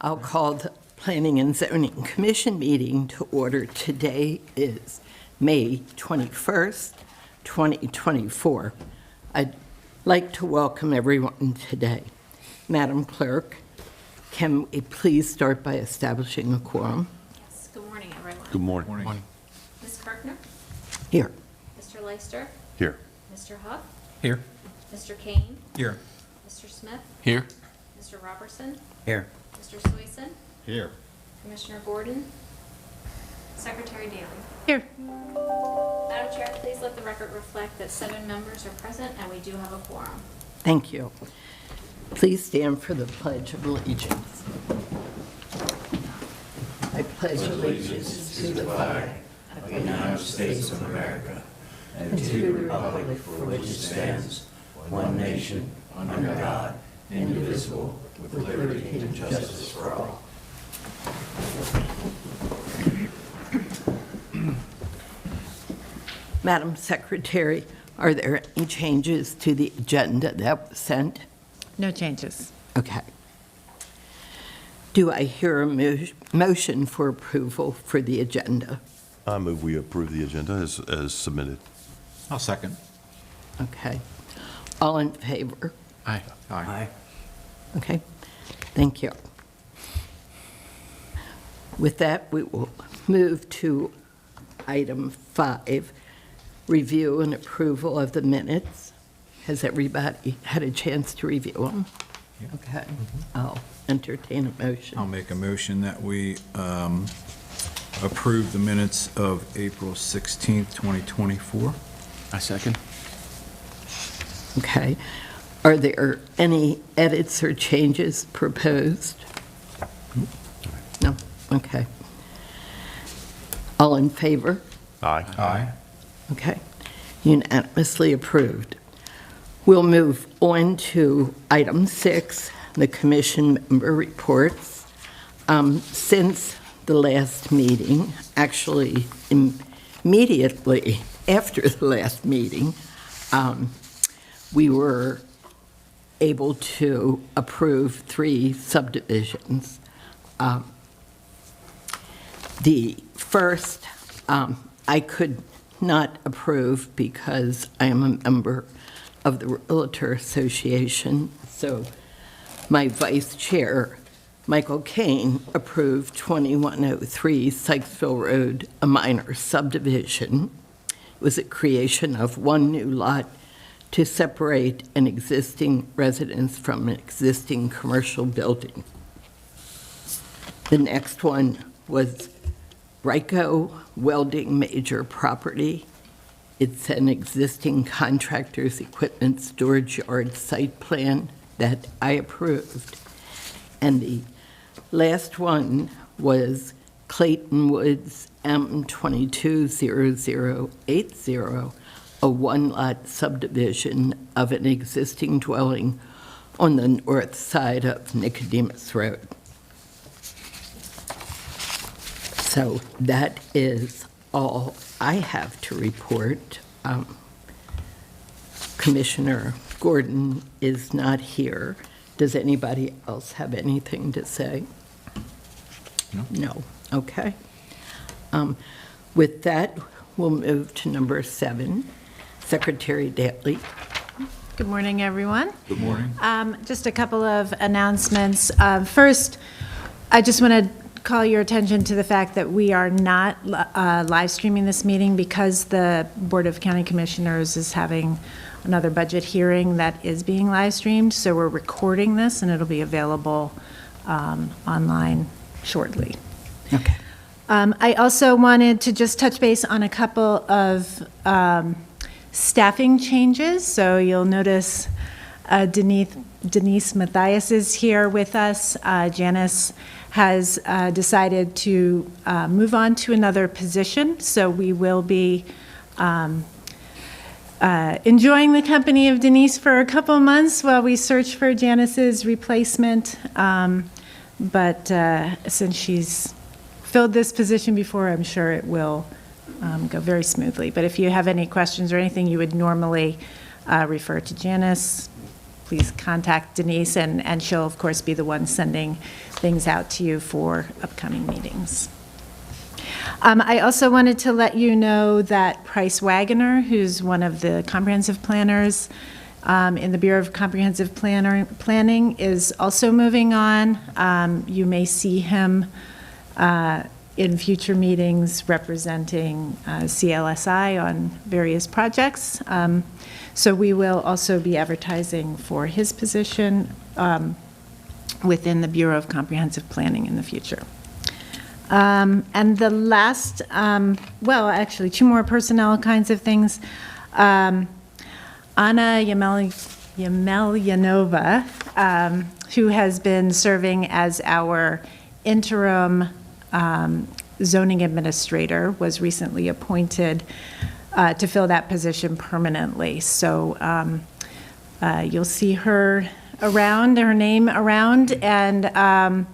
I'll call the Planning and Zoning Commission meeting to order. Today is May 21st, 2024. I'd like to welcome everyone today. Madam Clerk, can we please start by establishing a quorum? Yes, good morning, everyone. Good morning. Ms. Kirkner? Here. Mr. Leister? Here. Mr. Huff? Here. Mr. Kane? Here. Mr. Smith? Here. Mr. Robertson? Here. Mr. Soyson? Here. Commissioner Gordon? Secretary Daly? Here. Madam Chair, please let the record reflect that 7 members are present and we do have a quorum. Thank you. Please stand for the Pledge of Allegiance. I pledge allegiance to the flag of the United States of America and to the republic for which it stands, one nation, under God, indivisible, with liberty and justice for all. Madam Secretary, are there any changes to the agenda that was sent? No changes. Okay. Do I hear a motion for approval for the agenda? I move we approve the agenda as submitted. I'll second. Okay. All in favor? Aye. Aye. Okay. Thank you. With that, we will move to item 5, review and approval of the minutes. Has everybody had a chance to review them? Yeah. Okay. I'll entertain a motion. I'll make a motion that we approve the minutes of April 16th, 2024. I second. Okay. Are there any edits or changes proposed? No? Okay. All in favor? Aye. Aye. Okay. Unanimously approved. We'll move on to item 6, the commission member reports. Since the last meeting, actually immediately after the last meeting, we were able to approve 3 subdivisions. The first, I could not approve because I am a member of the Realtor Association, so my vice chair, Michael Kane, approved 2103 Sykesville Road, a minor subdivision. It was a creation of 1 new lot to separate an existing residence from an existing commercial building. The next one was Ryko Welding Major Property. It's an existing contractor's equipment storage yard site plan that I approved. And the last one was Clayton Woods M220080, a 1-lot subdivision of an existing dwelling on the north side of Nicodemus Road. So that is all I have to report. Commissioner Gordon is not here. Does anybody else have anything to say? No. No. Okay. With that, we'll move to number 7. Secretary Daly. Good morning, everyone. Good morning. Just a couple of announcements. First, I just want to call your attention to the fact that we are not live streaming this meeting because the Board of County Commissioners is having another budget hearing that is being live streamed. So we're recording this and it'll be available online shortly. Okay. I also wanted to just touch base on a couple of staffing changes. So you'll notice Denise Mathias is here with us. Janice has decided to move on to another position, so we will be enjoying the company of Denise for a couple months while we search for Janice's replacement. But since she's filled this position before, I'm sure it will go very smoothly. But if you have any questions or anything you would normally refer to Janice, please contact Denise, and she'll, of course, be the one sending things out to you for upcoming meetings. I also wanted to let you know that Price Wagoner, who's one of the comprehensive planners in the Bureau of Comprehensive Planning, is also moving on. You may see him in future meetings representing CLSI on various projects. So we will also be advertising for his position within the Bureau of Comprehensive Planning in the future. And the last, well, actually, two more personnel kinds of things. Anna Yemelyanova, who has been serving as our interim zoning administrator, was recently appointed to fill that position permanently. So you'll see her around, her name around, and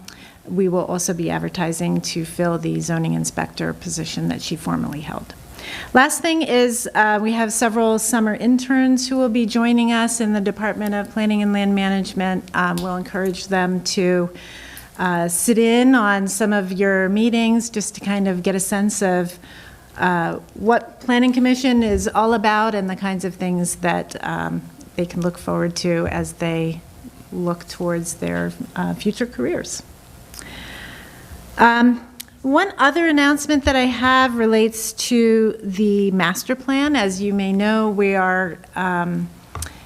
we will also be advertising to fill the zoning inspector position that she formerly held. Last thing is we have several summer interns who will be joining us in the Department of Planning and Land Management. We'll encourage them to sit in on some of your meetings just to kind of get a sense of what Planning Commission is all about and the kinds of things that they can look forward to as they look towards their future careers. One other announcement that I have relates to the master plan. As you may know, we are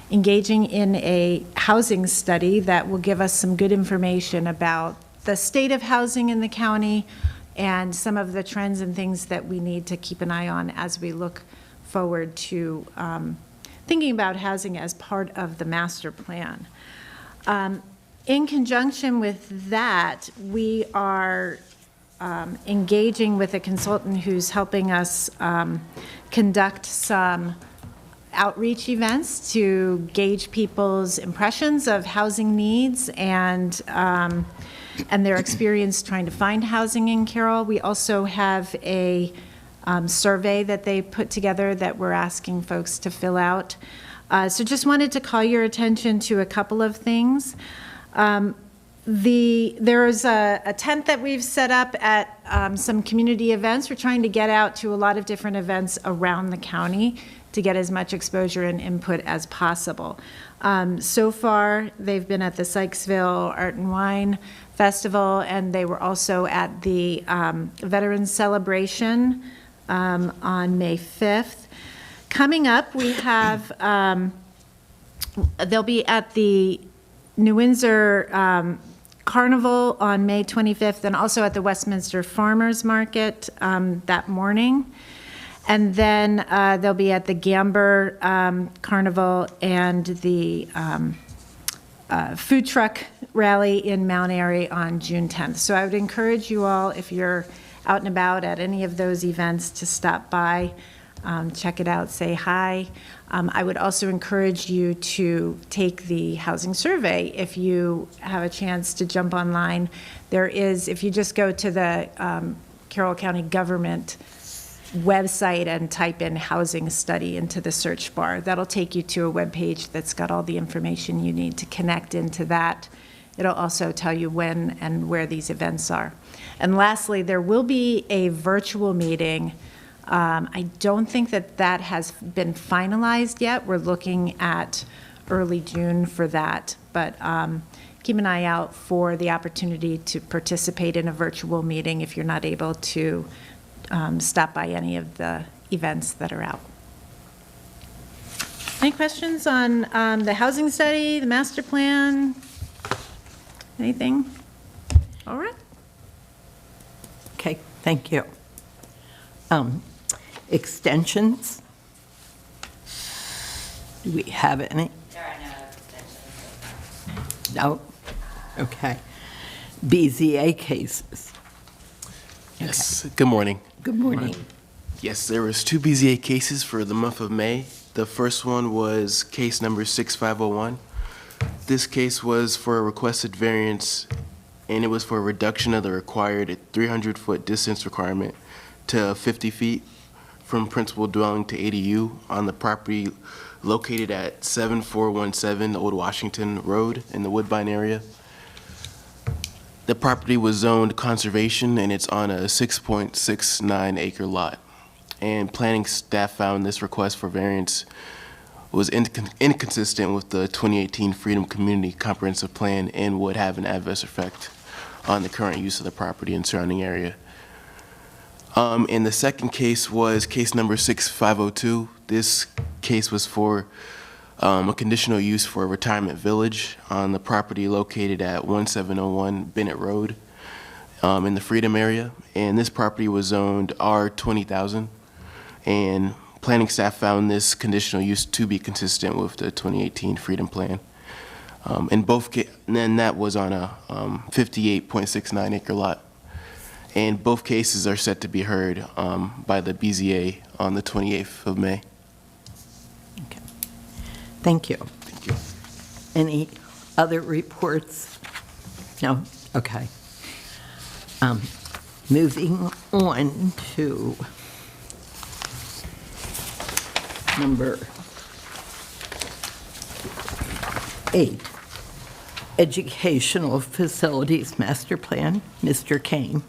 engaging in a housing study that will give us some good information about the state of housing in the county and some of the trends and things that we need to keep an eye on as we look forward to thinking about housing as part of the master plan. In conjunction with that, we are engaging with a consultant who's helping us conduct some outreach events to gauge people's impressions of housing needs and their experience trying to find housing in Carroll. We also have a survey that they put together that we're asking folks to fill out. So just wanted to call your attention to a couple of things. There's a tent that we've set up at some community events. We're trying to get out to a lot of different events around the county to get as much exposure and input as possible. So far, they've been at the Sykesville Art and Wine Festival, and they were also at the Veterans Celebration on May 5th. Coming up, we have, they'll be at the New Windsor Carnival on May 25th, and also at the Westminster Farmers Market that morning. And then they'll be at the Gamber Carnival and the food truck rally in Mount Airy on June 10th. So I would encourage you all, if you're out and about at any of those events, to stop by, check it out, say hi. I would also encourage you to take the housing survey if you have a chance to jump online. There is, if you just go to the Carroll County government website and type in housing study into the search bar, that'll take you to a web page that's got all the information you need to connect into that. It'll also tell you when and where these events are. And lastly, there will be a virtual meeting. I don't think that has been finalized yet. We're looking at early June for that, but keep an eye out for the opportunity to participate in a virtual meeting if you're not able to stop by any of the events that are out. Any questions on the housing study, the master plan? Anything? All right. Okay, thank you. Extensions? Do we have any? There are no extensions. No? Okay. BZA cases. Yes, good morning. Good morning. Yes, there was 2 BZA cases for the month of May. The first one was case number 6501. This case was for a requested variance, and it was for a reduction of the required 300-foot distance requirement to 50 feet from principal dwelling to ADU on the property located at 7417 Old Washington Road in the Woodbine area. The property was zoned conservation, and it's on a 6.69 acre lot. And planning staff found this request for variance was inconsistent with the 2018 Freedom Community Comprehensive Plan and would have an adverse effect on the current use of the property and surrounding area. And the second case was case number 6502. This case was for a conditional use for a retirement village on the property located at 1701 Bennett Road in the Freedom area. And this property was zoned R20,000. And planning staff found this conditional use to be consistent with the 2018 Freedom Plan. And then that was on a 58.69 acre lot. And both cases are set to be heard by the BZA on the 28th of May. Okay. Thank you. Thank you. Any other reports? No? Okay. Moving on to number 8, Educational Facilities Master Plan. Mr. Kane.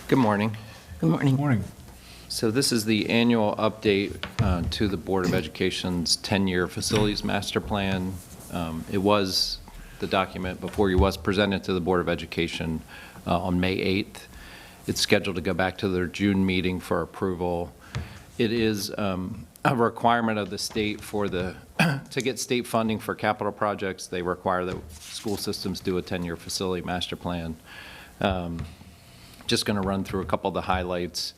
Good morning. Good morning. Morning. So this is the annual update to the Board of Education's 10-year facilities master plan. It was, the document before you was presented to the Board of Education on May 8th. It's scheduled to go back to their June meeting for approval. It is a requirement of the state for the, to get state funding for capital projects, they require that school systems do a 10-year facility master plan. Just going to run through a couple of the highlights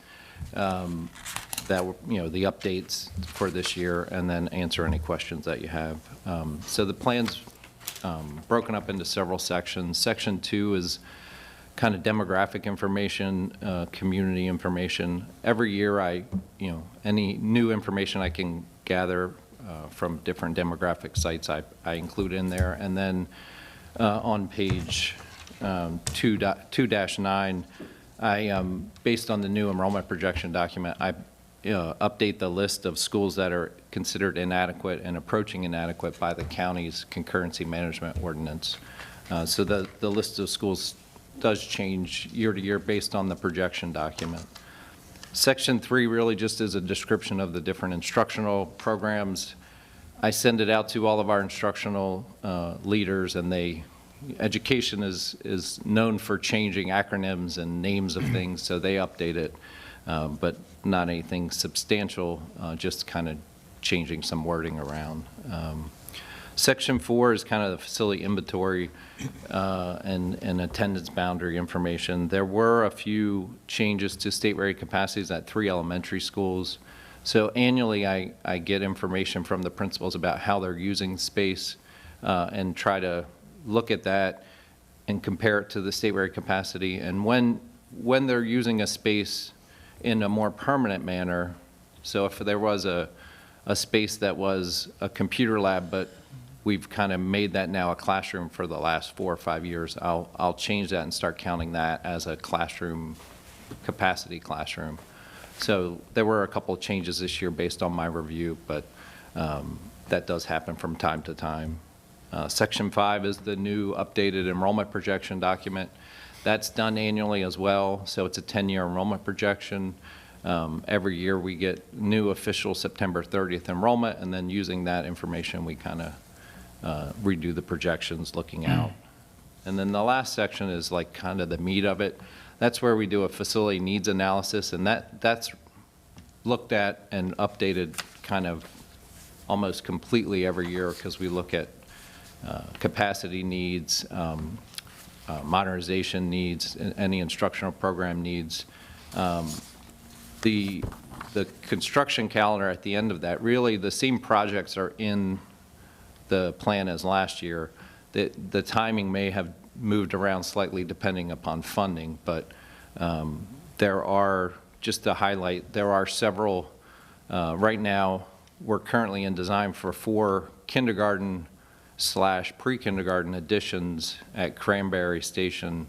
that were, the updates for this year, and then answer any questions that you have. So the plan's broken up into several sections. Section 2 is kind of demographic information, community information. Every year any new information I can gather from different demographic sites I include in there. And then on page 2-9, based on the new enrollment projection document, I update the list of schools that are considered inadequate and approaching inadequate by the county's concurrency management ordinance. So the list of schools does change year to year based on the projection document. Section 3 really just is a description of the different instructional programs. I send it out to all of our instructional leaders, and education is known for changing acronyms and names of things, so they update it, but not anything substantial, just kind of changing some wording around. Section 4 is kind of the facility inventory and attendance boundary information. There were a few changes to state rate capacities at 3 elementary schools. So annually I get information from the principals about how they're using space and try to look at that and compare it to the state rate capacity. And when they're using a space in a more permanent manner, so if there was a space that was a computer lab, but we've kind of made that now a classroom for the last 4 or 5 years, I'll change that and start counting that as a classroom, capacity classroom. So there were a couple of changes this year based on my review, but that does happen from time to time. Section 5 is the new updated enrollment projection document. That's done annually as well, so it's a 10-year enrollment projection. Every year we get new official September 30th enrollment, and then using that information we kind of redo the projections looking out. And then the last section is like kind of the meat of it. That's where we do a facility needs analysis, and that's looked at and updated kind of almost completely every year, because we look at capacity needs, modernization needs, any instructional program needs. The construction calendar at the end of that, really the same projects are in the plan as last year. The timing may have moved around slightly depending upon funding, but there are, just to highlight, there are several, right now we're currently in design for 4 kindergarten / pre-kindergarten additions at Cranberry Station,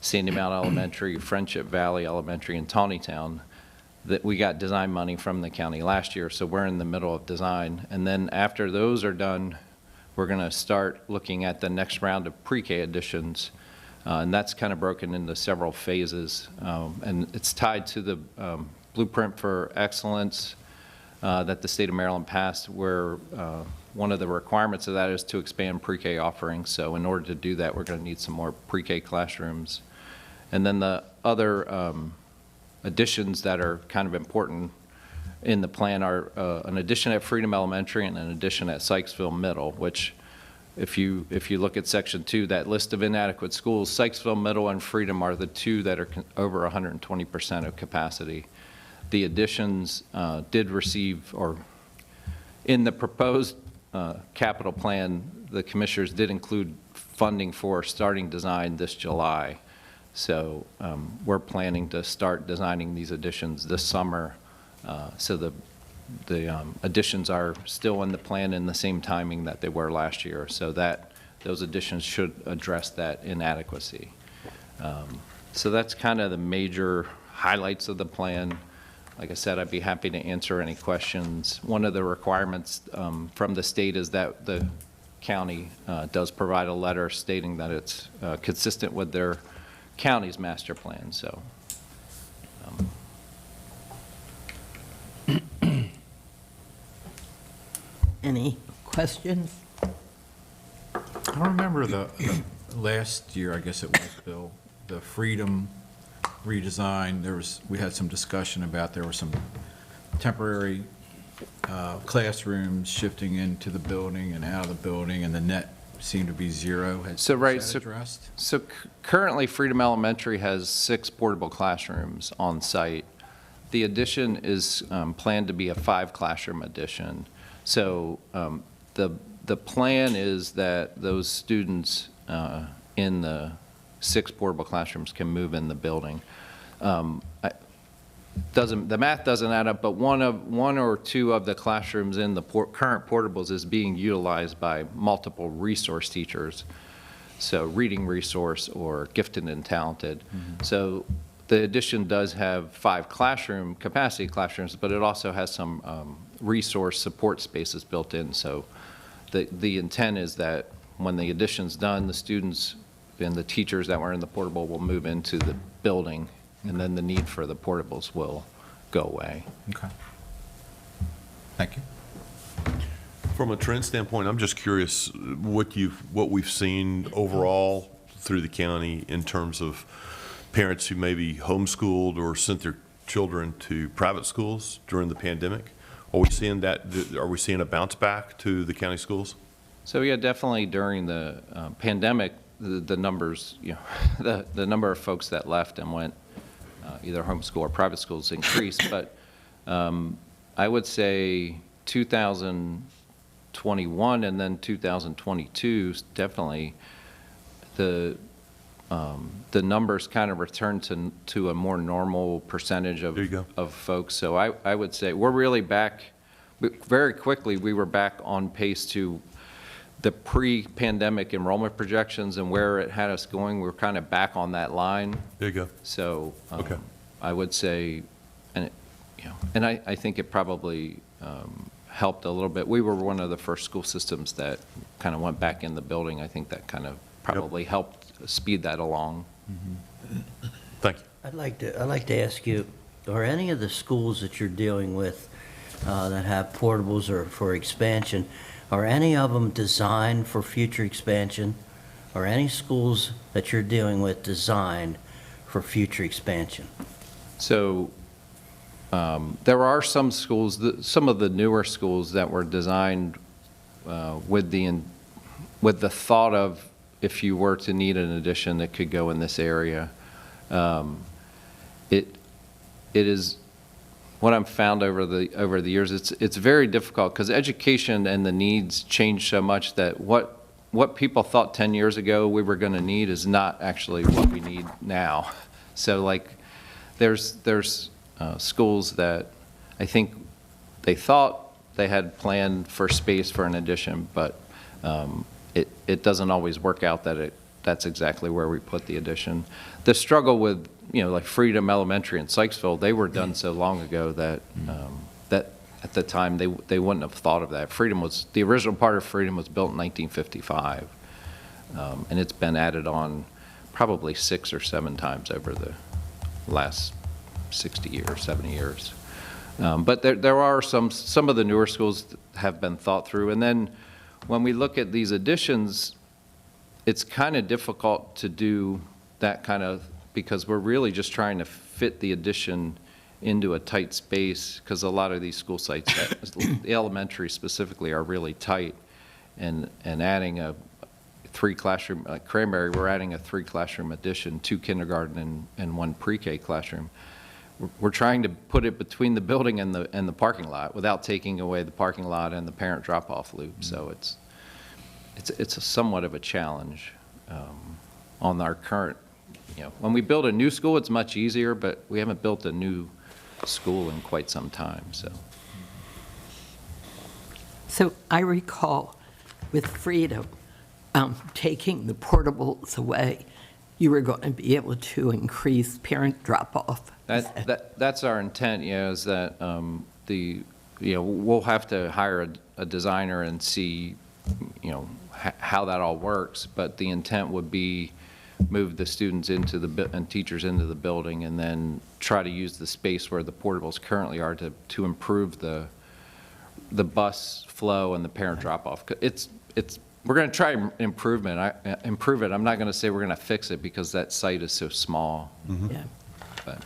Sandy Mount Elementary, Friendship Valley Elementary, and Tawnytown. that we got design money from the county last year, so we're in the middle of design. And then after those are done, we're going to start looking at the next round of pre-K additions. And that's kind of broken into several phases. And it's tied to the Blueprint for Excellence that the state of Maryland passed, where one of the requirements of that is to expand pre-K offerings. So in order to do that, we're going to need some more pre-K classrooms. And then the other additions that are kind of important in the plan are an addition at Freedom Elementary and an addition at Sykesville Middle, which if you look at section 2, that list of inadequate schools, Sykesville Middle and Freedom are the two that are over 120% of capacity. The additions did receive, or in the proposed capital plan, the commissioners did include funding for starting design this July. So we're planning to start designing these additions this summer. So the additions are still in the plan in the same timing that they were last year. So that those additions should address that inadequacy. So that's kind of the major highlights of the plan. Like I said, I'd be happy to answer any questions. One of the requirements from the state is that the county does provide a letter stating that it's consistent with their county's master plan. So. Any questions? I remember the last year, I guess it was, Bill, the Freedom redesign, we had some discussion about there were some temporary classrooms shifting into the building and out of the building, and the net seemed to be zero. Is that addressed? So currently, Freedom Elementary has 6 portable classrooms on site. The addition is planned to be a 5-classroom addition. So the plan is that those students in the 6 portable classrooms can move in the building. The math doesn't add up, but one or two of the classrooms in the current portables is being utilized by multiple resource teachers. So reading resource or gifted and talented. So the addition does have 5 capacity classrooms, but it also has some resource support spaces built in. So the intent is that when the addition's done, the students and the teachers that were in the portable will move into the building, and then the need for the portables will go away. Okay. Thank you. From a trend standpoint, I'm just curious what we've seen overall through the county in terms of parents who maybe homeschooled or sent their children to private schools during the pandemic. Are we seeing that? Are we seeing a bounce back to the county schools? So yeah, definitely during the pandemic, the numbers, the number of folks that left and went either homeschool or private schools increased. But I would say 2021 and then 2022, definitely the numbers kind of returned to a more normal percentage of folks. So I would say we're really back, very quickly we were back on pace to the pre-pandemic enrollment projections and where it had us going. We're kind of back on that line. There you go. So Okay. I would say, and I think it probably helped a little bit. We were one of the first school systems that kind of went back in the building. I think that kind of probably helped speed that along. Thank you. I'd like to ask you, are any of the schools that you're dealing with that have portables or for expansion, are any of them designed for future expansion? Are any schools that you're dealing with designed for future expansion? So there are some schools, some of the newer schools that were designed with the thought of, if you were to need an addition that could go in this area. It is what I've found over the years. It's very difficult because education and the needs change so much that what people thought 10 years ago we were going to need is not actually what we need now. So like there's schools that I think they thought they had planned for space for an addition, but it doesn't always work out that that's exactly where we put the addition. The struggle with like Freedom Elementary in Sykesville, they were done so long ago that, that at the time, they wouldn't have thought of that. The original part of Freedom was built in 1955, and it's been added on probably 6 or 7 times over the last 60 years, 70 years. But there are some of the newer schools that have been thought through. And then when we look at these additions, it's kind of difficult to do that kind of, because we're really just trying to fit the addition into a tight space, because a lot of these school sites, the elementary specifically, are really tight. And adding a 3-classroom, like Cranberry, we're adding a 3-classroom addition, 2 kindergarten and 1 pre-K classroom. We're trying to put it between the building and the parking lot without taking away the parking lot and the parent drop-off loop. So it's a somewhat of a challenge on our current, when we build a new school, it's much easier, but we haven't built a new school in quite some time, so. So I recall with Freedom, taking the portables away, you were going to be able to increase parent drop-off. That's our intent, is that we'll have to hire a designer and see, how that all works, but the intent would be move the students and teachers into the building, and then try to use the space where the portables currently are to improve the bus flow and the parent drop-off. We're going to try improve it. I'm not going to say we're going to fix it, because that site is so small. Yeah. But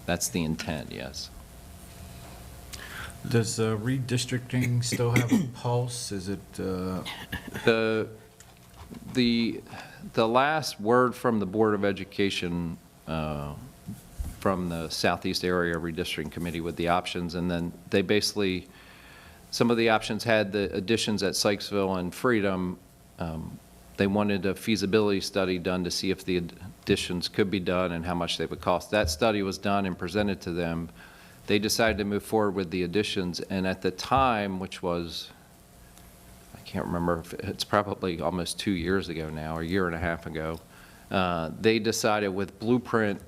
that's the intent, yes. Does redistricting still have a pulse? Is it, The last word from the Board of Education, from the Southeast Area Redistricting Committee with the options, and then they basically, some of the options had the additions at Sykesville and Freedom. They wanted a feasibility study done to see if the additions could be done and how much they would cost. That study was done and presented to them. They decided to move forward with the additions, and at the time, which was, I can't remember, if it's probably almost 2 years ago now, or a year and a half ago, they decided with Blueprint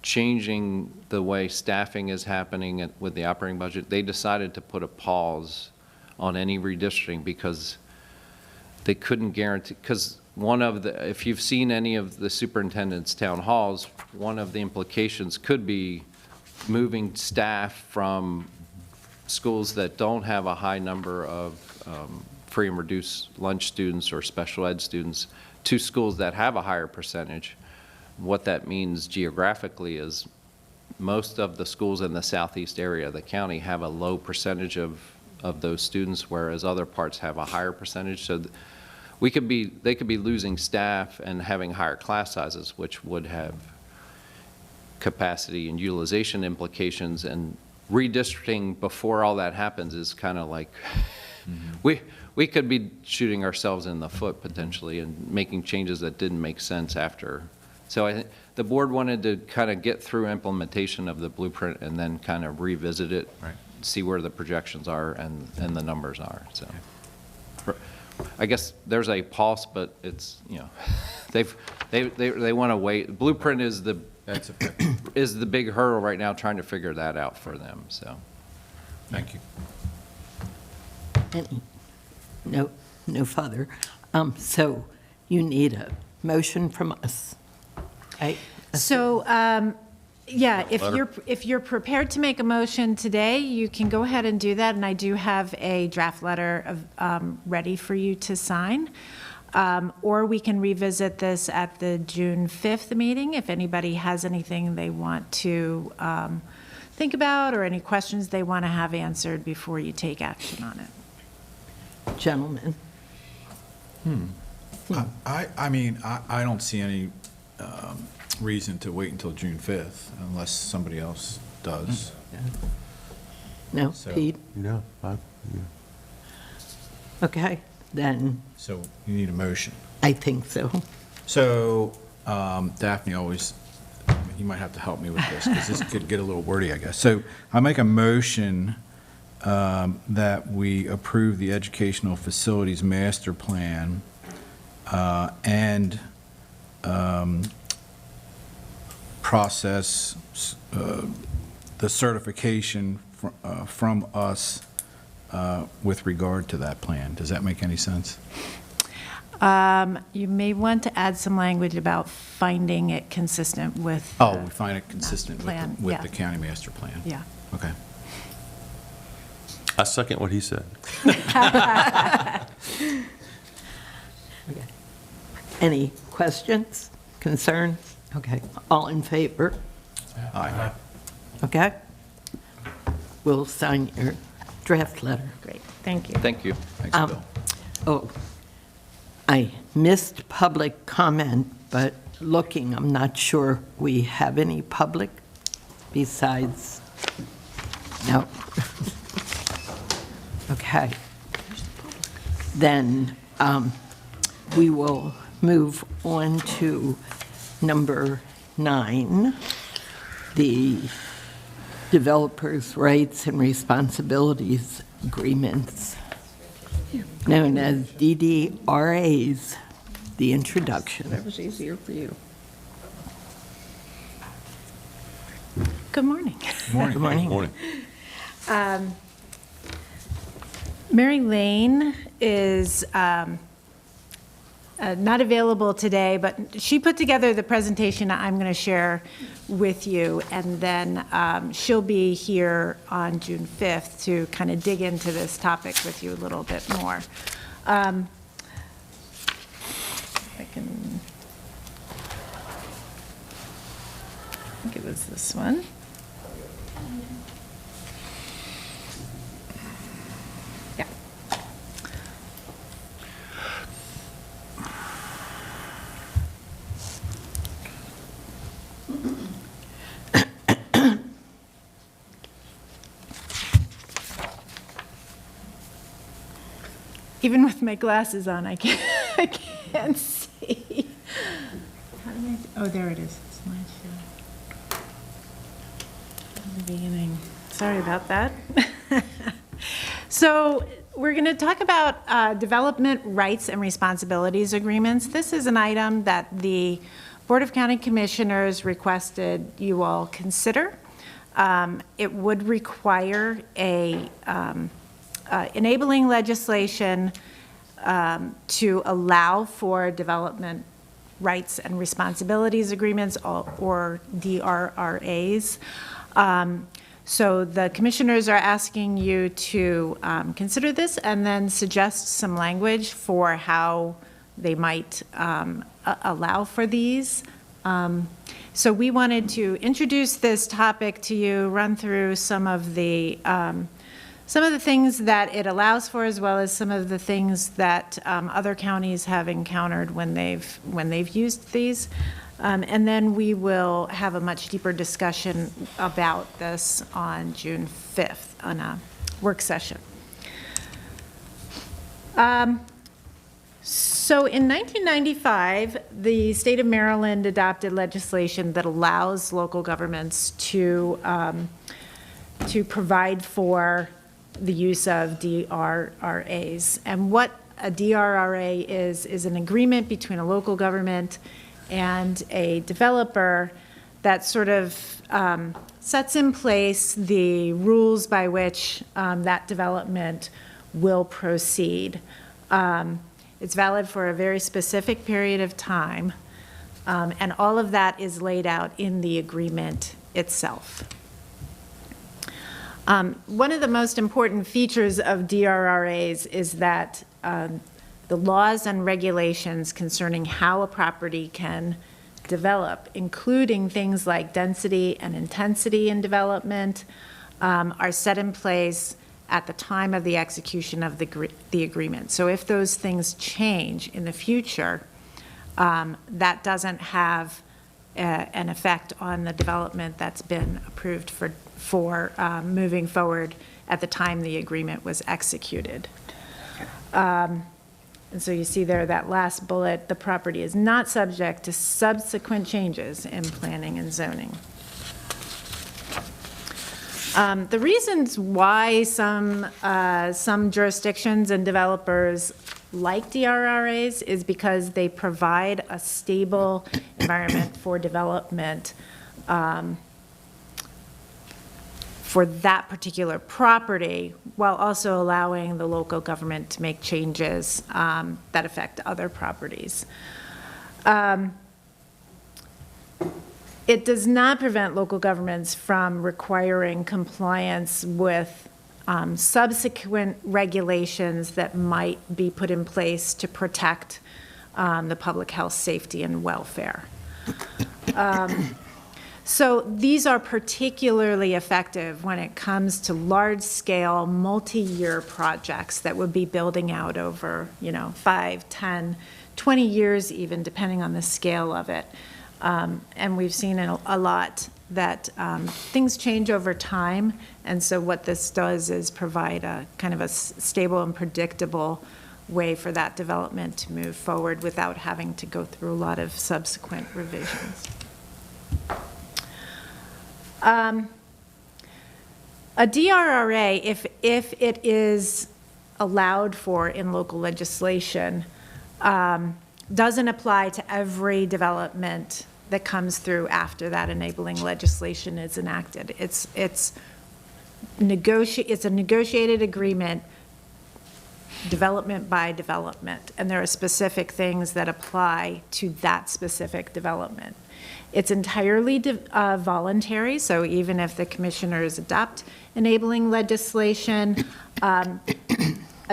changing the way staffing is happening with the operating budget, they decided to put a pause on any redistricting, because they couldn't guarantee, because if you've seen any of the superintendent's town halls, one of the implications could be moving staff from schools that don't have a high number of free and reduced lunch students or special ed students to schools that have a higher percentage. What that means geographically is most of the schools in the southeast area of the county have a low percentage of those students, whereas other parts have a higher percentage. So they could be losing staff and having higher class sizes, which would have capacity and utilization implications. And redistricting before all that happens is kind of like, we could be shooting ourselves in the foot potentially and making changes that didn't make sense after. So I think the board wanted to kind of get through implementation of the Blueprint and then kind of revisit it, Right. see where the projections are and the numbers are. So I guess there's a pulse, but it's, they want to wait. Blueprint is the big hurdle right now, trying to figure that out for them. So thank you. No further. So you need a motion from us, right? So, yeah, if you're prepared to make a motion today, you can go ahead and do that, and I do have a draft letter ready for you to sign. Or we can revisit this at the June 5th meeting if anybody has anything they want to think about or any questions they want to have answered before you take action on it. Gentlemen. I mean, I don't see any reason to wait until June 5th unless somebody else does. No, So- Pete? No, Okay, then So you need a motion. I think so. So Daphne always, you might have to help me with this because this could get a little wordy, I guess. So I make a motion that we approve the Educational Facilities Master Plan process the certification from us with regard to that plan. Does that make any sense? You may want to add some language about finding it consistent with. Oh, we find it consistent with plan, with yeah. the county master plan? Yeah. Okay. I second what he said. Any questions, concerns? Okay, all in favor? Aye. Okay? We'll sign your draft letter. Great, thank you. Thank you. Thanks, Bill. Oh, I missed public comment, but looking, I'm not sure we have any public besides, no. Okay. Then we will move on to number 9, the Developers' Rights and Responsibilities Agreements, known as DDRAs, the introduction. That was easier for you. Good morning. Good morning. Morning. Mary Lane is not available today, but she put together the presentation I'm going to share with you, and then she'll be here on June 5th to kind of dig into this topic with you a little bit more. I think it was this one. Yeah. Even with my glasses on, I can't see. How do I, oh, there it is, slideshow. In the beginning. Sorry about that. So we're going to talk about development rights and responsibilities agreements. This is an item that the Board of County Commissioners requested you all consider. It would require a enabling legislation to allow for development rights and responsibilities agreements, or DRRAs. So the commissioners are asking you to consider this and then suggest some language for how they might allow for these. So we wanted to introduce this topic to you, run through some of the things that it allows for, as well as some of the things that other counties have encountered when they've used these. And then we will have a much deeper discussion about this on June 5th on a work session. So in 1995, the state of Maryland adopted legislation that allows local governments to provide for the use of DRRAs. And what a DRRA is an agreement between a local government and a developer that sort of sets in place the rules by which that development will proceed. It's valid for a very specific period of time, and all of that is laid out in the agreement itself. One of the most important features of DRRAs is that the laws and regulations concerning how a property can develop, including things like density and intensity in development, are set in place at the time of the execution of the agreement. So if those things change in the future, that doesn't have an effect on the development that's been approved for moving forward at the time the agreement was executed. And so you see there that last bullet, the property is not subject to subsequent changes in planning and zoning. The reasons why some jurisdictions and developers like DRRAs is because they provide a stable environment for development for that particular property, while also allowing the local government to make changes that affect other properties. It does not prevent local governments from requiring compliance with subsequent regulations that might be put in place to protect the public health, safety, and welfare. So these are particularly effective when it comes to large-scale, multi-year projects that would be building out over, 5, 10, 20 years even, depending on the scale of it. And we've seen a lot that things change over time, and so what this does is provide a kind of a stable and predictable way for that development to move forward without having to go through a lot of subsequent revisions. A DRRA, if it is allowed for in local legislation, doesn't apply to every development that comes through after that enabling legislation is enacted. It's a negotiated agreement, development by development, and there are specific things that apply to that specific development. It's entirely voluntary, so even if the commissioners adopt enabling legislation, a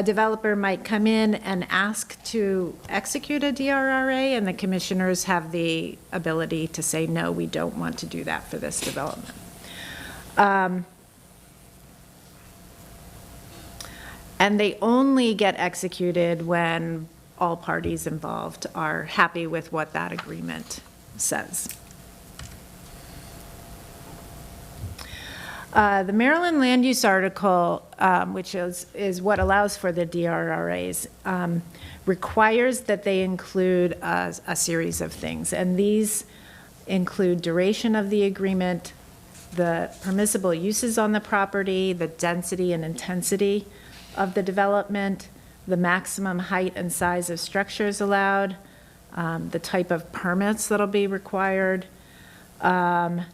developer might come in and ask to execute a DRRA, and the commissioners have the ability to say, no, we don't want to do that for this development. And they only get executed when all parties involved are happy with what that agreement says. The Maryland Land Use Article, which is what allows for the DRRAs, requires that they include a series of things. And these include duration of the agreement, the permissible uses on the property, the density and intensity of the development, the maximum height and size of structures allowed, the type of permits that'll be required, and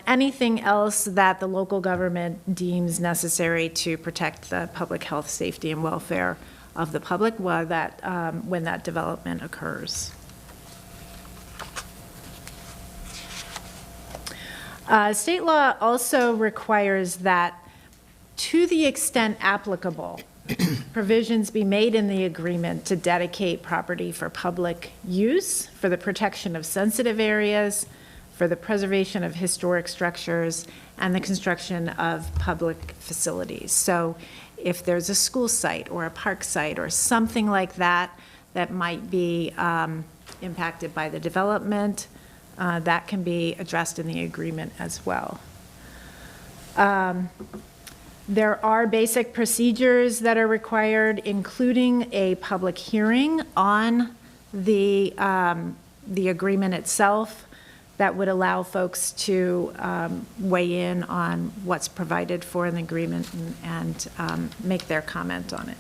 anything else that the local government deems necessary to protect the public health, safety, and welfare of the public when that development occurs. State law also requires that, to the extent applicable, provisions be made in the agreement to dedicate property for public use, for the protection of sensitive areas, for the preservation of historic structures, and the construction of public facilities. So if there's a school site or a park site or something like that that might be impacted by the development, that can be addressed in the agreement as well. There are basic procedures that are required, including a public hearing on the agreement itself that would allow folks to weigh in on what's provided for in the agreement and make their comment on it.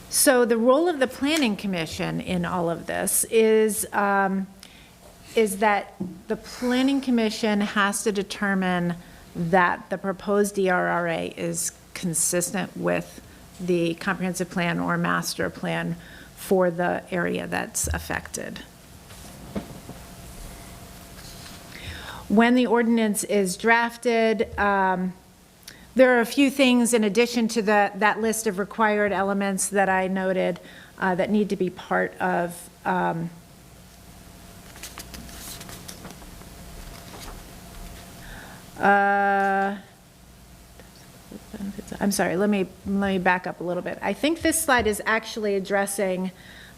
So the role of the Planning Commission in all of this is that the Planning Commission has to determine that the proposed DRRA is consistent with the comprehensive plan or master plan for the area that's affected. When the ordinance is drafted, there are a few things in addition to that list of required elements that I noted that need to be part of I'm sorry, let me back up a little bit. I think this slide is actually addressing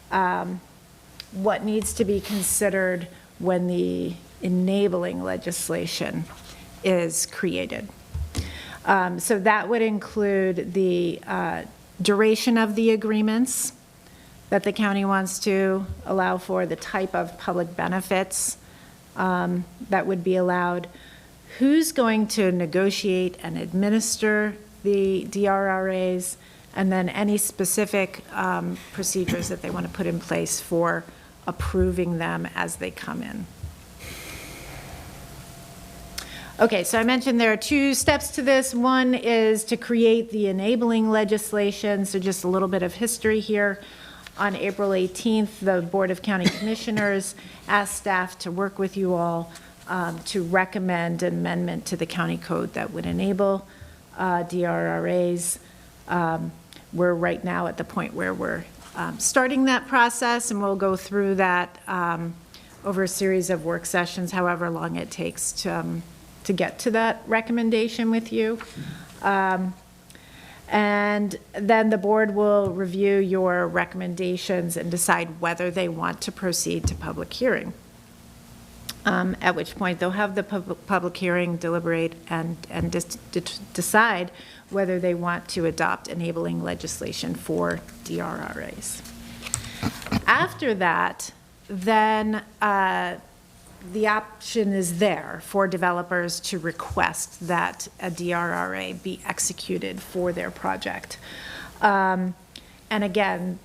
what needs to be considered when the enabling legislation is created. So that would include the duration of the agreements that the county wants to allow for, the type of public benefits that would be allowed, who's going to negotiate and administer the DRRAs, and then any specific procedures that they want to put in place for approving them as they come in. Okay, so I mentioned there are 2 steps to this. One is to create the enabling legislation, so just a little bit of history here. On April 18th, the Board of County Commissioners asked staff to work with you all to recommend an amendment to the county code that would enable DRRAs. We're right now at the point where we're starting that process, and we'll go through that over a series of work sessions, however long it takes to get to that recommendation with you. And then the board will review your recommendations and decide whether they want to proceed to public hearing. At which point they'll have the public hearing, deliberate, and decide whether they want to adopt enabling legislation for DRRAs. After that, then the option is there for developers to request that a DRRA be executed for their project. And again,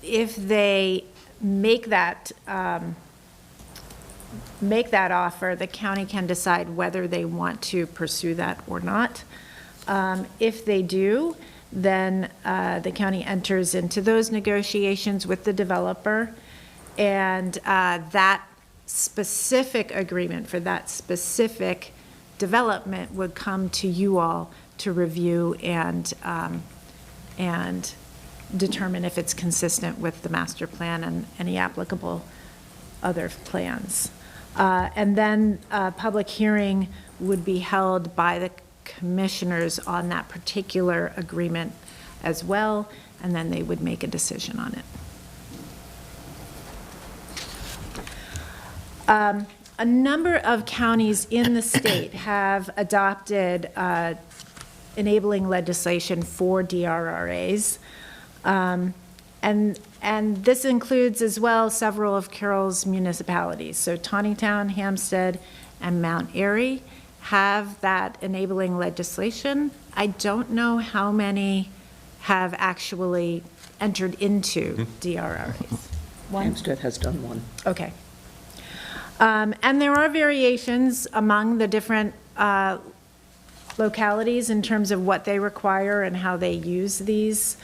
if they make that offer, the county can decide whether they want to pursue that or not. If they do, then the county enters into those negotiations with the developer, and that specific agreement for that specific development would come to you all to review and determine if it's consistent with the master plan and any applicable other plans. And then a public hearing would be held by the commissioners on that particular agreement as well, and then they would make a decision on it. A number of counties in the state have adopted enabling legislation for DRRAs. And this includes as well several of Carroll's municipalities. So Taneytown, Hampstead, and Mount Airy have that enabling legislation. I don't know how many have actually entered into DRRAs. Hampstead has done one. Okay. And there are variations among the different localities in terms of what they require and how they use these.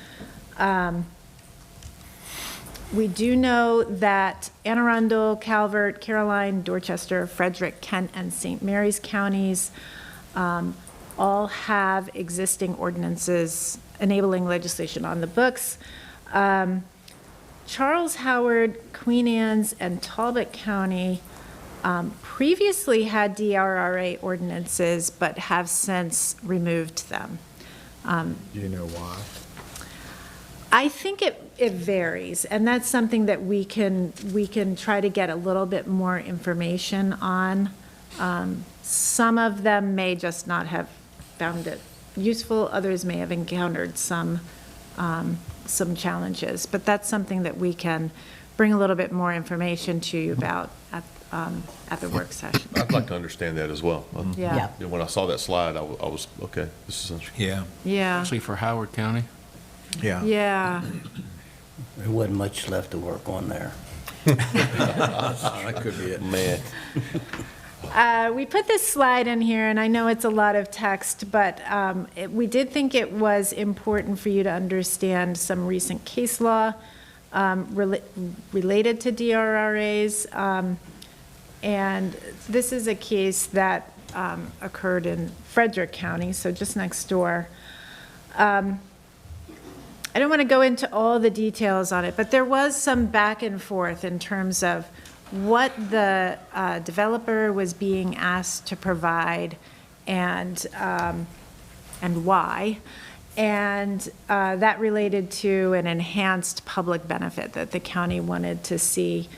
We do know that Anne Arundel, Calvert, Caroline, Dorchester, Frederick, Kent, and St. Mary's counties all have existing ordinances enabling legislation on the books. Charles, Howard, Queen Anne's, and Talbot County previously had DRRA ordinances, but have since removed them. Do you know why? I think it varies, and that's something that we can try to get a little bit more information on. Some of them may just not have found it useful, others may have encountered some challenges, but that's something that we can bring a little bit more information to you about at the work session. I'd like to understand that as well. Yeah. When I saw that slide, I was, okay, this is interesting. Yeah. Yeah. Especially for Howard County. Yeah. Yeah. There wasn't much left to work on there. That could be it. Man. We put this slide in here, and I know it's a lot of text, but we did think it was important for you to understand some recent case law related to DRRAs. And this is a case that occurred in Frederick County, so just next door. I don't want to go into all the details on it, but there was some back and forth in terms of what the developer was being asked to provide and why. And that related to an enhanced public benefit that the county wanted to see.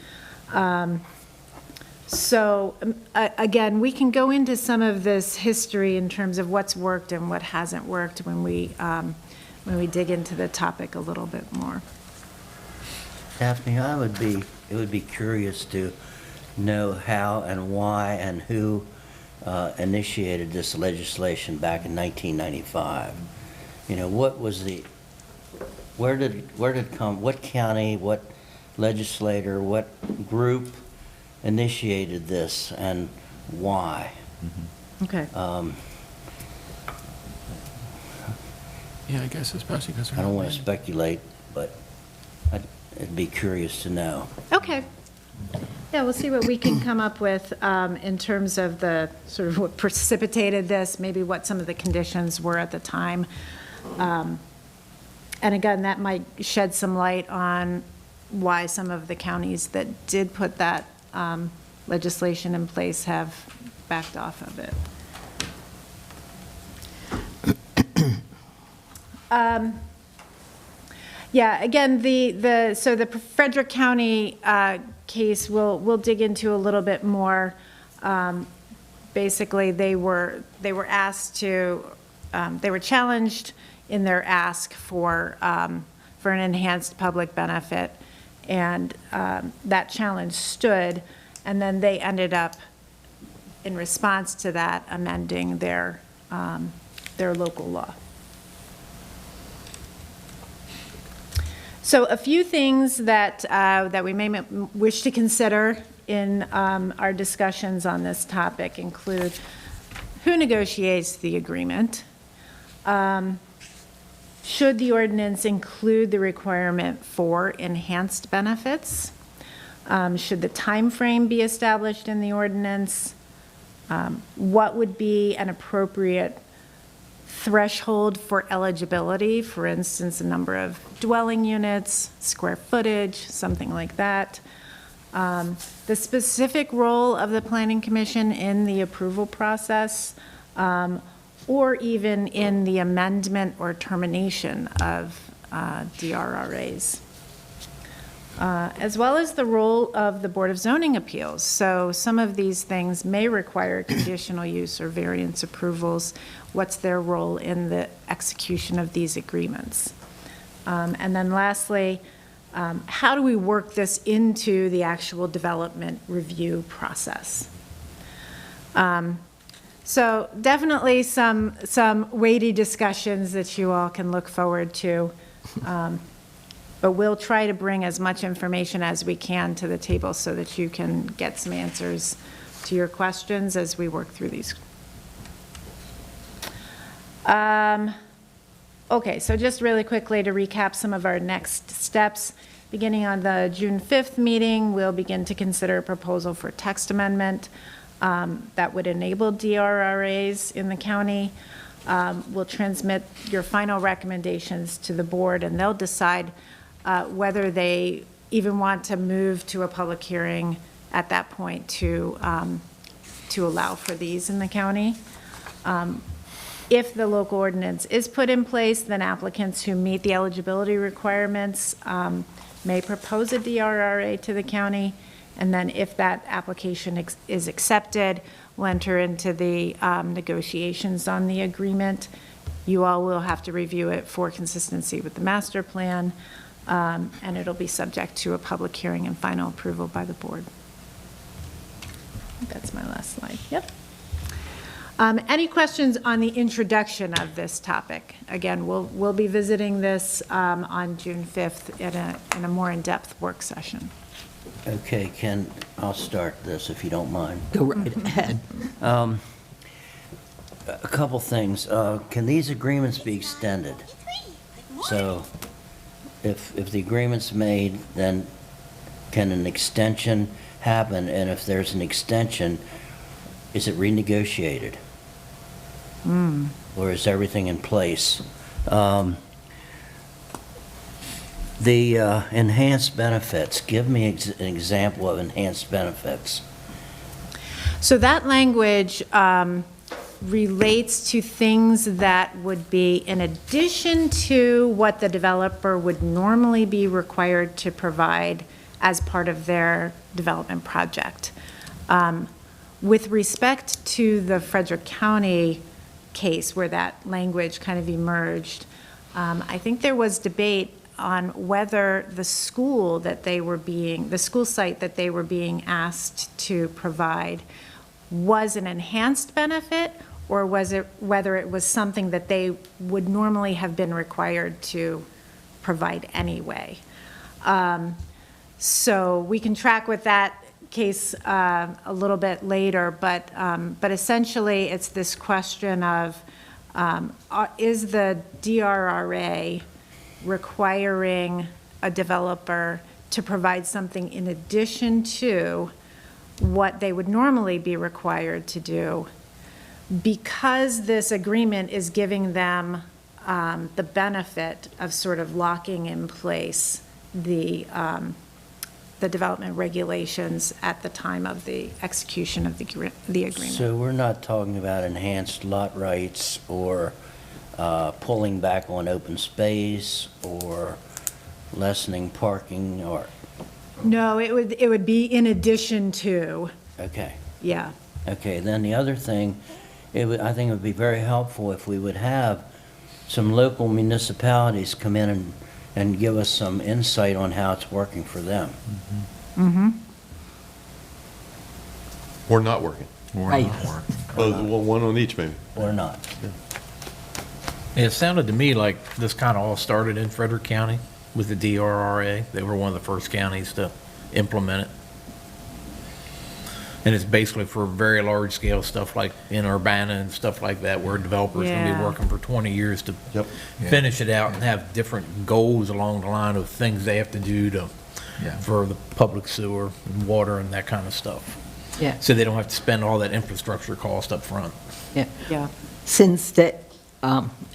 So again, we can go into some of this history in terms of what's worked and what hasn't worked when we dig into the topic a little bit more. Daphne, it would be curious to know how and why and who initiated this legislation back in 1995. You know, what was the where did it come, what county, what legislator, what group initiated this, and why? Okay. Yeah, I guess especially because I don't want to speculate, but I'd be curious to know. Okay. Yeah, we'll see what we can come up with in terms of the, sort of what precipitated this, maybe what some of the conditions were at the time. And again, that might shed some light on why some of the counties that did put that legislation in place have backed off of it. Yeah, again, so the Frederick County case, we'll dig into a little bit more. Basically, they were asked to, they were challenged in their ask for an enhanced public benefit, and that challenge stood, and then they ended up, in response to that, amending their local law. So a few things that we may wish to consider in our discussions on this topic include who negotiates the agreement? Should the ordinance include the requirement for enhanced benefits? Should the time frame be established in the ordinance? What would be an appropriate threshold for eligibility, for instance, a number of dwelling units, square footage, something like that. The specific role of the Planning Commission in the approval process, or even in the amendment or termination of DRRAs. As well as the role of the Board of Zoning Appeals. So some of these things may require conditional use or variance approvals. What's their role in the execution of these agreements? And then lastly, how do we work this into the actual development review process? So definitely some weighty discussions that you all can look forward to. But we'll try to bring as much information as we can to the table so that you can get some answers to your questions as we work through these. Okay, so just really quickly to recap some of our next steps. Beginning on the June 5th meeting, we'll begin to consider a proposal for text amendment that would enable DRRAs in the county. We'll transmit your final recommendations to the board, and they'll decide whether they even want to move to a public hearing at that point to allow for these in the county. If the local ordinance is put in place, then applicants who meet the eligibility requirements may propose a DRRA to the county, and then if that application is accepted, we'll enter into the negotiations on the agreement. You all will have to review it for consistency with the master plan, and it'll be subject to a public hearing and final approval by the board. I think that's my last slide. Yep. Any questions on the introduction of this topic? Again, we'll be visiting this on June 5th in a more in-depth work session. Okay, Ken, I'll start this if you don't mind. Go right ahead. A couple things. Can these agreements be extended? So if the agreement's made, then can an extension happen? And if there's an extension, is it renegotiated? Or is everything in place? The enhanced benefits, give me an example of enhanced benefits. So that language relates to things that would be in addition to what the developer would normally be required to provide as part of their development project. With respect to the Frederick County case where that language kind of emerged, I think there was debate on whether the school site that they were being asked to provide was an enhanced benefit, or whether it was something that they would normally have been required to provide anyway. So we can track with that case a little bit later, but essentially, it's this question of, is the DRRA requiring a developer to provide something in addition to what they would normally be required to do, because this agreement is giving them the benefit of sort of locking in place the development regulations at the time of the execution of the agreement. So we're not talking about enhanced lot rights or pulling back on open space or lessening parking or, No, it would be in addition to, okay. yeah. Okay, then the other thing, I think it would be very helpful if we would have some local municipalities come in and give us some insight on how it's working for them. Or not working. Right. One on each, maybe. Or not. It sounded to me like this kind of all started in Frederick County with the DRRA. They were one of the first counties to implement it. And it's basically for very large scale stuff like in Urbana and stuff like that, where developers are going to Yeah. be working for 20 years to Yep. finish it out and have different goals along the line of things they have to do to, Yeah. for the public sewer and water and that kind of stuff. Yeah. So they don't have to spend all that infrastructure cost up front. Yeah. Yeah. Since they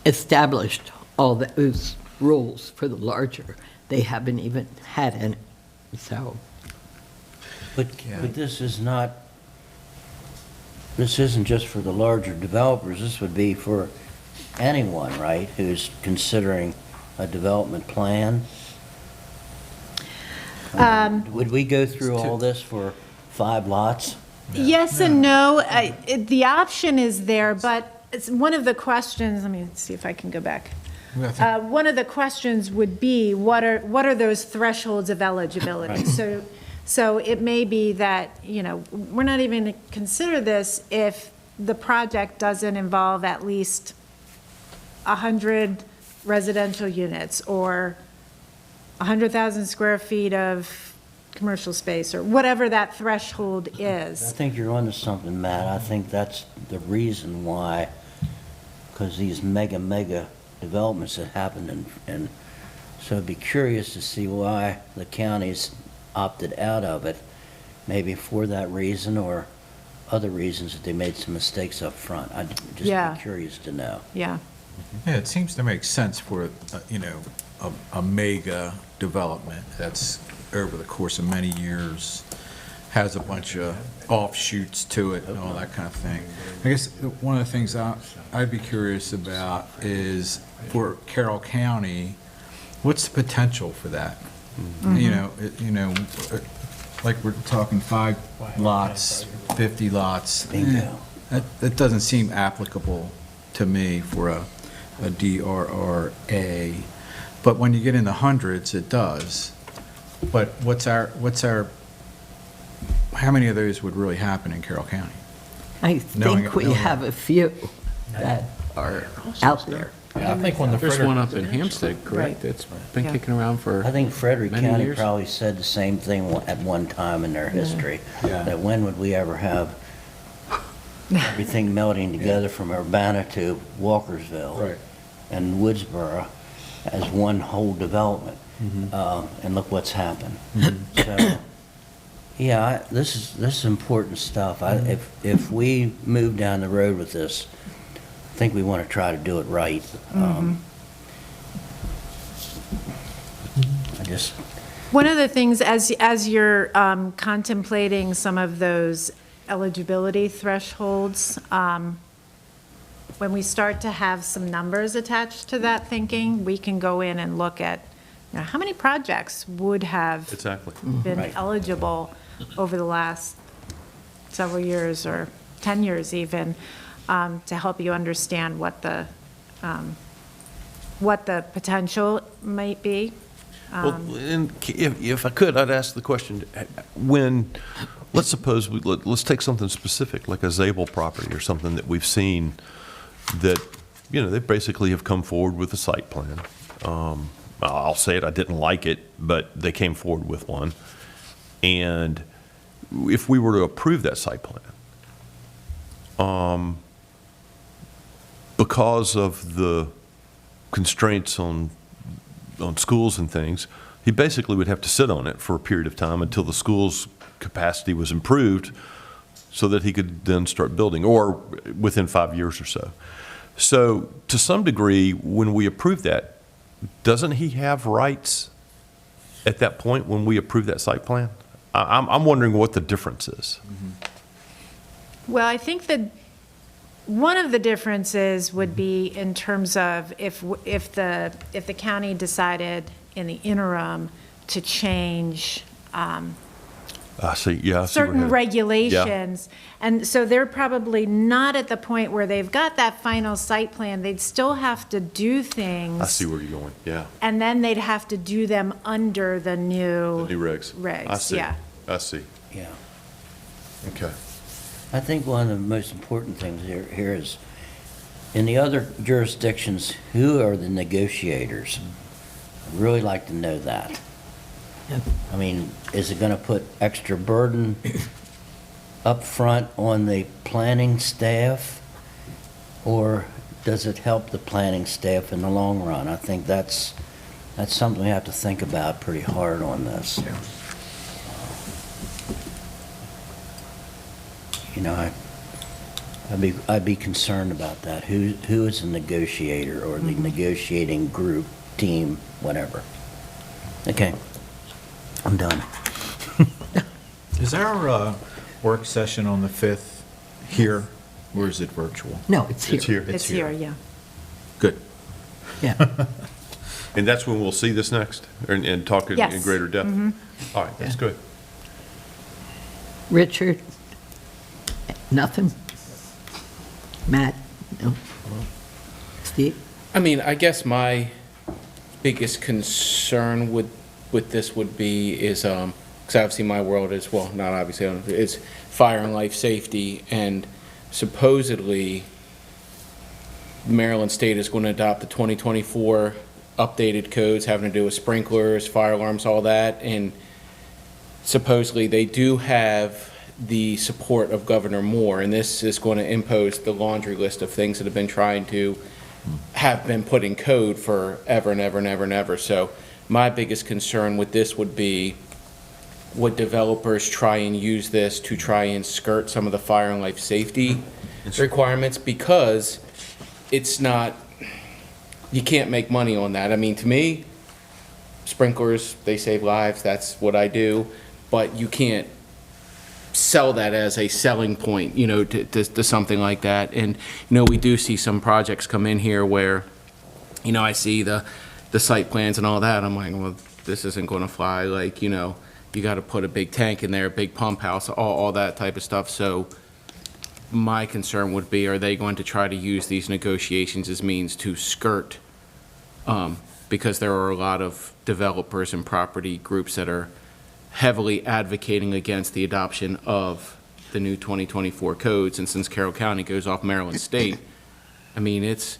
established all those rules for the larger, they haven't even had any, so. But this isn't just for the larger developers, this would be for anyone, right, who's considering a development plan? Would we go through all this for 5 lots? Yes and no. The option is there, but it's one of the questions, let me see if I can go back. One of the questions would be, what are those thresholds of eligibility? So it may be that, we're not even going to consider this if the project doesn't involve at least 100 residential units or 100,000 square feet of commercial space, or whatever that threshold I is. think you're onto something, Matt. I think that's the reason why, because these mega developments that happened, and so I'd be curious to see why the counties opted out of it, maybe for that reason or other reasons that they made some mistakes up front. I'd just Yeah. be curious to know. Yeah. Yeah, it seems to make sense for, a mega development that's over the course of many years, has a bunch of offshoots to it and all that kind of thing. I guess one of the things I'd be curious about is for Carroll County, what's the potential for that? Like we're talking 5 lots, 50 lots. Bingo. That doesn't seem applicable to me for a DRRA. But when you get in the hundreds, it does. But how many of those would really happen in Carroll County? I Knowing- think we knowing- have a few that are out there. I think when the There's Frederick, one up in Hampstead, correct? It's been Yeah. kicking around for, I think Frederick Many County years? probably said the same thing at one time in their history. Yeah. That when would we ever have everything melding together from Urbana to Walkersville? And Woodsboro as one whole development. And look what's happened. So, yeah, this is important stuff. If we move down the road with this, I think we want to try to do it right. One of the things, as you're contemplating some of those eligibility thresholds, when we start to have some numbers attached to that thinking, we can go in and look at, how many projects would have Exactly. been Right. eligible over the last several years, or 10 years even, to help you understand what the potential might be. Well, and if I could, I'd ask the question, let's suppose, let's take something specific, like a Zabel property or something that we've seen that, they basically have come forward with a site plan. I'll say it, I didn't like it, but they came forward with one. And if we were to approve that site plan, because of the constraints on schools and things, he basically would have to sit on it for a period of time until the school's capacity was improved so that he could then start building, or within 5 years or so. So to some degree, when we approve that, doesn't he have rights at that point when we approve that site plan? I'm wondering what the difference is. Well, I think that one of the differences would be in terms of if the county decided in the interim to change I see, yeah. I see certain where- regulations. And so they're probably not at the point where they've got that final site plan. They'd still have to do things. I see where you're going, yeah. And then they'd have to do them under the new. The new regs. Regs, I see. yeah. I see. Yeah. Okay. I think one of the most important things here is, in the other jurisdictions, who are the negotiators? I'd really like to know that. I mean, is it going to put extra burden up front on the planning staff? Or does it help the planning staff in the long run? I think that's something we have to think about pretty hard on this. You know, I'd be concerned about that. Who is the negotiator or the negotiating group, team, whatever? Okay, I'm done. Is our work session on the 5th here, or is it virtual? No, it's here. It's here. It's here, yeah. Good. Yeah. And that's when we'll see this next and talk in Yes. greater depth? All right, that's good. Richard? Nothing? Matt? No? Steve? I mean, I guess my biggest concern with this would be is, because obviously my world is, well, not obviously, is fire and life safety, and supposedly Maryland State is going to adopt the 2024 updated codes having to do with sprinklers, fire alarms, all that, and supposedly they do have the support of Governor Moore, and this is going to impose the laundry list of things that have been trying to have been put in code for ever and ever and ever and ever. So my biggest concern with this would be, would developers try and use this to try and skirt some of the fire and life safety requirements? Because it's not, you can't make money on that. I mean, to me, sprinklers, they save lives, that's what I do, but you can't sell that as a selling point, you know, to something like that. And, you know, we do see some projects come in here where, you know, I see the site plans and all that, I'm like, well, this isn't going to fly, like, you know, you got to put a big tank in there, a big pump house, all that type of stuff. So my concern would be, are they going to try to use these negotiations as means to skirt, because there are a lot of developers and property groups that are heavily advocating against the adoption of the new 2024 codes. And since Carroll County goes off Maryland State, I mean, it's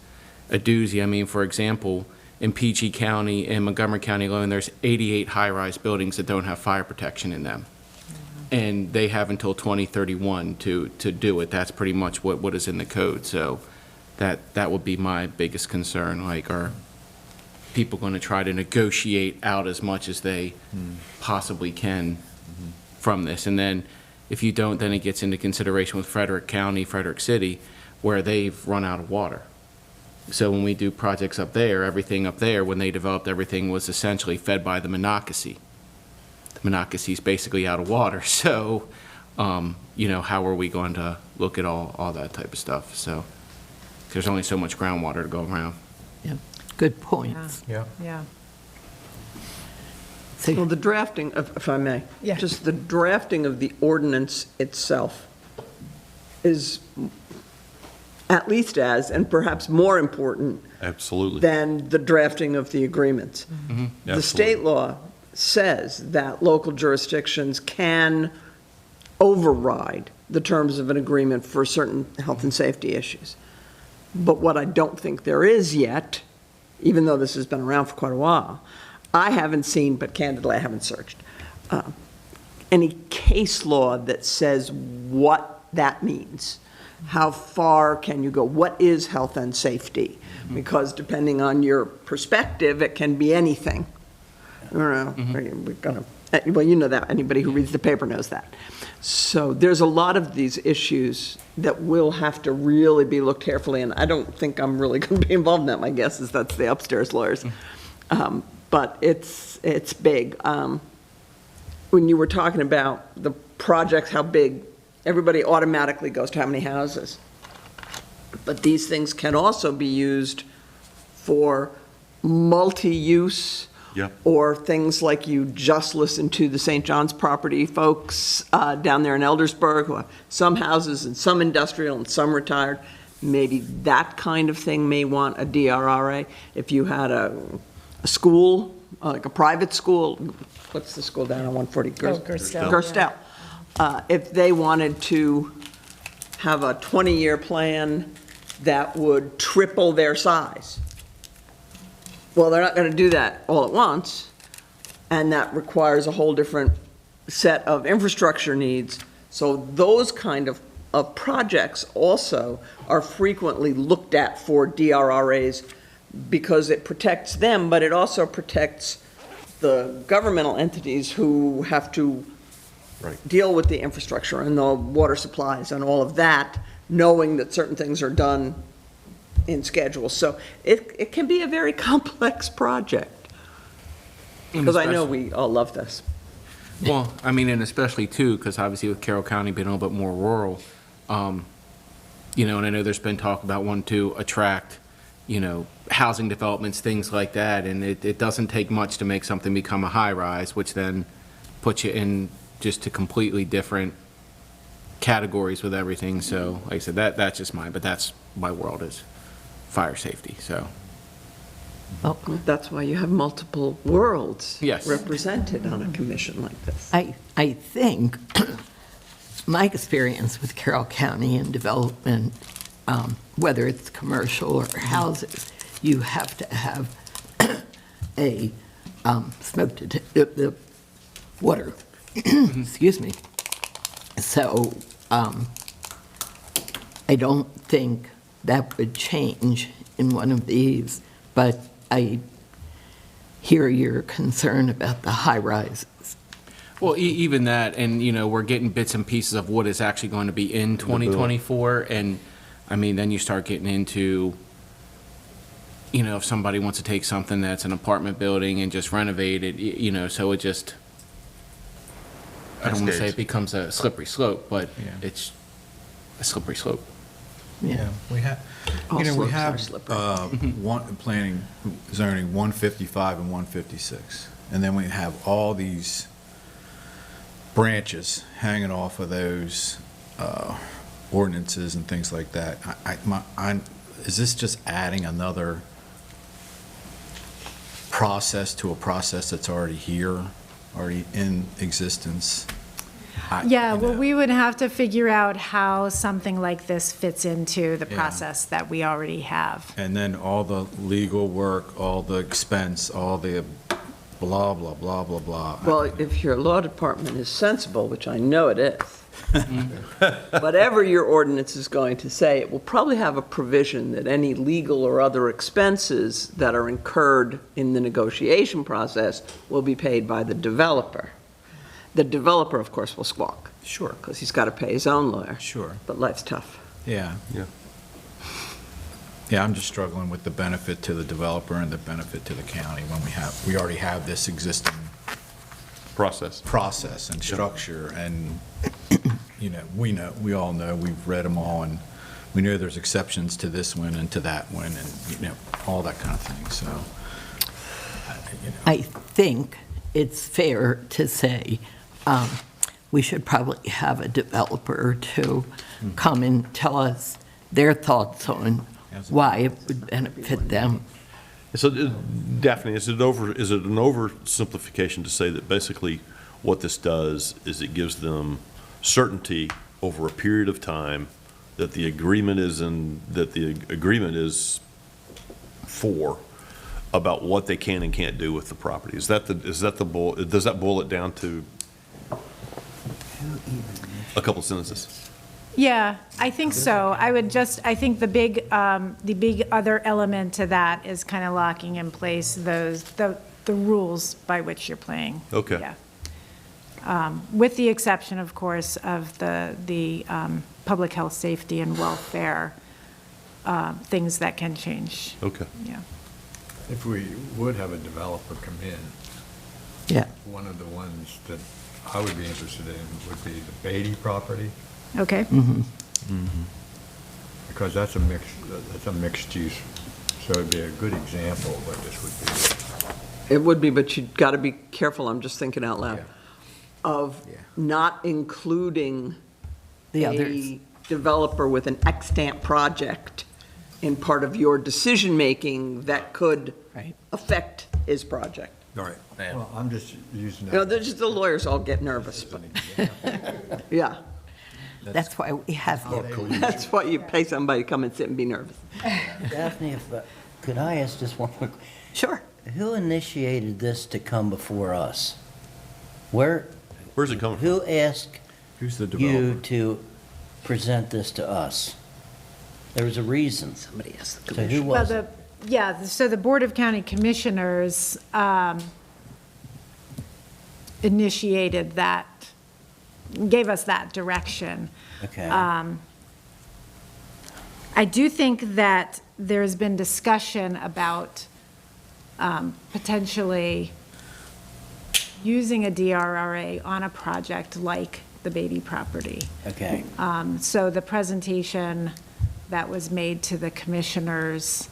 a doozy. I mean, for example, in PG County and Montgomery County alone, there's 88 high-rise buildings that don't have fire protection in them. And they have until 2031 to do it. That's pretty much what is in the code. So that would be my biggest concern. Like, are people going to try to negotiate out as much as they possibly can from this? And then if you don't, then it gets into consideration with Frederick County, Frederick City, where they've run out of water. So when we do projects up there, everything up there, when they developed everything, was essentially fed by the Monocacy. The Monocacy's basically out of water. So, you know, how are we going to look at all that type of stuff? So there's only so much groundwater to go around. Yeah. Good points. Yeah. Yeah. So- Well, the drafting, if I may. Yeah. Just the drafting of the ordinance itself is at least as, and perhaps more important Absolutely. than the drafting of the agreements. The Absolutely. state law says that local jurisdictions can override the terms of an agreement for certain health and safety issues. But what I don't think there is yet even though this has been around for quite a while, I haven't seen, but candidly, I haven't searched, any case law that says what that means. How far can you go? What is health and safety? Because depending on your perspective, it can be anything. Well, you know that. Anybody who reads the paper knows that. So there's a lot of these issues that will have to really be looked carefully, and I don't think I'm really going to be involved in that. My guess is that's the upstairs lawyers. But it's big. When you were talking about the projects, how big, everybody automatically goes to how many houses. But these things can also be used for multi-use. Yep. Or things like you just listened to the St. John's property folks down there in Eldersburg, who have some houses and some industrial and some retired. Maybe that kind of thing may want a DRRA. If you had a school, like a private school, what's the school down on 140? Gerstel. Gerstel. If they wanted to have a 20-year plan that would triple their size, well, they're not going to do that all at once, and that requires a whole different set of infrastructure needs. So those kind of projects also are frequently looked at for DRRAs because it protects them, but it also protects the governmental entities who have to deal with the infrastructure and the water supplies and all of that, knowing that certain things are done in schedule. So it can be a very complex project. Because I know we all love this. Well, I mean, and especially too, because obviously with Carroll County being a little bit more rural, you know, and I know there's been talk about wanting to attract, you know, housing developments, things like that, and it doesn't take much to make something become a high-rise, which then puts you in just to completely different categories with everything. So, like I said, that's just mine, but that's my world is fire safety, so. That's why you have multiple worlds Yes. represented on a commission like this. I think my experience with Carroll County and development, whether it's commercial or houses, you have to have a the water, excuse me. So I don't think that would change in one of these, but I hear your concern about the high rises. Well, even that, and, you know, we're getting bits and pieces of what is actually going to be in 2024, and, I mean, then you start getting into, you know, if somebody wants to take something that's an apartment building and just renovate it, you know, so it just, I don't want to say it becomes a slippery slope, but it's a slippery slope. Yeah, we have, All you know, we slopes are have slippery. one, planning, zoning 155 and 156. And then we have all these branches hanging off of those ordinances and things like that. Is this just adding another process to a process that's already here, already in existence? Yeah, well, we would have to figure out how something like this fits into the Yeah. process that we already have. And then all the legal work, all the expense, all the blah, blah, blah, blah, blah. Well, if your law department is sensible, which I know it is, whatever your ordinance is going to say, it will probably have a provision that any legal or other expenses that are incurred in the negotiation process will be paid by the developer. The developer, of course, will squawk. Sure. Because he's got to pay his own lawyer. Sure. But life's tough. Yeah. Yeah. Yeah, I'm just struggling with the benefit to the developer and the benefit to the county when we already have this existing process and structure, and, you know, we all know, we've read them all, and we know there's exceptions to this one and to that one, and, you know, all that kind of thing, so, you know. I think it's fair to say we should probably have a developer to come and tell us their thoughts on why it would benefit them. So, Daphne, is it an oversimplification to say that basically what this does is it gives them certainty over a period of time that the agreement is for, about what they can and can't do with the property. Is that the does that boil it down to a couple sentences? Yeah, I think so. I think the big other element to that is kind of locking in place the rules by which you're playing. Okay. Yeah. With the exception, of course, of the public health, safety, and welfare, things that can change. Okay. Yeah. If we would have a developer come in, Yeah. one of the ones that I would be interested in would be the Beatty property, Okay. because that's a mixed use. So it'd be a good example of what this would be. It would be, but you've got to be careful, I'm just thinking out loud, Yeah. of Yeah. not including The others. a developer with an extant project in part of your decision-making that could Right. affect his project. All right. Yeah. Well, I'm just using that. You know, the lawyers all get nervous, but, yeah. That's why we have him. That's why you pay somebody to come and sit and be nervous. Daphne, could I ask just one quick? Sure. Who initiated this to come before us? Where's it coming from? Who asked Who's the you developer? to present this to us? There was a reason. Somebody asked the So who commission. Well, was it? so the Board of County Commissioners initiated that, gave us that direction. Okay. I do think that there's been discussion about potentially using a DRRA on a project like the Beatty property. Okay. So the presentation that was made to the commissioners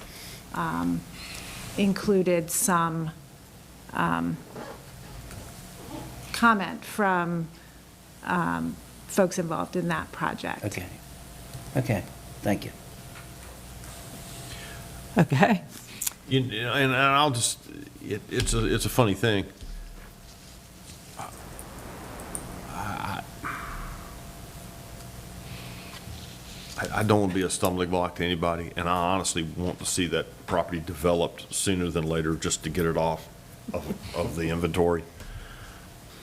included some comment from folks involved in that project. Okay. Okay. Thank you. Okay. And I'll just, it's a funny thing. I don't want to be a stumbling block to anybody, and I honestly want to see that property developed sooner than later just to get it off of the inventory.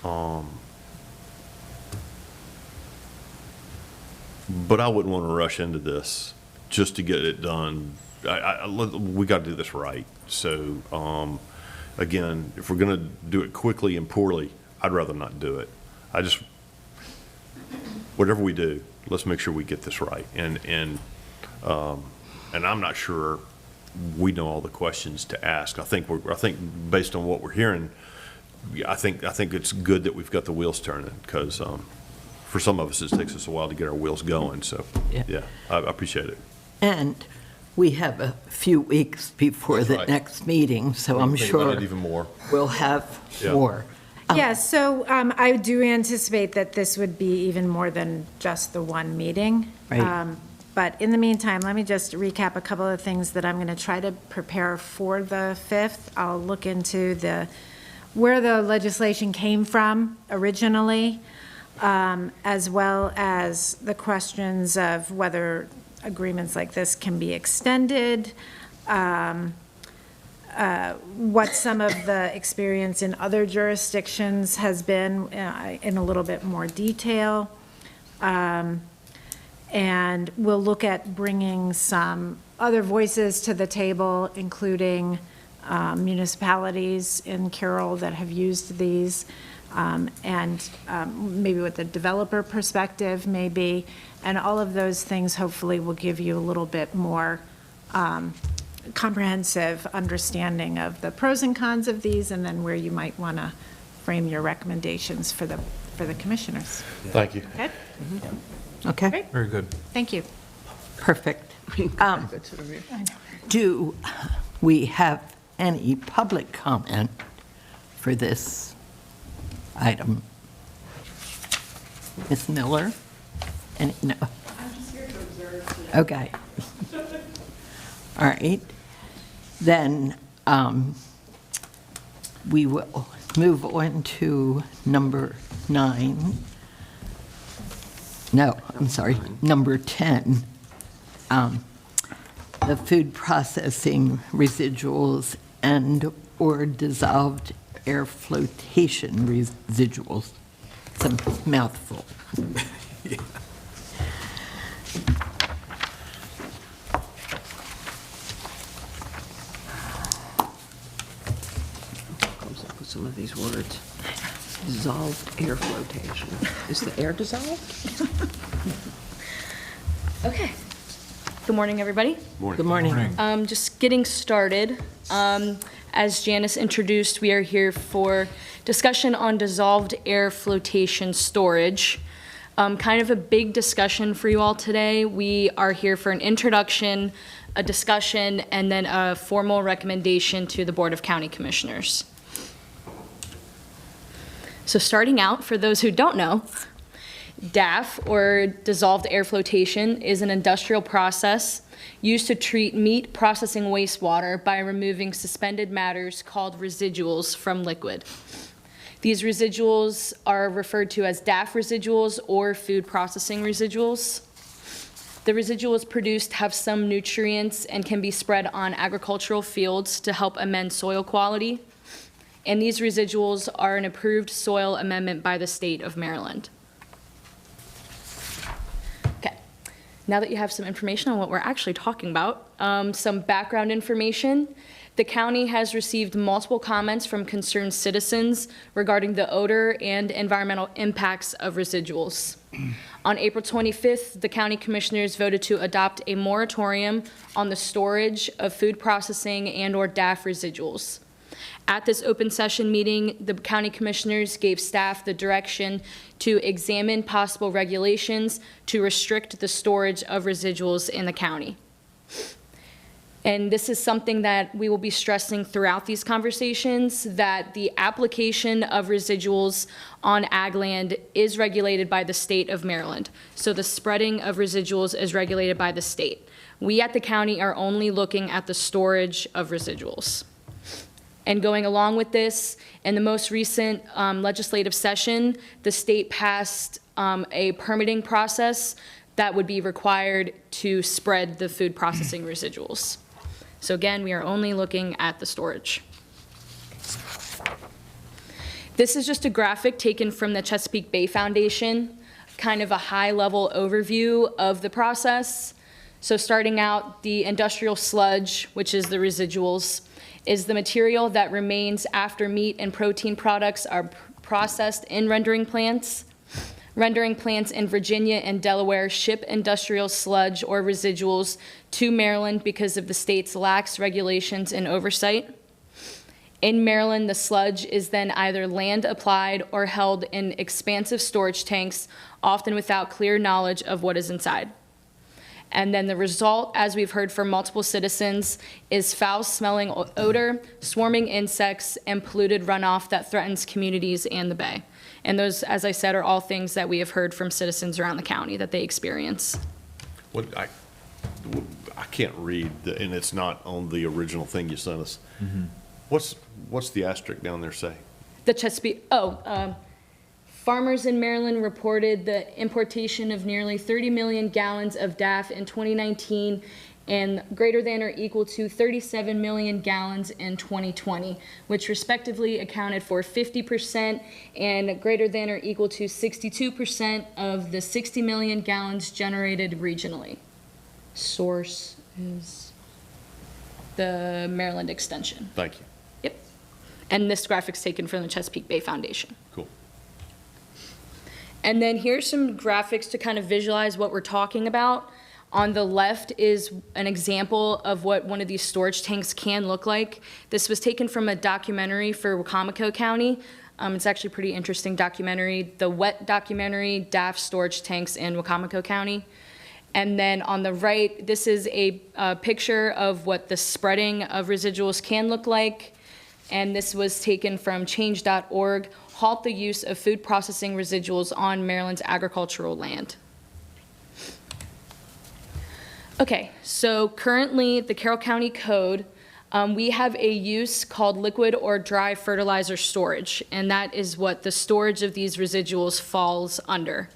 But I wouldn't want to rush into this just to get it done. We got to do this right. So, again, if we're going to do it quickly and poorly, I'd rather not do it. Whatever we do, let's make sure we get this right. And I'm not sure we know all the questions to ask. I think based on what we're hearing, I think it's good that we've got the wheels turning, because for some of us, it takes us a while to get our wheels going. So, yeah, I appreciate it. And we have a few weeks before That's the right. next meeting, so I'm Think about sure it even more. we'll have Yeah. more. Yeah, so I do anticipate that this would be even more than just the one meeting. Right. But in the meantime, let me just recap a couple of things that I'm going to try to prepare for the 5th. I'll look into where the legislation came from originally, as well as the questions of whether agreements like this can be extended, what some of the experience in other jurisdictions has been in a little bit more detail. And we'll look at bringing some other voices to the table, including municipalities in Carroll that have used these, and maybe what the developer perspective may be. And all of those things hopefully will give you a little bit more comprehensive understanding of the pros and cons of these, and then where you might want to frame your recommendations for the commissioners. Thank you. Okay? Okay, Great. Very good. Thank you. perfect. Do we have any public comment for this item? Ms. Miller? No? I'm just here to observe. Okay. All right. Then we will move on to number 9. No, I'm sorry, number 10. The food processing residuals and/or dissolved air flotation residuals. It's a mouthful. Comes up with some of these words. Dissolved air flotation. Is the air dissolved? Okay. Good morning, everybody. Good morning. Just getting started. As Janice introduced, we are here for discussion on dissolved air flotation storage. Kind of a big discussion for you all today. We are here for an introduction, a discussion, and then a formal recommendation to the Board of County Commissioners. So starting out, for those who don't know, DAF, or dissolved air flotation, is an industrial process used to treat meat processing wastewater by removing suspended matters called residuals from liquid. These residuals are referred to as DAF residuals or food processing residuals. The residuals produced have some nutrients and can be spread on agricultural fields to help amend soil quality. And these residuals are an approved soil amendment by the state of Maryland. Okay, now that you have some information on what we're actually talking about, some background information. The county has received multiple comments from concerned citizens regarding the odor and environmental impacts of residuals. On April 25th, the county commissioners voted to adopt a moratorium on the storage of food processing and/or DAF residuals. At this open session meeting, the county commissioners gave staff the direction to examine possible regulations to restrict the storage of residuals in the county. And this is something that we will be stressing throughout these conversations, that the application of residuals on ag land is regulated by the state of Maryland. So the spreading of residuals is regulated by the state. We at the county are only looking at the storage of residuals. And going along with this, in the most recent legislative session, the state passed a permitting process that would be required to spread the food processing residuals. So again, we are only looking at the storage. This is just a graphic taken from the Chesapeake Bay Foundation, kind of a high-level overview of the process. So starting out, the industrial sludge, which is the residuals, is the material that remains after meat and protein products are processed in rendering plants. Rendering plants in Virginia and Delaware ship industrial sludge or residuals to Maryland because of the state's lax regulations and oversight. In Maryland, the sludge is then either land applied or held in expansive storage tanks, often without clear knowledge of what is inside. And then the result, as we've heard from multiple citizens, is foul-smelling odor, swarming insects, and polluted runoff that threatens communities and the bay. And those, as I said, are all things that we have heard from citizens around the county that they experience. What, I can't read, and it's not on the original thing you sent us. What's the asterisk down there say? The Chesapeake, farmers in Maryland reported the importation of nearly 30 million gallons of DAF in 2019 and greater than or equal to 37 million gallons in 2020, which respectively accounted for 50% and greater than or equal to 62% of the 60 million gallons generated regionally. Source is the Maryland Extension. Thank you. Yep. And this graphic's taken from the Chesapeake Bay Foundation. Cool. And then here's some graphics to kind of visualize what we're talking about. On the left is an example of what one of these storage tanks can look like. This was taken from a documentary for Wacomico County. It's actually a pretty interesting documentary, the WET documentary, DAF storage tanks in Wacomico County. And then on the right, this is a picture of what the spreading of residuals can look like. And this was taken from change.org, halt the use of food processing residuals on Maryland's agricultural land. Okay, so currently the Carroll County Code, we have a use called liquid or dry fertilizer storage, and that is what the storage of these residuals falls under.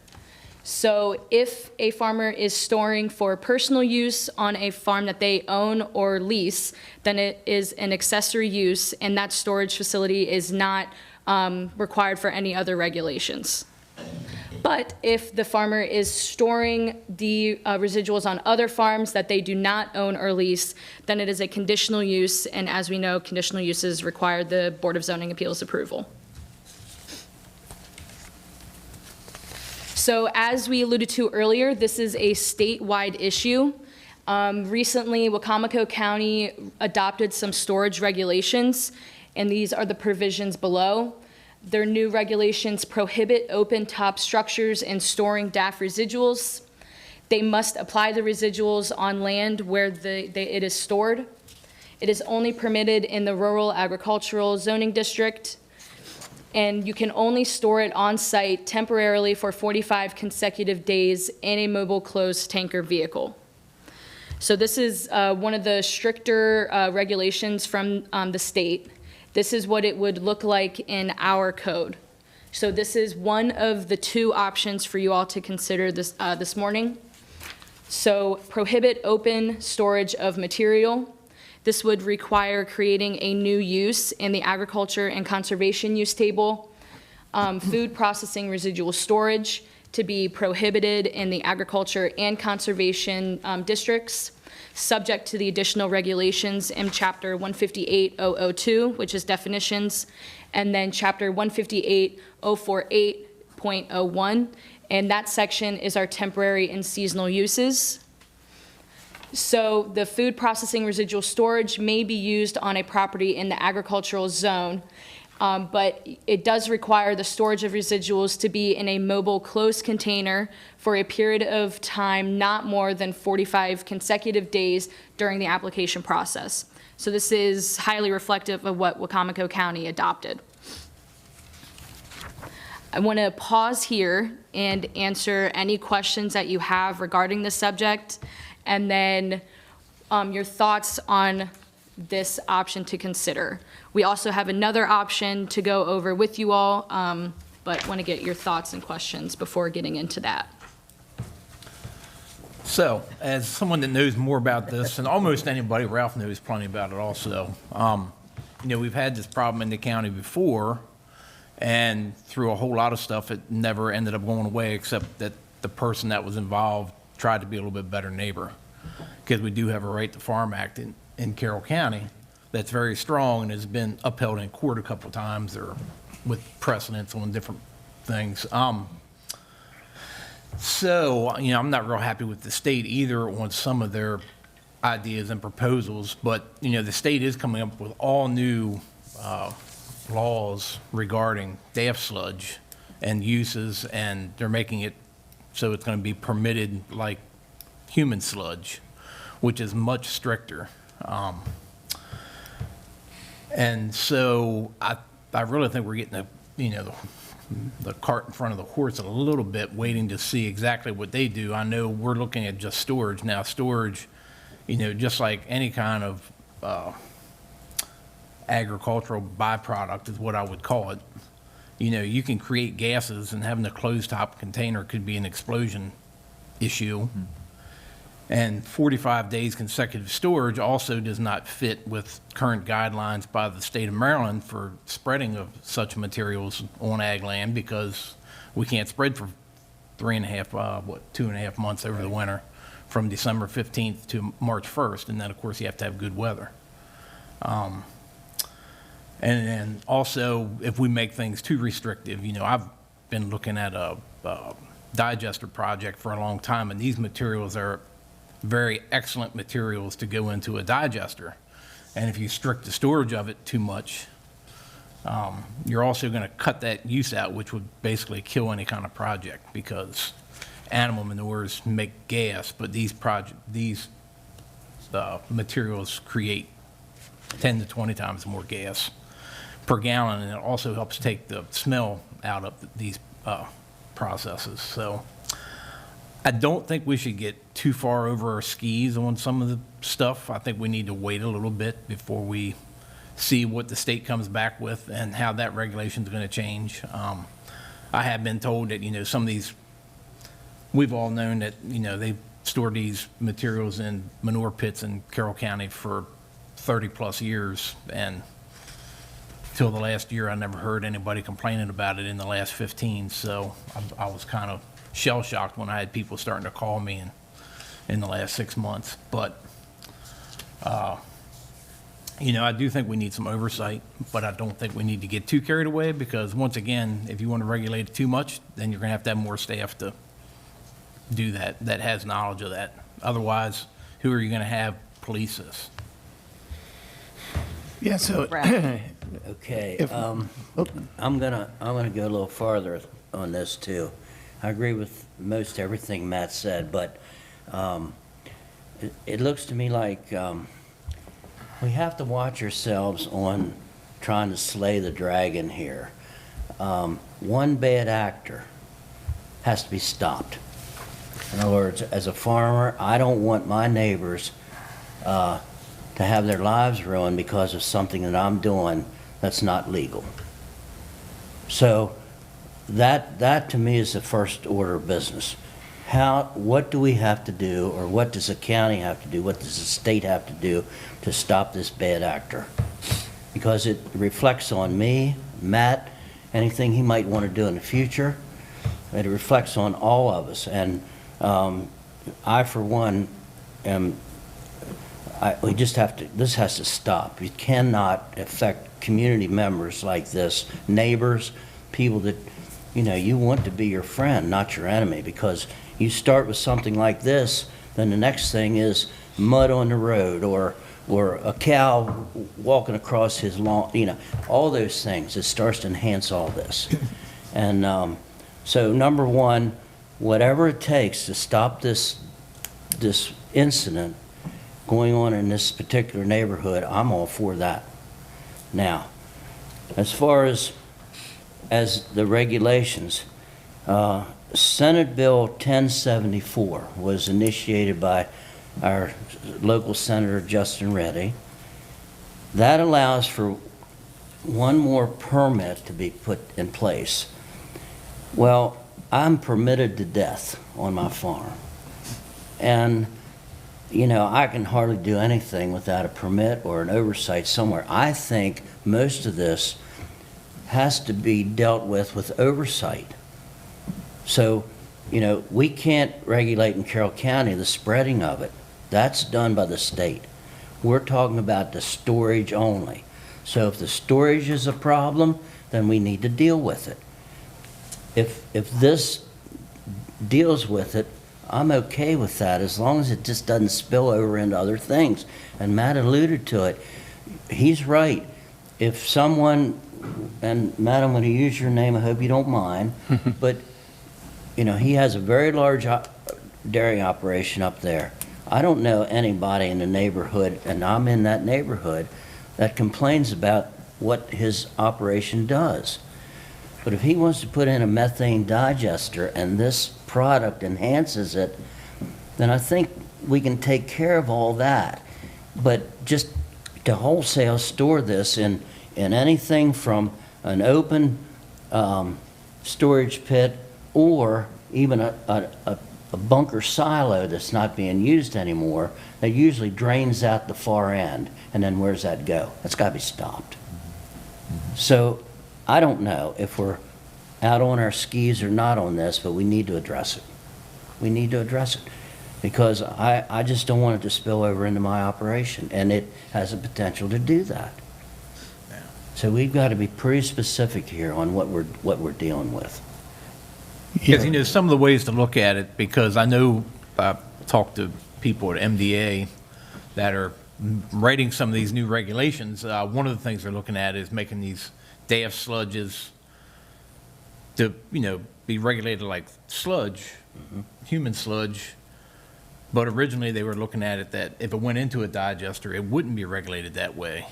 So if a farmer is storing for personal use on a farm that they own or lease, then it is an accessory use, and that storage facility is not required for any other regulations. But if the farmer is storing the residuals on other farms that they do not own or lease, then it is a conditional use, and as we know, conditional uses require the Board of Zoning Appeals approval. So as we alluded to earlier, this is a statewide issue. Recently, Wacomico County adopted some storage regulations, and these are the provisions below. Their new regulations prohibit open-top structures and storing DAF residuals. They must apply the residuals on land where it is stored. It is only permitted in the rural agricultural zoning district, and you can only store it on site temporarily for 45 consecutive days in a mobile closed tanker vehicle. So this is one of the stricter regulations from the state. This is what it would look like in our code. So this is one of the two options for you all to consider this morning. So prohibit open storage of material. This would require creating a new use in the agriculture and conservation use table. Food processing residual storage to be prohibited in the agriculture and conservation districts, subject to the additional regulations in Chapter 158.002, which is definitions, and then Chapter 158.048.01, and that section is our temporary and seasonal uses. So the food processing residual storage may be used on a property in the agricultural zone, but it does require the storage of residuals to be in a mobile closed container for a period of time not more than 45 consecutive days during the application process. So this is highly reflective of what Wacomico County adopted. I want to pause here and answer any questions that you have regarding this subject, and then your thoughts on this option to consider. We also have another option to go over with you all, but want to get your thoughts and questions before getting into that. So, as someone that knows more about this, and almost anybody, Ralph knows plenty about it also, we've had this problem in the county before, and through a whole lot of stuff, it never ended up going away, except that the person that was involved tried to be a little bit better neighbor, because we do have a Right to Farm Act in Carroll County that's very strong and has been upheld in court a couple of times, or with precedents on different things. So, I'm not real happy with the state either on some of their ideas and proposals, but, the state is coming up with all new laws regarding DAF sludge and uses, and they're making it so it's going to be permitted like human sludge, which is much stricter. And so I really think we're getting the cart in front of the horse a little bit, waiting to see exactly what they do. I know we're looking at just storage. Now, storage, just like any kind of agricultural byproduct is what I would call it. You can create gases, and having a closed-top container could be an explosion issue. Mm-hmm. And 45 days consecutive storage also does not fit with current guidelines by the state of Maryland for spreading of such materials on ag land, because we can't spread for 2.5 months over the winter, from December 15th to March 1st. And then, of course, you have to have good weather. And then also, if we make things too restrictive, I've been looking at a digester project for a long time, and these materials are very excellent materials to go into a digester. And if you restrict the storage of it too much, you're also going to cut that use out, which would basically kill any kind of project, because animal manures make gas, but these materials create 10 to 20 times more gas per gallon, and it also helps take the smell out of these processes. So I don't think we should get too far over our skis on some of the stuff. I think we need to wait a little bit before we see what the state comes back with and how that regulation is going to change. I have been told that, some of these we've all known that, they store these materials in manure pits in Carroll County for 30-plus years, and till the last year, I never heard anybody complaining about it in the last 15, so I was kind of shell-shocked when I had people starting to call me in the last 6 months. But, I do think we need some oversight, but I don't think we need to get too carried away, because once again, if you want to regulate it too much, then you're going to have more staff to do that has knowledge of that. Otherwise, who are you going to have police this? Yeah, so. Okay, I'm gonna go a little farther on this too. I agree with most everything Matt said, but it looks to me like we have to watch ourselves on trying to slay the dragon here. One bad actor has to be stopped. In other words, as a farmer, I don't want my neighbors to have their lives ruined because of something that I'm doing that's not legal. So that to me is the first order of business. What do we have to do, or what does the county have to do, what does the state have to do to stop this bad actor? Because it reflects on me, Matt, anything he might want to do in the future. It reflects on all of us. And I, for one, we just have to, this has to stop. You cannot affect community members like this, neighbors, people that, you want to be your friend, not your enemy, because you start with something like this, then the next thing is mud on the road, or a cow walking across his lawn, all those things. It starts to enhance all this. And so number one, whatever it takes to stop this incident going on in this particular neighborhood, I'm all for that. Now, as far as the regulations, Senate Bill 1074 was initiated by our local Senator Justin Reddy. That allows for one more permit to be put in place. Well, I'm permitted to death on my farm. And I can hardly do anything without a permit or an oversight somewhere. I think most of this has to be dealt with oversight. So, we can't regulate in Carroll County the spreading of it. That's done by the state. We're talking about the storage only. So if the storage is a problem, then we need to deal with it. If this deals with it, I'm okay with that, as long as it just doesn't spill over into other things. And Matt alluded to it. He's right. If someone, and Matt, I'm going to use your name, I hope you don't mind, but, he has a very large dairy operation up there. I don't know anybody in the neighborhood, and I'm in that neighborhood, that complains about what his operation does. But if he wants to put in a methane digester and this product enhances it, then I think we can take care of all that. But just to wholesale store this in anything from an open storage pit, or even a bunker silo that's not being used anymore, that usually drains out the far end, and then where's that go? That's got to be stopped. So I don't know if we're out on our skis or not on this, but we need to address it. We need to address it, because I just don't want it to spill over into my operation, and it has the potential to do that. So we've got to be pretty specific here on what we're dealing with. Because, some of the ways to look at it, because I know I've talked to people at MDA that are writing some of these new regulations. One of the things they're looking at is making these DAF sludges to, be regulated like sludge, human sludge. But originally they were looking at it that if it went into a digester, it wouldn't be regulated that way.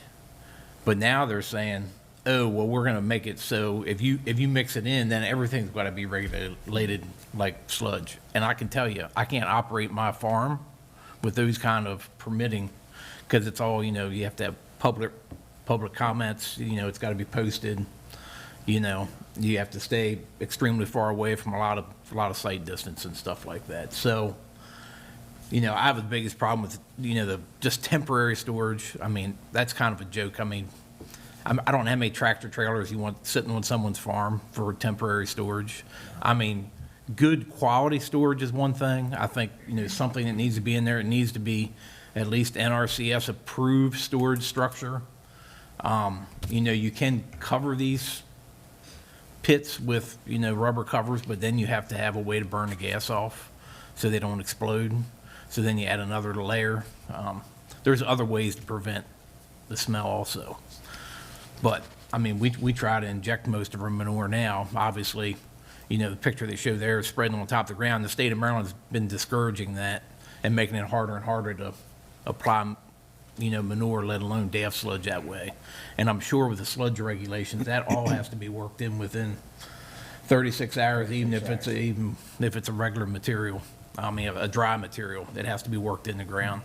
But now they're saying, oh, well, we're going to make it so if you mix it in, then everything's got to be regulated like sludge. And I can tell you, I can't operate my farm with those kind of permitting, because it's all, you have to have public comments, it's got to be posted. you know, you have to stay extremely far away from a lot of sight distance and stuff like that. So, you know, I have the biggest problem with, you know, the just temporary storage. I mean, that's kind of a joke. I mean, I don't know how many tractor trailers you want sitting on someone's farm for temporary storage. I mean, good quality storage is one thing. I think, you know, something that needs to be in there, it needs to be at least NRCS approved storage structure. You know, you can cover these pits with, you know, rubber covers, but then you have to have a way to burn the gas off so they don't explode. So then you add another layer. There's other ways to prevent the smell also. But, I mean, we try to inject most of our manure now. Obviously, you know, the picture they show there is spreading on top of the ground. The state of Maryland's been discouraging that and making it harder and harder to apply, you know, manure, let alone DAF sludge that way. And I'm sure with the sludge regulations, that all has to be worked in within 36 hours, even if it's a regular material. I mean, a dry material that has to be worked in the ground.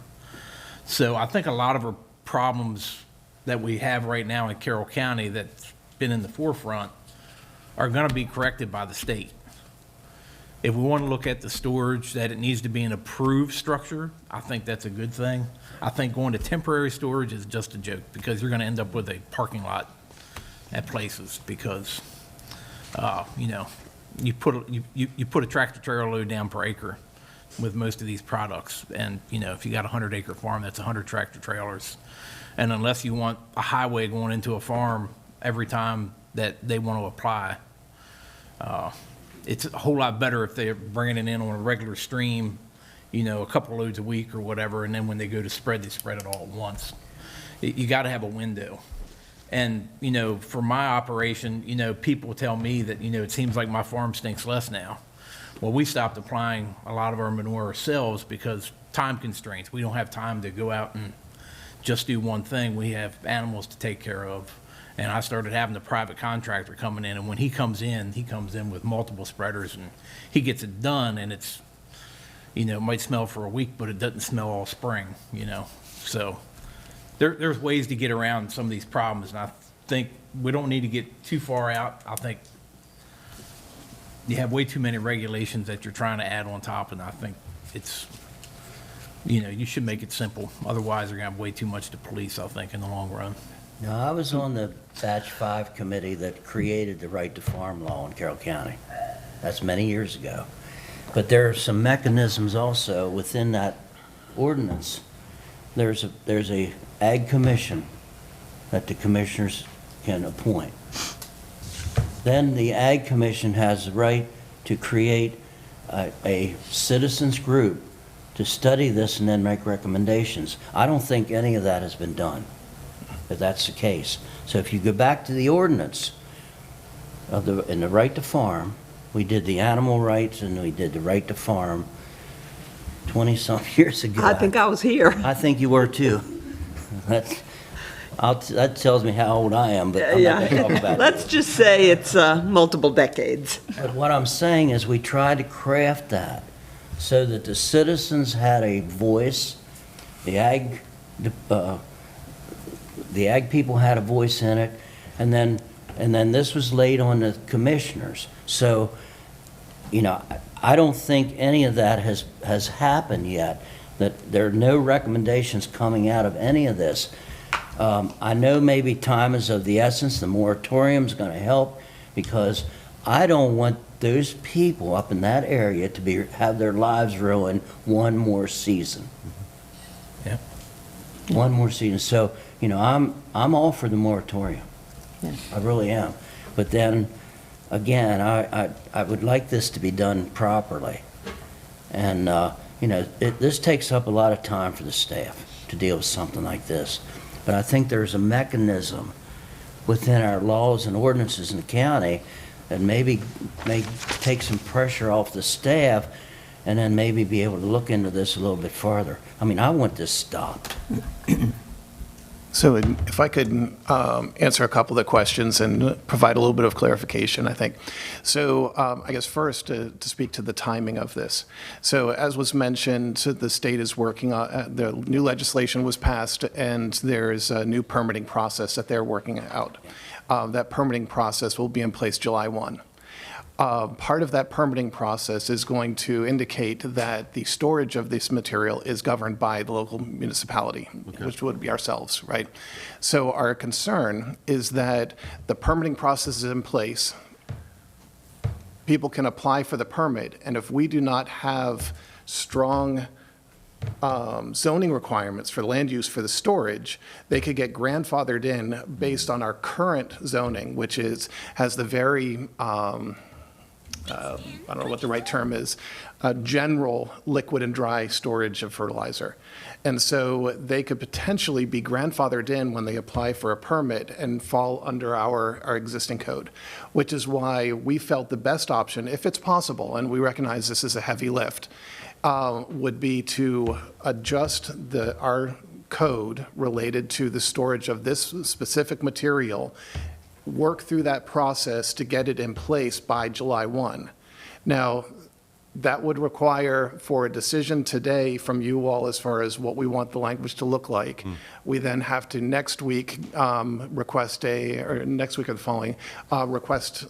So I think a lot of our problems that we have right now in Carroll County that's been in the forefront are going to be corrected by the state. If we want to look at the storage, that it needs to be an approved structure, I think that's a good thing. I think going to temporary storage is just a joke because you're going to end up with a parking lot at places because, you know, you put a tractor trailer load down per acre with most of these products. And, you know, if you got a 100-acre farm, that's 100 tractor trailers. And unless you want a highway going into a farm every time that they want to apply, it's a whole lot better if they're bringing it in on a regular stream, you know, a couple loads a week or whatever, and then when they go to spread, they spread it all at once. You got to have a window. And, you know, for my operation, you know, people tell me that, you know, it seems like my farm stinks less now. Well, we stopped applying a lot of our manure ourselves because time constraints. We don't have time to go out and just do one thing. We have animals to take care of. And I started having the private contractor coming in, and when he comes in with multiple spreaders, and he gets it done, and it's, you know, it might smell for a week, but it doesn't smell all spring, you know. So there's ways to get around some of these problems, and I think we don't need to get too far out. I think you have way too many regulations that you're trying to add on top, and I think it's, you know, you should make it simple. Otherwise, you're going to have way too much to police, I think, in the long run. Now, I was on the Batch 5 committee that created the right to farm law in Carroll County. That's many years ago. But there are some mechanisms also within that ordinance. There's a ag commission that the commissioners can appoint. Then the ag commission has the right to create a citizens group to study this and then make recommendations. I don't think any of that has been done, if that's the case. So if you go back to the ordinance in the right to farm, we did the animal rights and we did the right to farm 20-some years ago. I think I was here. I think you were too. That tells me how old I am, but I'm not going to talk about it. Let's just say it's multiple decades. But what I'm saying is we tried to craft that so that the citizens had a voice, the ag people had a voice in it, and then this was laid on the commissioners. So, you know, I don't think any of that has happened yet, that there are no recommendations coming out of any of this. I know maybe time is of the essence, the moratorium's going to help, because I don't want those people up in that area to have their lives ruined one more season. Yeah. One more season. So, you know, I'm all for the moratorium. Yeah. I really am. But then, again, I would like this to be done properly. And, you know, this takes up a lot of time for the staff to deal with something like this. But I think there's a mechanism within our laws and ordinances in the county that maybe may take some pressure off the staff and then maybe be able to look into this a little bit farther. I mean, I want this stopped. So if I could answer a couple of the questions and provide a little bit of clarification, I think. So I guess first to speak to the timing of this. So as was mentioned, the state is working on, the new legislation was passed and there is a new permitting process that they're working out. that permitting process will be in place July 1. Part of that permitting process is going to indicate that the storage of this material is governed by the local municipality, which would be ourselves, right? So our concern is that the permitting process is in place, people can apply for the permit, and if we do not have strong zoning requirements for land use for the storage, they could get grandfathered in based on our current zoning, which has the very, I don't know what the right term is, general liquid and dry storage of fertilizer. And so they could potentially be grandfathered in when they apply for a permit and fall under our existing code, which is why we felt the best option, if it's possible, and we recognize this is a heavy lift, would be to adjust our code related to the storage of this specific material, work through that process to get it in place by July 1. Now, that would require for a decision today from you all as far as what we want the language to look like. We then have to next week request or next week or the following, request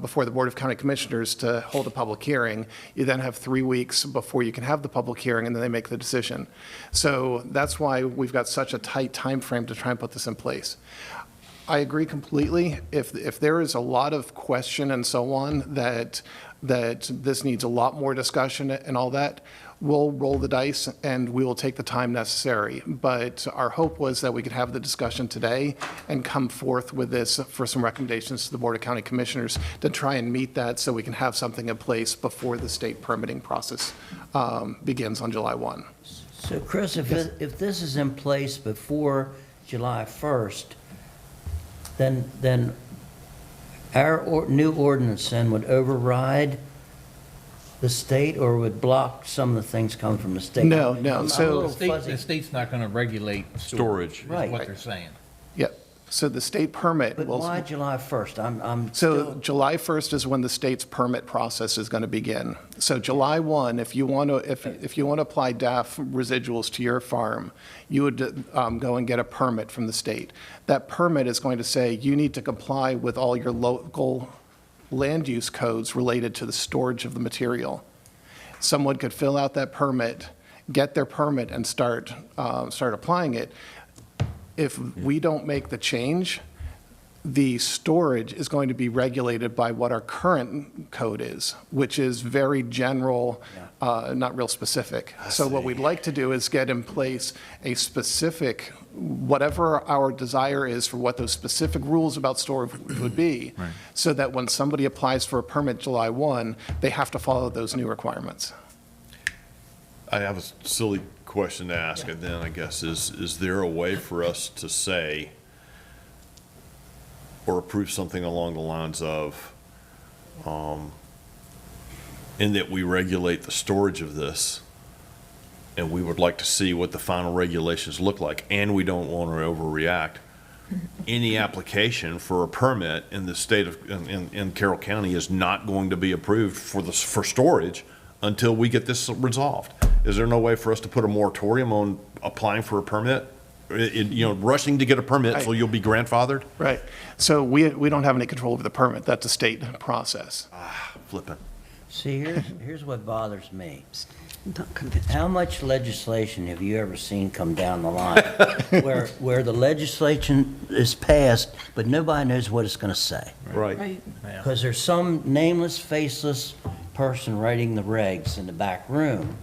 before the Board of County Commissioners to hold a public hearing. You then have 3 weeks before you can have the public hearing, and then they make the decision. So that's why we've got such a tight time frame to try and put this in place. I agree completely. If there is a lot of question and so on that this needs a lot more discussion and all that, we'll roll the dice and we will take the time necessary. But our hope was that we could have the discussion today and come forth with this for some recommendations to the Board of County Commissioners to try and meet that so we can have something in place before the state permitting process begins on July 1. So Chris, if this is in place before July 1st, then our new ordinance then would override the state or would block some of the things coming from the state? No. I'm a So little fuzzy. The state's not going to regulate storage, is Right. what they're saying. Yep. So the state permit But will. why July 1st? I'm So still, July 1st is when the state's permit process is going to begin. So July 1, if you want to, if you want to apply DAF residuals to your farm, you would go and get a permit from the state. That permit is going to say you need to comply with all your local land use codes related to the storage of the material. Someone could fill out that permit, get their permit, and start applying it. If we don't make the change, the storage is going to be regulated by what our current code is, which is very general, not real specific. So what we'd like to do is get in place a specific, whatever our desire is for what those specific rules about storage would be, so that when somebody applies for a permit July 1, they have to follow those new requirements. I have a silly question to ask, and then I guess, is there a way for us to say or approve something along the lines of, in that we regulate the storage of this, and we would like to see what the final regulations look like, and we don't want to overreact. Any application for a permit in the state of, in Carroll County is not going to be approved for storage until we get this resolved. Is there no way for us to put a moratorium on applying for a permit? Rushing to get a permit so you'll be grandfathered? Right. So we don't have any control over the permit. That's a state process. Flipping. see, here's what bothers me. Not convinced. How much legislation have you ever seen come down the line where the legislation is passed, but nobody knows what it's going to say? Right. Because there's some nameless, faceless person writing the regs in the back room,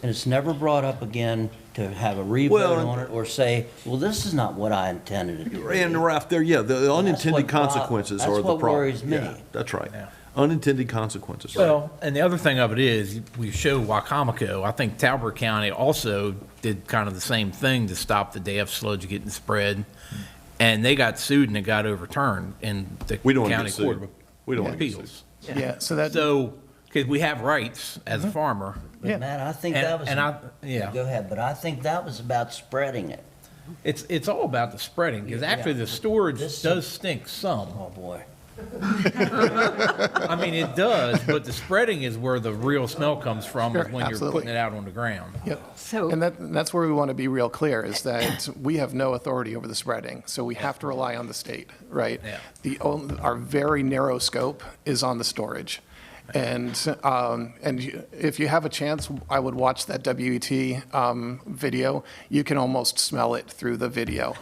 and it's never brought up again to have a revote on it or say, well, this is not what I intended to do. And Ralph, the unintended what consequences are the problem. That's what worries me. Yeah, that's right. Unintended consequences. Well, and the other thing of it is, we show Wacomico, I think Talbot County also did kind of the same thing to stop the DAF sludge getting spread, and they got sued and it got overturned in the We don't want to county get sued. court We don't of want to get appeals. sued. Yeah, so that, So, because we have rights as a farmer. But Matt, I think And- that was, and I- yeah. go ahead, but I think that was about spreading it. It's all about the spreading, because actually the storage This- does stink some. Oh, boy. I mean, it does, but the spreading is where the real smell comes from, is Sure, when you're absolutely. putting it out on the ground. Yep. So- And that's where we want to be real clear, is that we have no authority over the spreading, so we have to rely on the state, right? Yeah. Our very narrow scope is on the storage. And if you have a chance, I would watch that WET video. You can almost smell it through the video.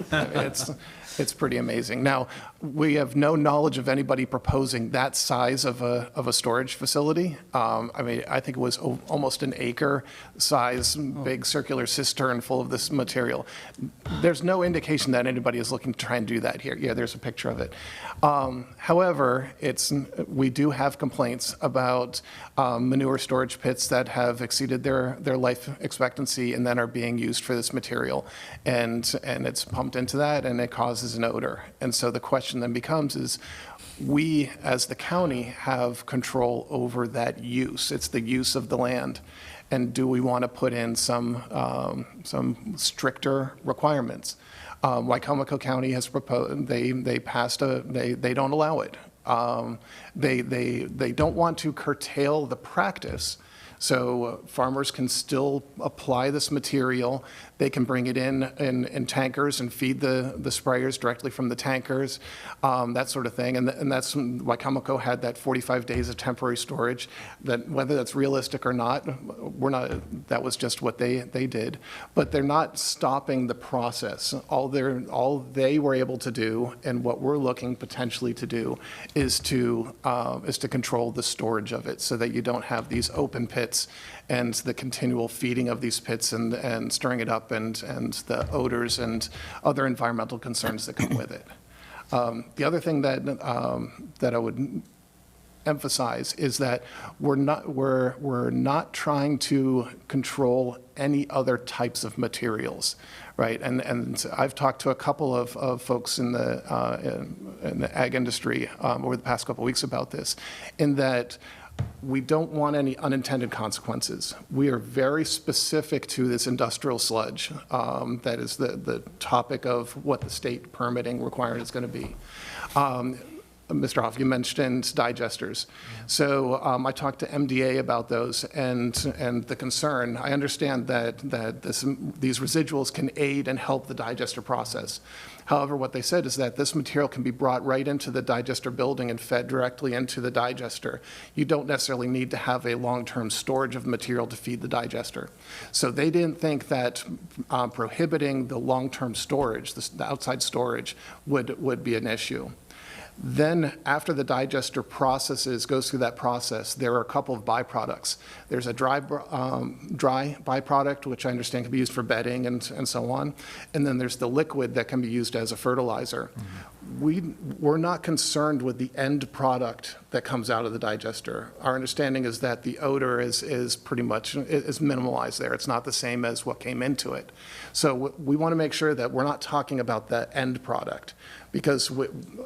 It's pretty amazing. Now, we have no knowledge of anybody proposing that size of a storage facility. I mean, I think it was almost an acre size, big circular cistern full of this material. There's no indication that anybody is looking to try and do that here. Yeah, there's a picture of it. However, we do have complaints about manure storage pits that have exceeded their life expectancy and then are being used for this material. And it's pumped into that, and it causes an odor. And so the question then becomes is, we, as the county, have control over that use. It's the use of the land. And do we want to put in some stricter requirements? Wycomico County has proposed, they passed they don't allow it. They don't want to curtail the practice. So farmers can still apply this material. They can bring it in tankers and feed the sprayers directly from the tankers, that sort of thing. And that's, Wycomico had that 45 days of temporary storage. That whether that's realistic or not, that was just what they did. But they're not stopping the process. All they were able to do, and what we're looking potentially to do, is to control the storage of it, so that you don't have these open pits and the continual feeding of these pits and stirring it up and the odors and other environmental concerns that come with it. The other thing that I would emphasize is that we're not trying to control any other types of materials, right? And I've talked to a couple of folks in the ag industry over the past couple of weeks about this, in that we don't want any unintended consequences. We are very specific to this industrial sludge. That is the topic of what the state permitting requirement is going to be. Mr. Hoff, you mentioned digesters. So I talked to MDA about those and the concern. I understand that these residuals can aid and help the digester process. However, what they said is that this material can be brought right into the digester building and fed directly into the digester. You don't necessarily need to have a long-term storage of material to feed the digester. So they didn't think that prohibiting the long-term storage, the outside storage, would be an issue. Then, after the digester goes through that process, there are a couple of byproducts. There's a dry byproduct, which I understand can be used for bedding and so on. And then there's the liquid that can be used as a fertilizer. We're not concerned with the end product that comes out of the digester. Our understanding is that the odor is pretty much minimalized there. It's not the same as what came into it. So we want to make sure that we're not talking about the end product, because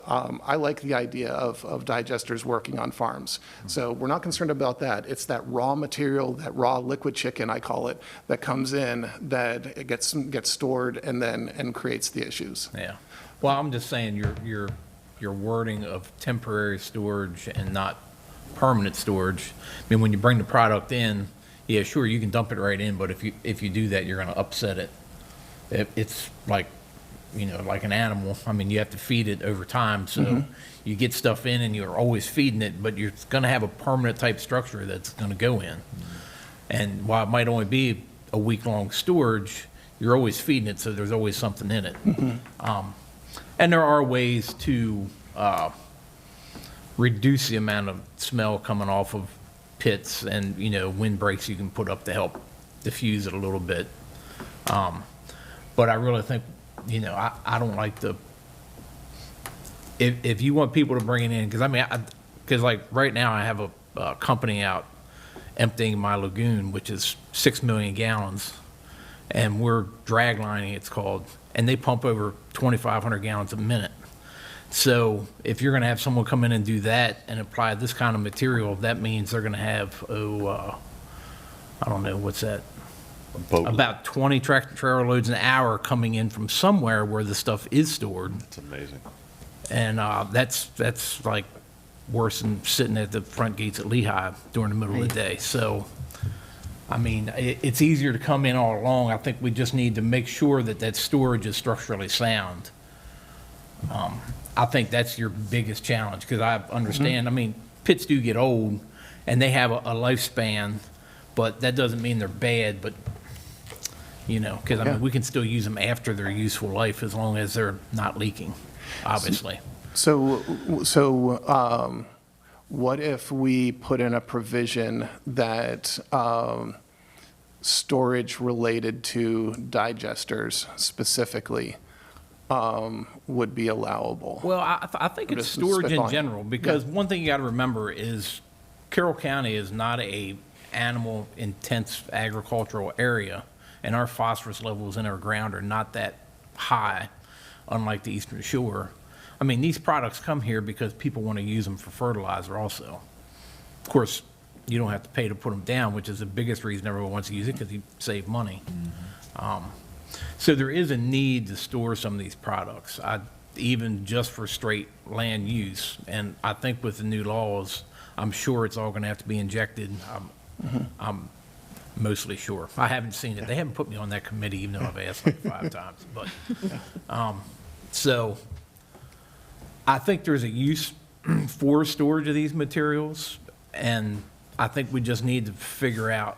I like the idea of digesters working on farms. So we're not concerned about that. It's that raw material, that raw liquid chicken, I call it, that comes in, that it gets stored and creates the issues. Yeah. Well, I'm just saying your wording of temporary storage and not permanent storage. I mean, when you bring the product in, yeah, sure, you can dump it right in, but if you do that, you're going to upset it. It's like, like an animal. I mean, you have to feed it over time. So you get stuff in and you're always feeding it, but you're going to have a permanent type structure that's going to go in. And while it might only be a week-long storage, you're always feeding it, so there's always something in it. And there are ways to reduce the amount of smell coming off of pits, and, windbreaks you can put up to help diffuse it a little bit. But I really think, I don't like if you want people to bring it in, because like right now I have a company out emptying my lagoon, which is 6 million gallons, and we're drag lining, it's called, and they pump over 2,500 gallons a minute. So if you're going to have someone come in and do that and apply this kind of material, that means they're going to have, I don't know, what's that? About 20 tractor trailer loads an hour coming in from somewhere where the stuff is stored. That's amazing. And that's like worse than sitting at the front gates at Lehigh during the middle of the day. So, I mean, it's easier to come in all along. I think we just need to make sure that that storage is structurally sound. I think that's your biggest challenge, because I understand, I mean, pits do get old, and they have a lifespan, but that doesn't mean they're bad, but, you know, because, I mean, we can still use them after their useful life as long as they're not leaking, obviously. So, what if we put in a provision that storage related to digesters specifically would be allowable? Well, I think it's Just storage in spitballing. general, because one thing you got to remember is Carroll County is not a animal-intense agricultural area, and our phosphorus levels in our ground are not that high, unlike the Eastern Shore. I mean, these products come here because people want to use them for fertilizer also. Of course, you don't have to pay to put them down, which is the biggest reason everyone wants to use it, because you save money. So there is a need to store some of these products, even just for straight land use. And I think with the new laws, I'm sure it's all going to have to be injected. I'm mostly sure. I haven't seen it. They haven't put me on that committee, even though I've asked like 5 times. But so I think there's a use for storage of these materials, and I think we just need to figure out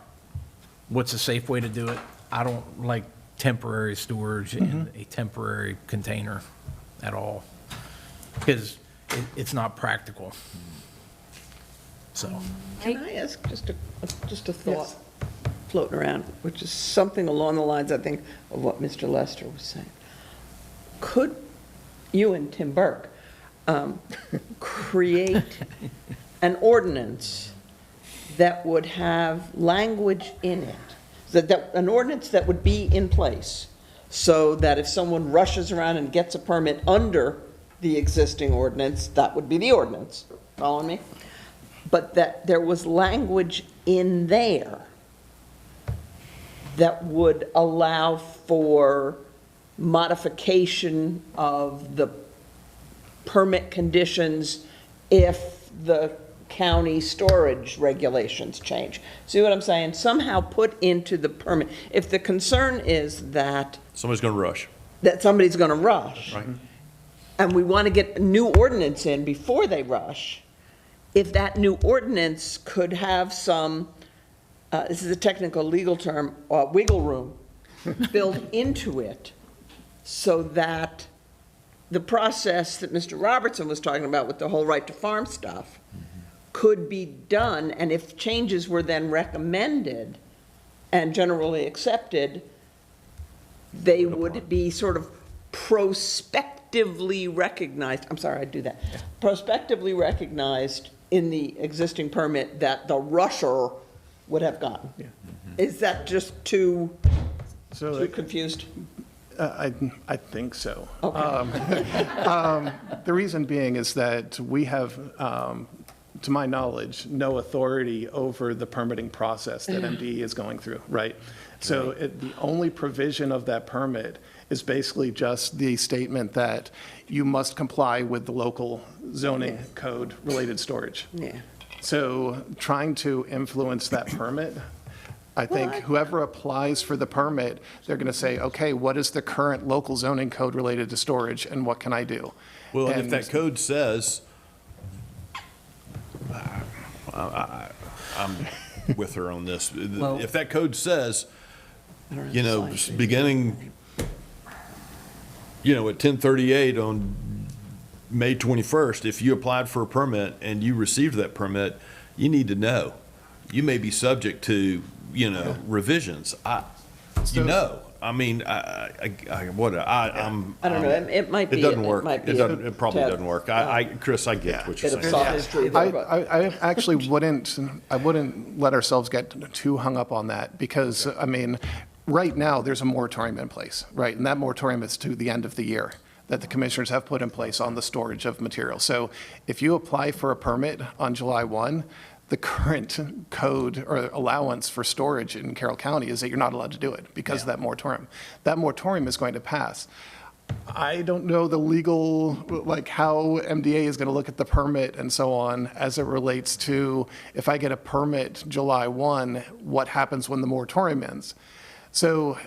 what's a safe way to do it. I don't like temporary storage in a temporary container at all, because it's not practical. So, Can I ask just a thought floating around, which is something along the lines, I think, of what Mr. Lester was saying? Could you and Tim Burke create an ordinance that would have language in it, an ordinance that would be in place, so that if someone rushes around and gets a permit under the existing ordinance, that would be the ordinance, following me? But that there was language in there that would allow for modification of the permit conditions if the county storage regulations change. See what I'm saying? Somehow put into the permit. If the concern is that Somebody's going to rush. somebody's going to rush, Right. and we want to get a new ordinance in before they rush, if that new ordinance could have some, this is a technical legal term, wiggle room built into it, so that the process that Mr. Robertson was talking about with the whole right to farm stuff could be done, and if changes were then recommended and generally accepted, they would be sort of prospectively recognized, I'm sorry, I'd do that, prospectively recognized in the existing permit that the rusher would have gotten. Is that just too confused? I think so. Okay. The reason being is that we have, to my knowledge, no authority over the permitting process that MDE is going through, right? So the only provision of that permit is basically just the statement that you must comply with the local zoning code related storage. Yeah. So trying to influence that permit, I think whoever applies for the permit, they're going to say, okay, what is the current local zoning code related to storage, and what can I do? Well, and if And- that code says, I'm with her on this. Well- If that code says, you know, beginning, you know, at 10:38 on May 21st, if you applied for a permit and you received that permit, you need to know. You may be subject to, you know, revisions. You know, I mean, I don't know, it might be. It doesn't work. might be It probably a- doesn't work. Chris, I get what you're Bit of saying. sophistry there, but. I actually wouldn't let ourselves get too hung up on that, because, I mean, right now, there's a moratorium in place, right? And that moratorium is to the end of the year that the commissioners have put in place on the storage of material. So if you apply for a permit on July 1, the current code or allowance for storage in Carroll County is that you're not allowed to do it because of that moratorium. That moratorium is going to pass. I don't know the legal, like how MDA is going to look at the permit and so on as it relates to if I get a permit July 1, what happens when the moratorium ends? So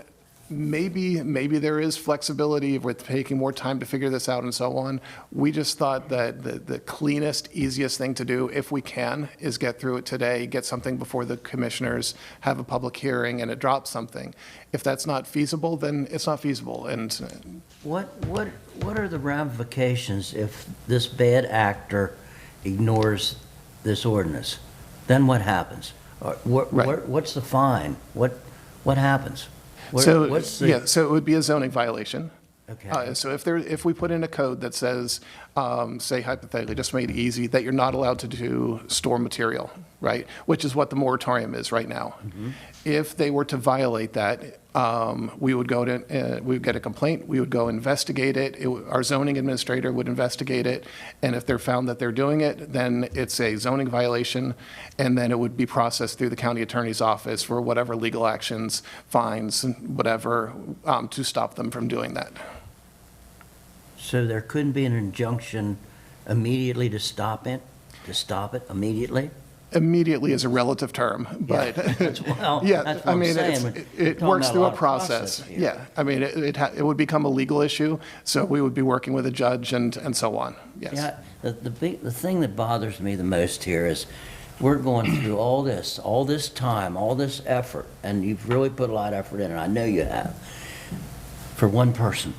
maybe there is flexibility with taking more time to figure this out and so on. We just thought that the cleanest, easiest thing to do, if we can, is get through it today, get something before the commissioners, have a public hearing, and it drops something. If that's not feasible, then it's not feasible. And What are the ramifications if this bad actor ignores this ordinance? Then what happens? What's the fine? What happens? So, What's the- yeah, so it would be a zoning violation. Okay. So if we put in a code that says, say hypothetically, just to make it easy, that you're not allowed to store material, right? Which is what the moratorium is right now. If they were to violate that, we would we would get a complaint, we would go investigate it, our zoning administrator would investigate it, and if they're found that they're doing it, then it's a zoning violation, and then it would be processed through the county attorney's office for whatever legal actions, fines, whatever, to stop them from doing that. So there couldn't be an injunction immediately to stop it immediately? Immediately is a relative term, but, Well, yeah, that's what I I'm mean, saying. it We're works talking through about a lot of process. here. Yeah, I mean, it would become a legal issue, so we would be working with a judge and so on, yes. Yeah, the thing that bothers me the most here is we're going through all this time, all this effort, and you've really put a lot of effort in it, I know you have, for one person,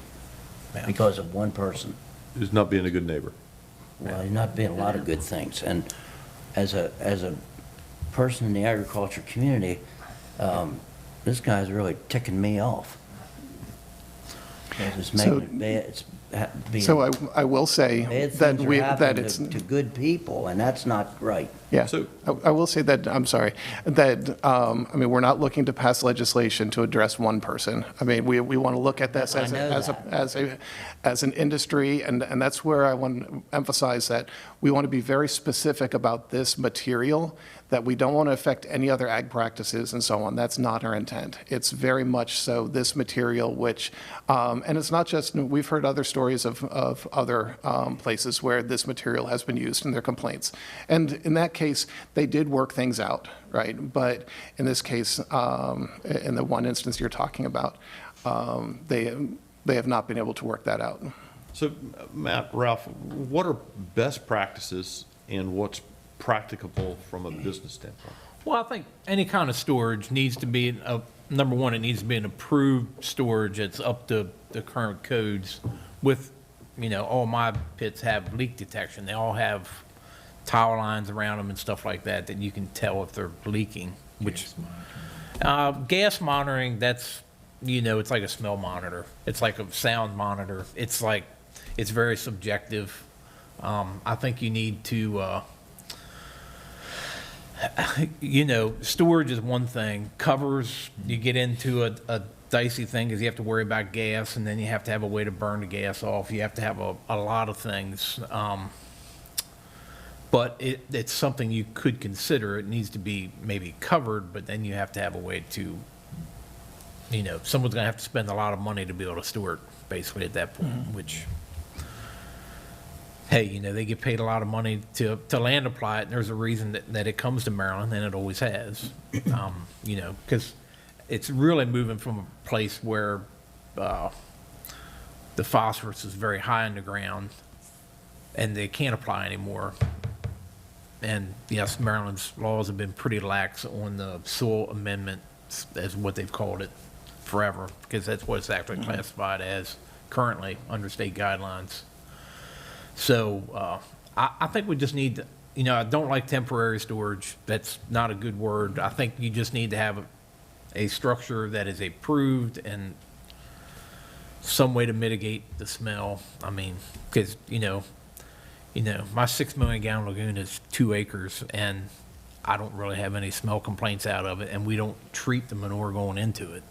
because of one person. Is not being a good neighbor. Well, you're not being a lot of good things, and as a person in the agriculture community, this guy's really ticking me off. Because it's making it bad, it's being. So I will say Bad that things we, are that happening it's. to good people, and that's not right. Yeah, So- I will say that, I'm sorry, that, I mean, we're not looking to pass legislation to address one person. I mean, we want to look at this I know as an industry, and that's where I want to emphasize that we want to be very specific about this material, that we don't want to affect any other ag practices and so on. That's not our intent. It's very much so this material, which, and it's not just, we've heard other stories of other places where this material has been used in their complaints. And in that case, they did work things out, right? But in this case, in the one instance you're talking about, they have not been able to work that out. So, Matt, Ralph, what are best practices and what's practicable from a business standpoint? Well, I think any kind of storage needs to be, number one, it needs to be an approved storage that's up to the current codes with, all my pits have leak detection. They all have tile lines around them and stuff like that you can tell if they're leaking, which, gas monitoring, that's, it's like a smell monitor. It's like a sound monitor. It's very subjective. I think you need to, storage is one thing. Covers, you get into a dicey thing because you have to worry about gas, and then you have to have a way to burn the gas off. You have to have a lot of things. But it's something you could consider. It needs to be maybe covered, but then you have to have a way to, someone's going to have to spend a lot of money to be able to store it, basically, at that point, which, hey, they get paid a lot of money to land apply it, and there's a reason that it comes to Maryland, and it always has. Because it's really moving from a place where the phosphorus is very high in the ground, and they can't apply anymore. And yes, Maryland's laws have been pretty lax on the soil amendment, as what they've called it, forever, because that's what it's actually classified as currently under state guidelines. So I think we just need to, I don't like temporary storage. That's not a good word. I think you just need to have a structure that is approved and some way to mitigate the smell. I mean, because, my 6 million gallon lagoon is 2 acres, and I don't really have any smell complaints out of it, and we don't treat the manure going into it.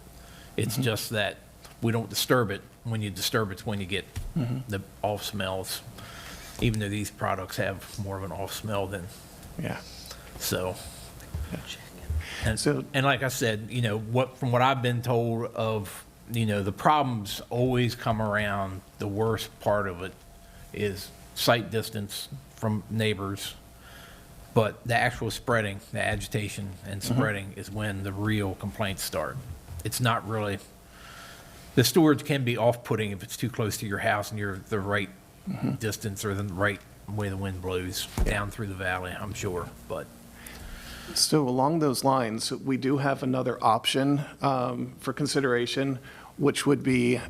It's just that we don't disturb it. When you disturb it's when you get the off smells, even though these products have more of an off smell than. Yeah. So. So- And like I said, from what I've been told of, the problems always come around. The worst part of it is sight distance from neighbors. But the actual spreading, the agitation and spreading is when the real complaints start. It's not really, the storage can be off-putting if it's too close to your house and you're the right distance or the right way the wind blows down through the valley, I'm sure, but. So along those lines, we do have another option for consideration, which would be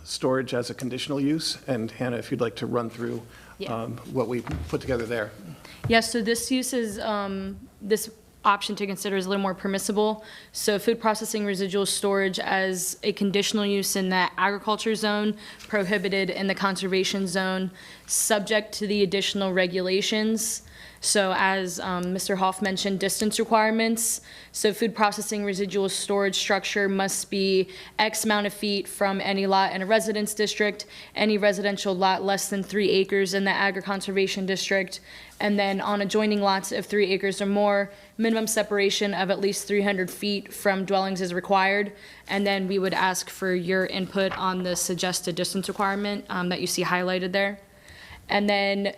storage as a conditional use. And Hannah, if you'd like to run through what we put together there. Yes, so this use is, this option to consider is a little more permissible. So food processing residual storage as a conditional use in the agriculture zone, prohibited in the conservation zone, subject to the additional regulations. So as Mr. Hoff mentioned, distance requirements. So food processing residual storage structure must be X amount of feet from any lot in a residence district, any residential lot less than 3 acres in the agri-conservation district, and then on adjoining lots of 3 acres or more, minimum separation of at least 300 feet from dwellings is required. And then we would ask for your input on the suggested distance requirement that you see highlighted there. And then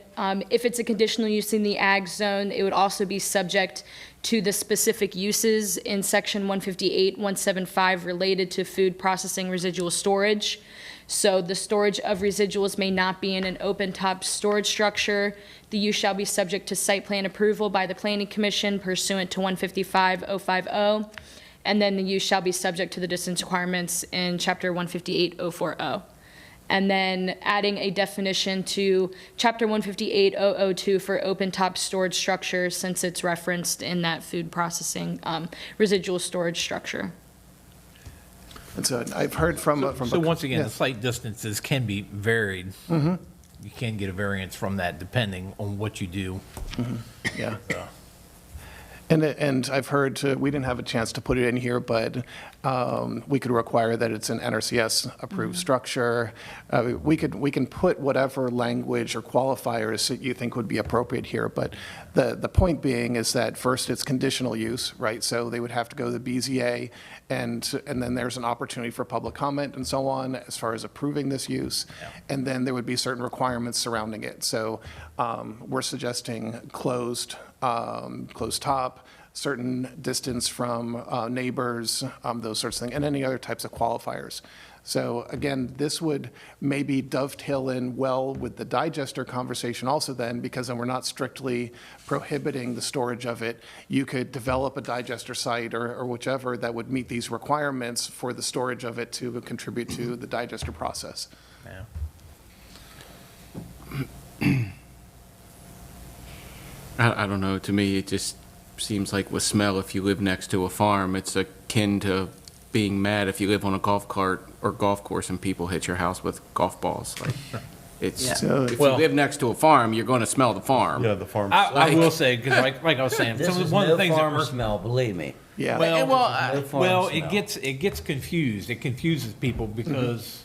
if it's a conditional use in the ag zone, it would also be subject to the specific uses in section 158, 175 related to food processing residual storage. So the storage of residuals may not be in an open top storage structure. The use shall be subject to site plan approval by the Planning Commission pursuant to 155-050. And then the use shall be subject to the distance requirements in chapter 158-040. And then adding a definition to chapter 158-002 for open top storage structure, since it's referenced in that food processing residual storage structure. And so I've heard from. So once again, the site distances can be varied. You can get a variance from that depending on what you do. Yeah. And I've heard, we didn't have a chance to put it in here, but we could require that it's an NRCS-approved structure. We can put whatever language or qualifiers that you think would be appropriate here, but the point being is that first, it's conditional use, right? So they would have to go to the BZA, and then there's an opportunity for public comment and so on as far as approving this use. And then there would be certain requirements surrounding it. So we're suggesting closed top, certain distance from neighbors, those sorts of things, and any other types of qualifiers. So again, this would maybe dovetail in well with the digester conversation also then, because then we're not strictly prohibiting the storage of it. You could develop a digester site or whichever that would meet these requirements for the storage of it to contribute to the digester process. I don't know, to me, it just seems like with smell, if you live next to a farm, it's akin to being mad if you live on a golf cart or golf course and people hit your house with golf balls. Like, it's, if you live next to a farm, you're going to smell the farm. Yeah, the farm. I will say, because like I was saying, This is one of no the things that farm we're. smell, believe me. Yeah. Well, it gets confused. It confuses people because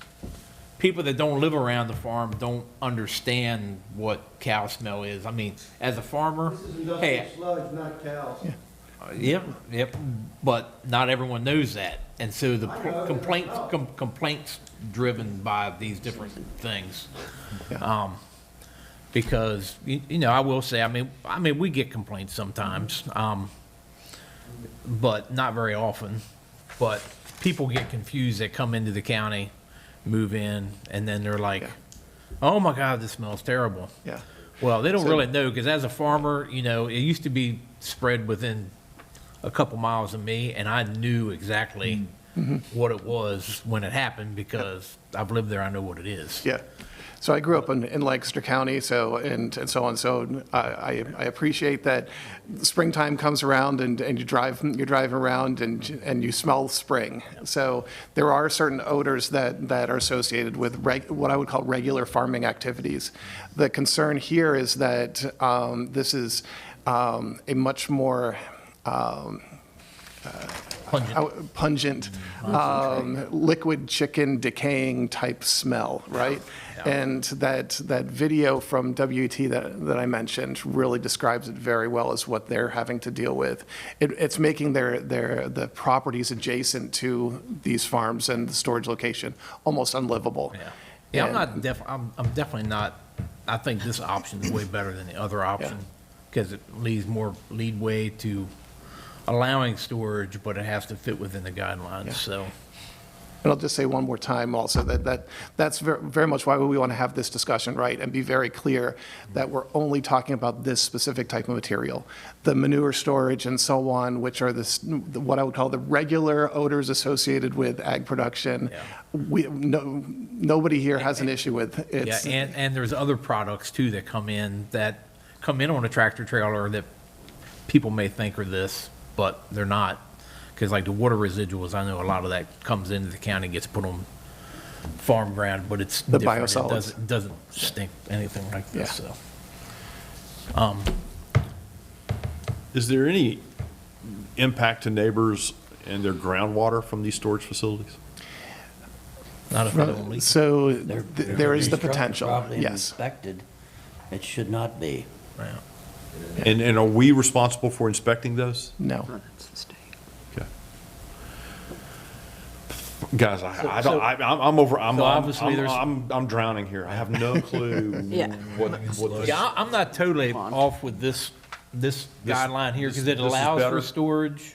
people that don't live around the farm don't understand what cow smell is. I mean, as a farmer, hey, sludge, not cows. Yep. But not everyone knows that, and so the complaints driven by these different things. Because I will say, I mean, we get complaints sometimes, but not very often. But people get confused that come into the county, move in, and then they're like, "Oh my God, this smells terrible." Yeah. Well, they don't really know, because as a farmer, it used to be spread within a couple miles of me, and I knew exactly what it was when it happened, because I've lived there. I know what it is. Yeah. So I grew up in Lancaster County, and so on. So I appreciate that springtime comes around and you drive around and you smell spring. So there are certain odors that are associated with what I would call regular farming activities. The concern here is that this is a much more pungent liquid chicken decaying type smell, right? And that video from WET that I mentioned really describes it very well as what they're having to deal with. It's making the properties adjacent to these farms and the storage location almost unlivable. Yeah, And- I'm definitely not, I think this option is way better than the other option, because it leaves more leadway to allowing storage, but it has to fit within the guidelines, so. And I'll just say one more time also that's very much why we want to have this discussion, right? And be very clear that we're only talking about this specific type of material. The manure storage and so on, which are what I would call the regular odors associated with ag production. Nobody here has an issue with it. Yeah, and there's other products too that come in on a tractor trailer that people may think are this, but they're not. Because like the water residuals, I know a lot of that comes into the county, gets put on farm ground, but it's The different. biosolids. It doesn't stink anything like this, so. Is there any impact to neighbors and their groundwater from these storage facilities? Not if they don't leak. So They're- there is the Constructed potential, properly and yes. inspected, it should not be. Yeah. And are we responsible for inspecting those? No. That's the state. Okay. Guys, I'm obviously there's- I'm drowning here. I have no clue Yeah. what this. Yeah, I'm not totally off with this guideline here, because it this is allows better? for storage,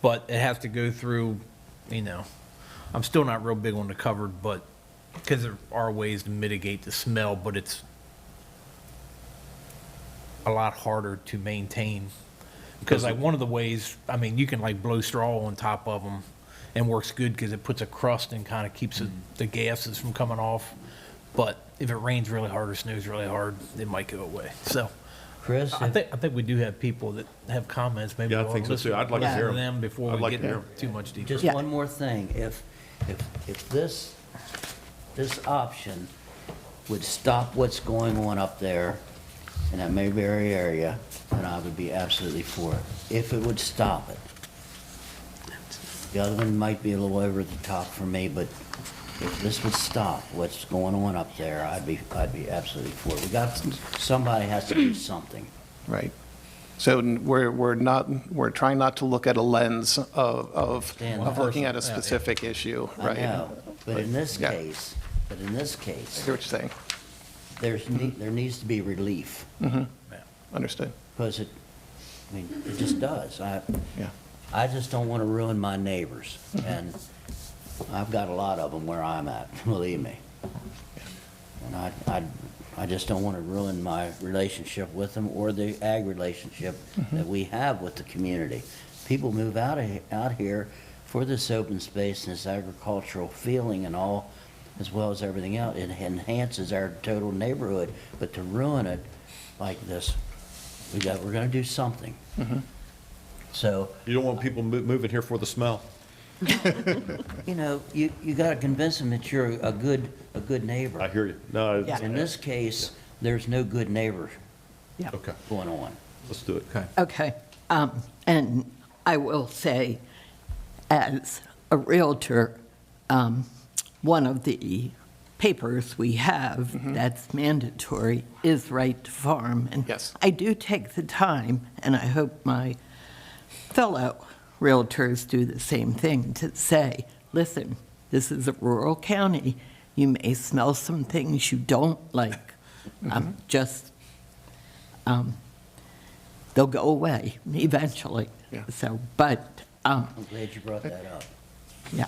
but it has to go through, I'm still not real big on the covered, but, because there are ways to mitigate the smell, but it's a lot harder to maintain. Because like one of the ways, you can like blow straw on top of them and works good because it puts a crust and kind of keeps the gases from coming off. But if it rains really hard or snows really hard, it might go away. So Chris, I think we do have people that have comments. Maybe Yeah, I we'll think so, listen too. I'd like to hear 'em. them before I'd we like get to hear 'em. too much detail. just one more thing. If this option would stop what's going on up there in that Mayberry area, then I would be absolutely for it. If it would stop it. The other one might be a little over the top for me, but if this would stop what's going on up there, I'd be absolutely for it. Somebody has to do something. Right. So we're trying not to look at a lens of Understand that. looking at a specific issue, I right? know, but in this Yeah. case, I hear what you're saying. there needs to be relief. Understood. Because it just does. Yeah. I just don't want to ruin my neighbors, and I've got a lot of them where I'm at, believe me. And I just don't want to ruin my relationship with them or the ag relationship that we have with the community. People move out here for this open space and this agricultural feeling and all, as well as everything else. It enhances our total neighborhood, but to ruin it like this, we're going to do something. So, You don't want people moving here for the smell. you got to convince them that you're a good neighbor. I hear you. No, Yeah. In this case, there's no good neighbor okay, going on. let's do it. Okay, and I will say, as a Realtor, one of the papers we have that's mandatory is right to farm. And Yes. I do take the time, and I hope my fellow Realtors do the same thing, to say, listen, this is a rural county. You may smell some things you don't like. They'll go away eventually. Yeah. So, but, I'm glad you brought that up. yeah.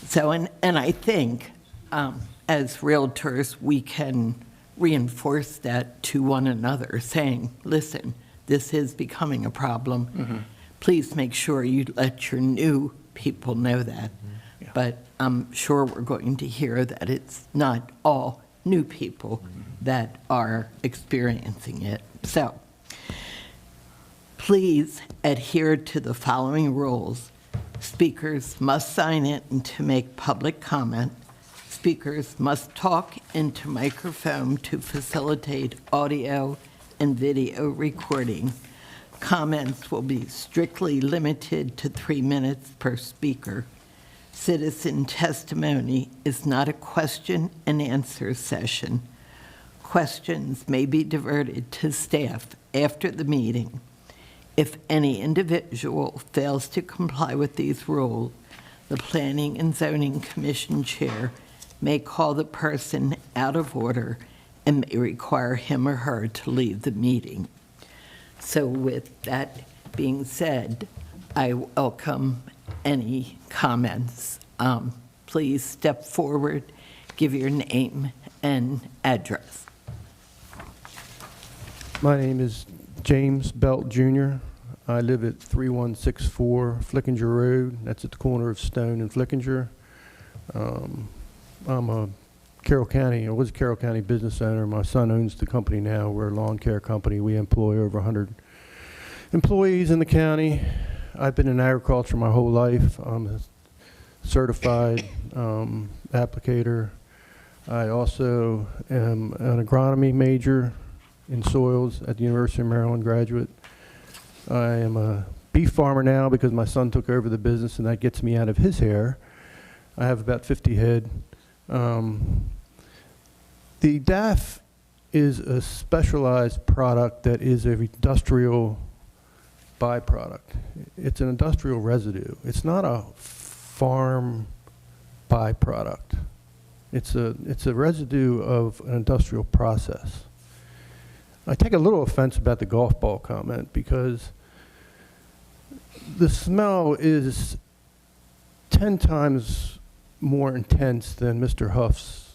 So, and I think, as Realtors, we can reinforce that to one another, saying, listen, this is becoming a problem. Please make sure you let your new people know that. Yeah. But I'm sure we're going to hear that it's not all new people that are experiencing it. So, please adhere to the following rules. Speakers must sign in to make public comment. Speakers must talk into microphone to facilitate audio and video recording. Comments will be strictly limited to 3 minutes per speaker. Citizen testimony is not a question and answer session. Questions may be diverted to staff after the meeting. If any individual fails to comply with these rules, the Planning and Zoning Commission Chair may call the person out of order and may require him or her to leave the meeting. So with that being said, I welcome any comments. Please step forward, give your name and address. My name is James Belt Jr. I live at 3164 Flickinger Road. That's at the corner of Stone and Flickinger. I'm a Carroll County, I was a Carroll County business owner. My son owns the company now. We're a lawn care company. We employ over 100 employees in the county. I've been in agriculture my whole life. I'm a certified applicator. I also am an agronomy major in soils at the University of Maryland graduate. I am a beef farmer now because my son took over the business and that gets me out of his hair. I have about 50 head. The DAF is a specialized product that is an industrial byproduct. It's an industrial residue. It's not a farm byproduct. It's a residue of an industrial process. I take a little offense about the golf ball comment because the smell is 10 times more intense than Mr. Huff's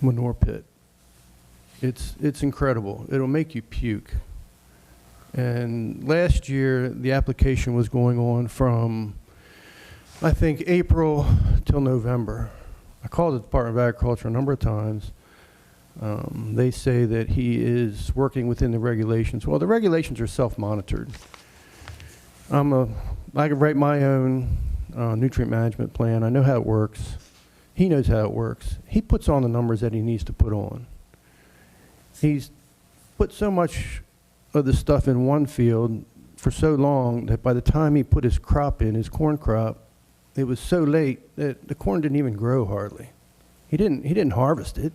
manure pit. It's incredible. It'll make you puke. And last year, the application was going on from, I think, April till November. I called the Department of Agriculture a number of times. They say that he is working within the regulations. Well, the regulations are self-monitored. I can write my own nutrient management plan. I know how it works. He knows how it works. He puts on the numbers that he needs to put on. He's put so much of the stuff in one field for so long that by the time he put his crop in, his corn crop, it was so late that the corn didn't even grow hardly. He didn't harvest it.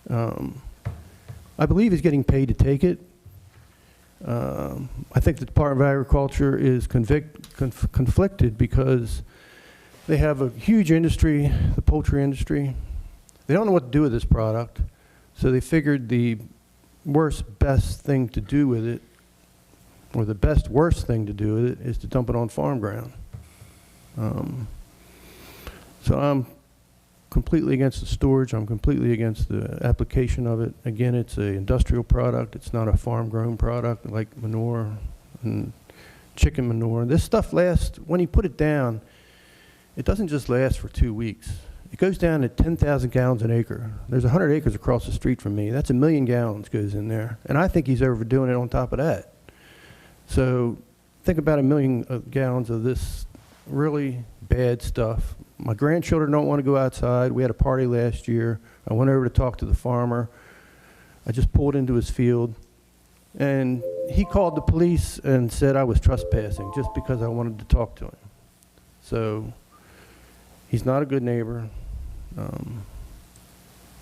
I believe he's getting paid to take it. I think the Department of Agriculture is conflicted because they have a huge industry, the poultry industry. They don't know what to do with this product, so they figured the best thing to do with it, or the worst thing to do with it, is to dump it on farm ground. So I'm completely against the storage. I'm completely against the application of it. Again, it's an industrial product. It's not a farm-grown product like manure and chicken manure. This stuff lasts, when you put it down, it doesn't just last for 2 weeks. It goes down to 10,000 gallons an acre. There's 100 acres across the street from me. That's 1 million gallons goes in there. And I think he's overdoing it on top of that. So think about 1 million gallons of this really bad stuff. My grandchildren don't want to go outside. We had a party last year. I went over to talk to the farmer. I just pulled into his field. And he called the police and said I was trespassing just because I wanted to talk to him. So he's not a good neighbor.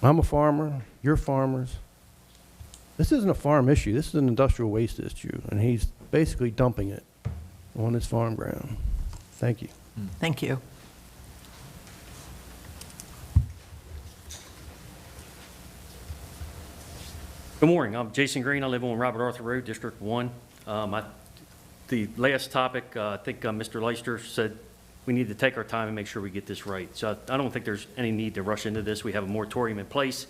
I'm a farmer. You're farmers. This isn't a farm issue. This is an industrial waste issue. And he's basically dumping it on his farm ground. Thank you. Thank you. Good morning. I'm Jason Green. I live on Robert Arthur Road, District 1. The last topic, I think Mr. Leister said we need to take our time and make sure we get this right. So I don't think there's any need to rush into this. We have a moratorium in place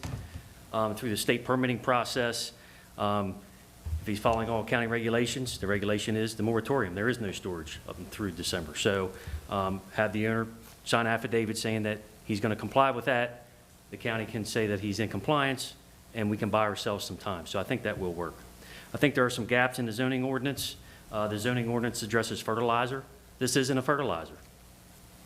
through the state permitting process. If he's following all county regulations, the regulation is the moratorium. There is no storage up through December. So have the owner sign an affidavit saying that he's going to comply with that. The county can say that he's in compliance, and we can buy ourselves some time. So I think that will work. I think there are some gaps in the zoning ordinance. The zoning ordinance addresses fertilizer. This isn't a fertilizer.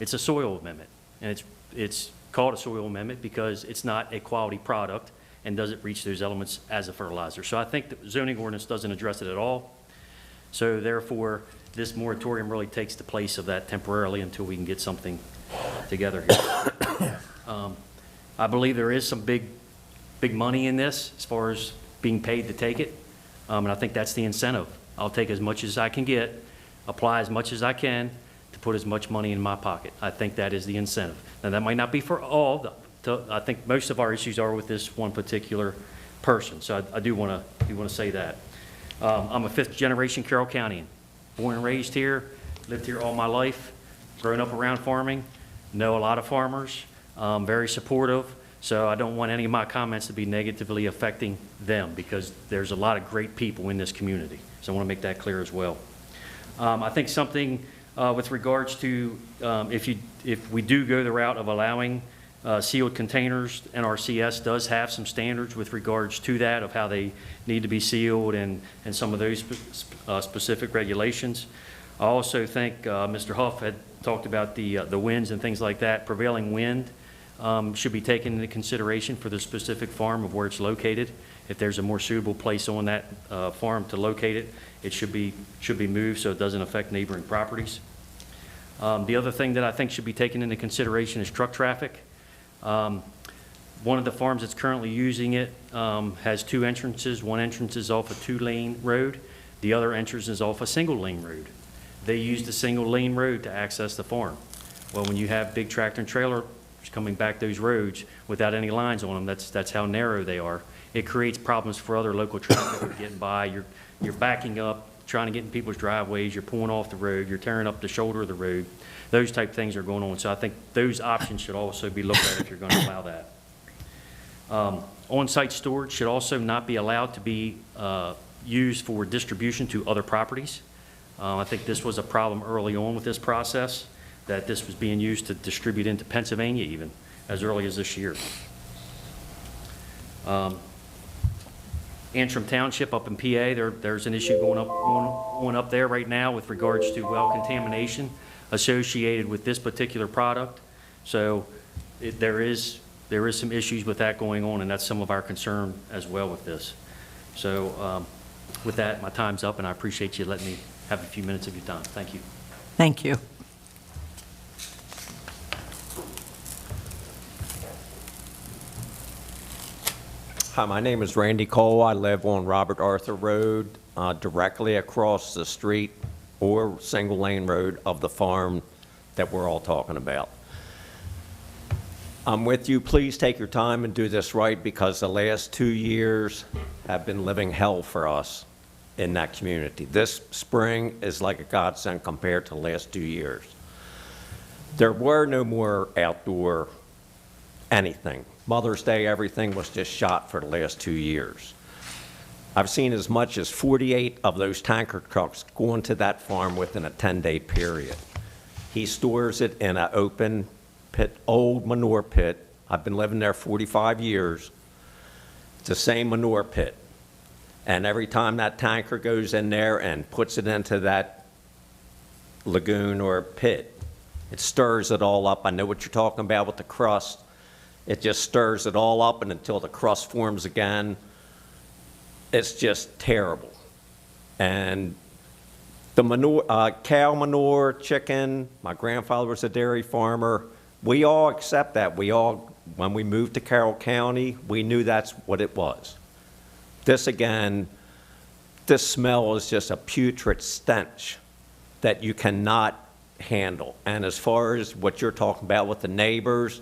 It's a soil amendment, and it's called a soil amendment because it's not a quality product and doesn't reach those elements as a fertilizer. So I think the zoning ordinance doesn't address it at all. So therefore, this moratorium really takes the place of that temporarily until we can get something together here. I believe there is some big money in this as far as being paid to take it, and I think that's the incentive. I'll take as much as I can get, apply as much as I can to put as much money in my pocket. I think that is the incentive. Now, that might not be for all. I think most of our issues are with this one particular person, so I do want to say that. I'm a fifth-generation Carroll Countian, born and raised here, lived here all my life, grown up around farming, know a lot of farmers, very supportive, so I don't want any of my comments to be negatively affecting them because there's a lot of great people in this community, so I want to make that clear as well. I think something with regards to if we do go the route of allowing sealed containers, NRCS does have some standards with regards to that of how they need to be sealed and some of those specific regulations. I also think Mr. Huff had talked about the winds and things like that. Prevailing wind should be taken into consideration for the specific farm of where it's located. If there's a more suitable place on that farm to locate it, it should be moved so it doesn't affect neighboring properties. The other thing that I think should be taken into consideration is truck traffic. One of the farms that's currently using it has two entrances. One entrance is off a two-lane road. The other entrance is off a single-lane road. They use the single-lane road to access the farm. Well, when you have big tractor and trailer coming back those roads without any lines on them, that's how narrow they are. It creates problems for other local traffic getting by. You're backing up, trying to get in people's driveways. You're pulling off the road. You're tearing up the shoulder of the road. Those type of things are going on. So I think those options should also be looked at if you're going to allow that. On-site storage should also not be allowed to be used for distribution to other properties. I think this was a problem early on with this process, that this was being used to distribute into Pennsylvania even as early as this year. Antrim Township up in PA, there's an issue going up there right now with regards to well contamination associated with this particular product. So there is some issues with that going on, and that's some of our concern as well with this. So with that, my time's up, and I appreciate you letting me have a few minutes of your time. Thank you. Thank you. Hi, my name is Randy Cole. I live on Robert Arthur Road, directly across the street or single lane road of the farm that we're all talking about. I'm with you. Please take your time and do this right, because the last 2 years have been living hell for us in that community. This spring is like a godsend compared to the last 2 years. There were no more outdoor anything. Mother's Day, everything was just shot for the last 2 years. I've seen as much as 48 of those tanker trucks go into that farm within a 10-day period. He stores it in an open pit, old manure pit. I've been living there 45 years. It's the same manure pit. And every time that tanker goes in there and puts it into that lagoon or pit, it stirs it all up. I know what you're talking about with the crust. It just stirs it all up, and until the crust forms again, it's just terrible. And the manure, cow manure, chicken, my grandfather was a dairy farmer. We all accept that. When we moved to Carroll County, we knew that's what it was. This again, this smell is just a putrid stench that you cannot handle. And as far as what you're talking about with the neighbors,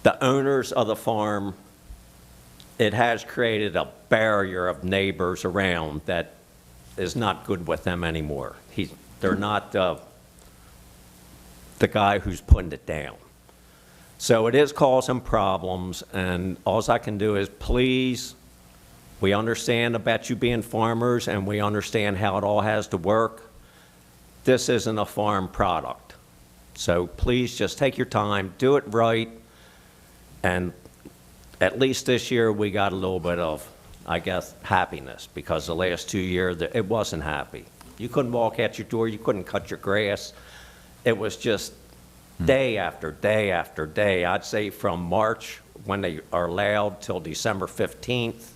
the owners of the farm, it has created a barrier of neighbors around that is not good with them anymore. They're not the guy who's putting it down. So it is causing problems, and all I can do is please, we understand about you being farmers, and we understand how it all has to work. This isn't a farm product. So please just take your time, do it right. And at least this year, we got a little bit of, I guess, happiness, because the last 2 years, it wasn't happy. You couldn't walk out your door. You couldn't cut your grass. It was just day after day after day. I'd say from March, when they are allowed, till December 15th,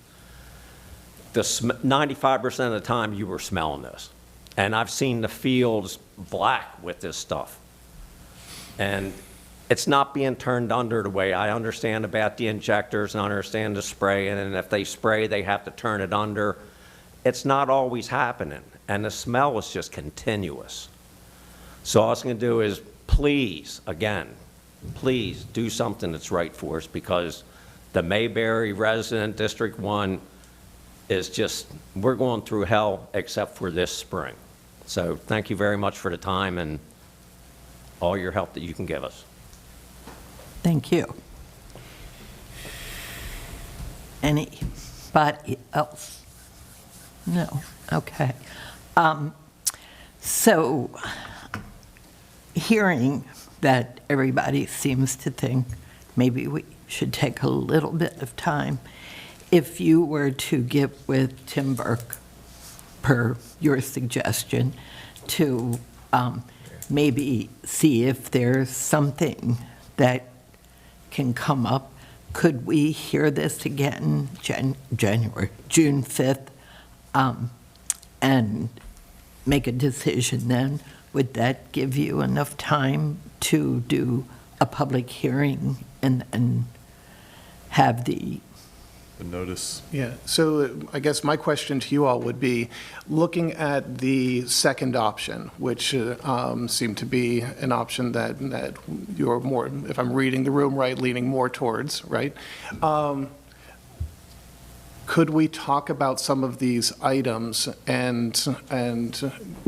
95% of the time, you were smelling this. And I've seen the fields black with this stuff. And it's not being turned under the way I understand about the injectors and understand the spray. And if they spray, they have to turn it under. It's not always happening. And the smell is just continuous. So all I was going to do is please, again, please do something that's right for us, because the Mayberry resident, District 1, is just, we're going through hell except for this spring. So thank you very much for the time and all your help that you can give us. Thank you. Anybody else? No, okay. So, hearing that everybody seems to think maybe we should take a little bit of time, if you were to get with Tim Burke, per your suggestion, to maybe see if there's something that can come up, could we hear this again June 5th, and make a decision then? Would that give you enough time to do a public hearing and have the notice? Yeah, so I guess my question to you all would be, looking at the second option, which seemed to be an option that you're more, if I'm reading the room right, leaning more towards, right? Could we talk about some of these items and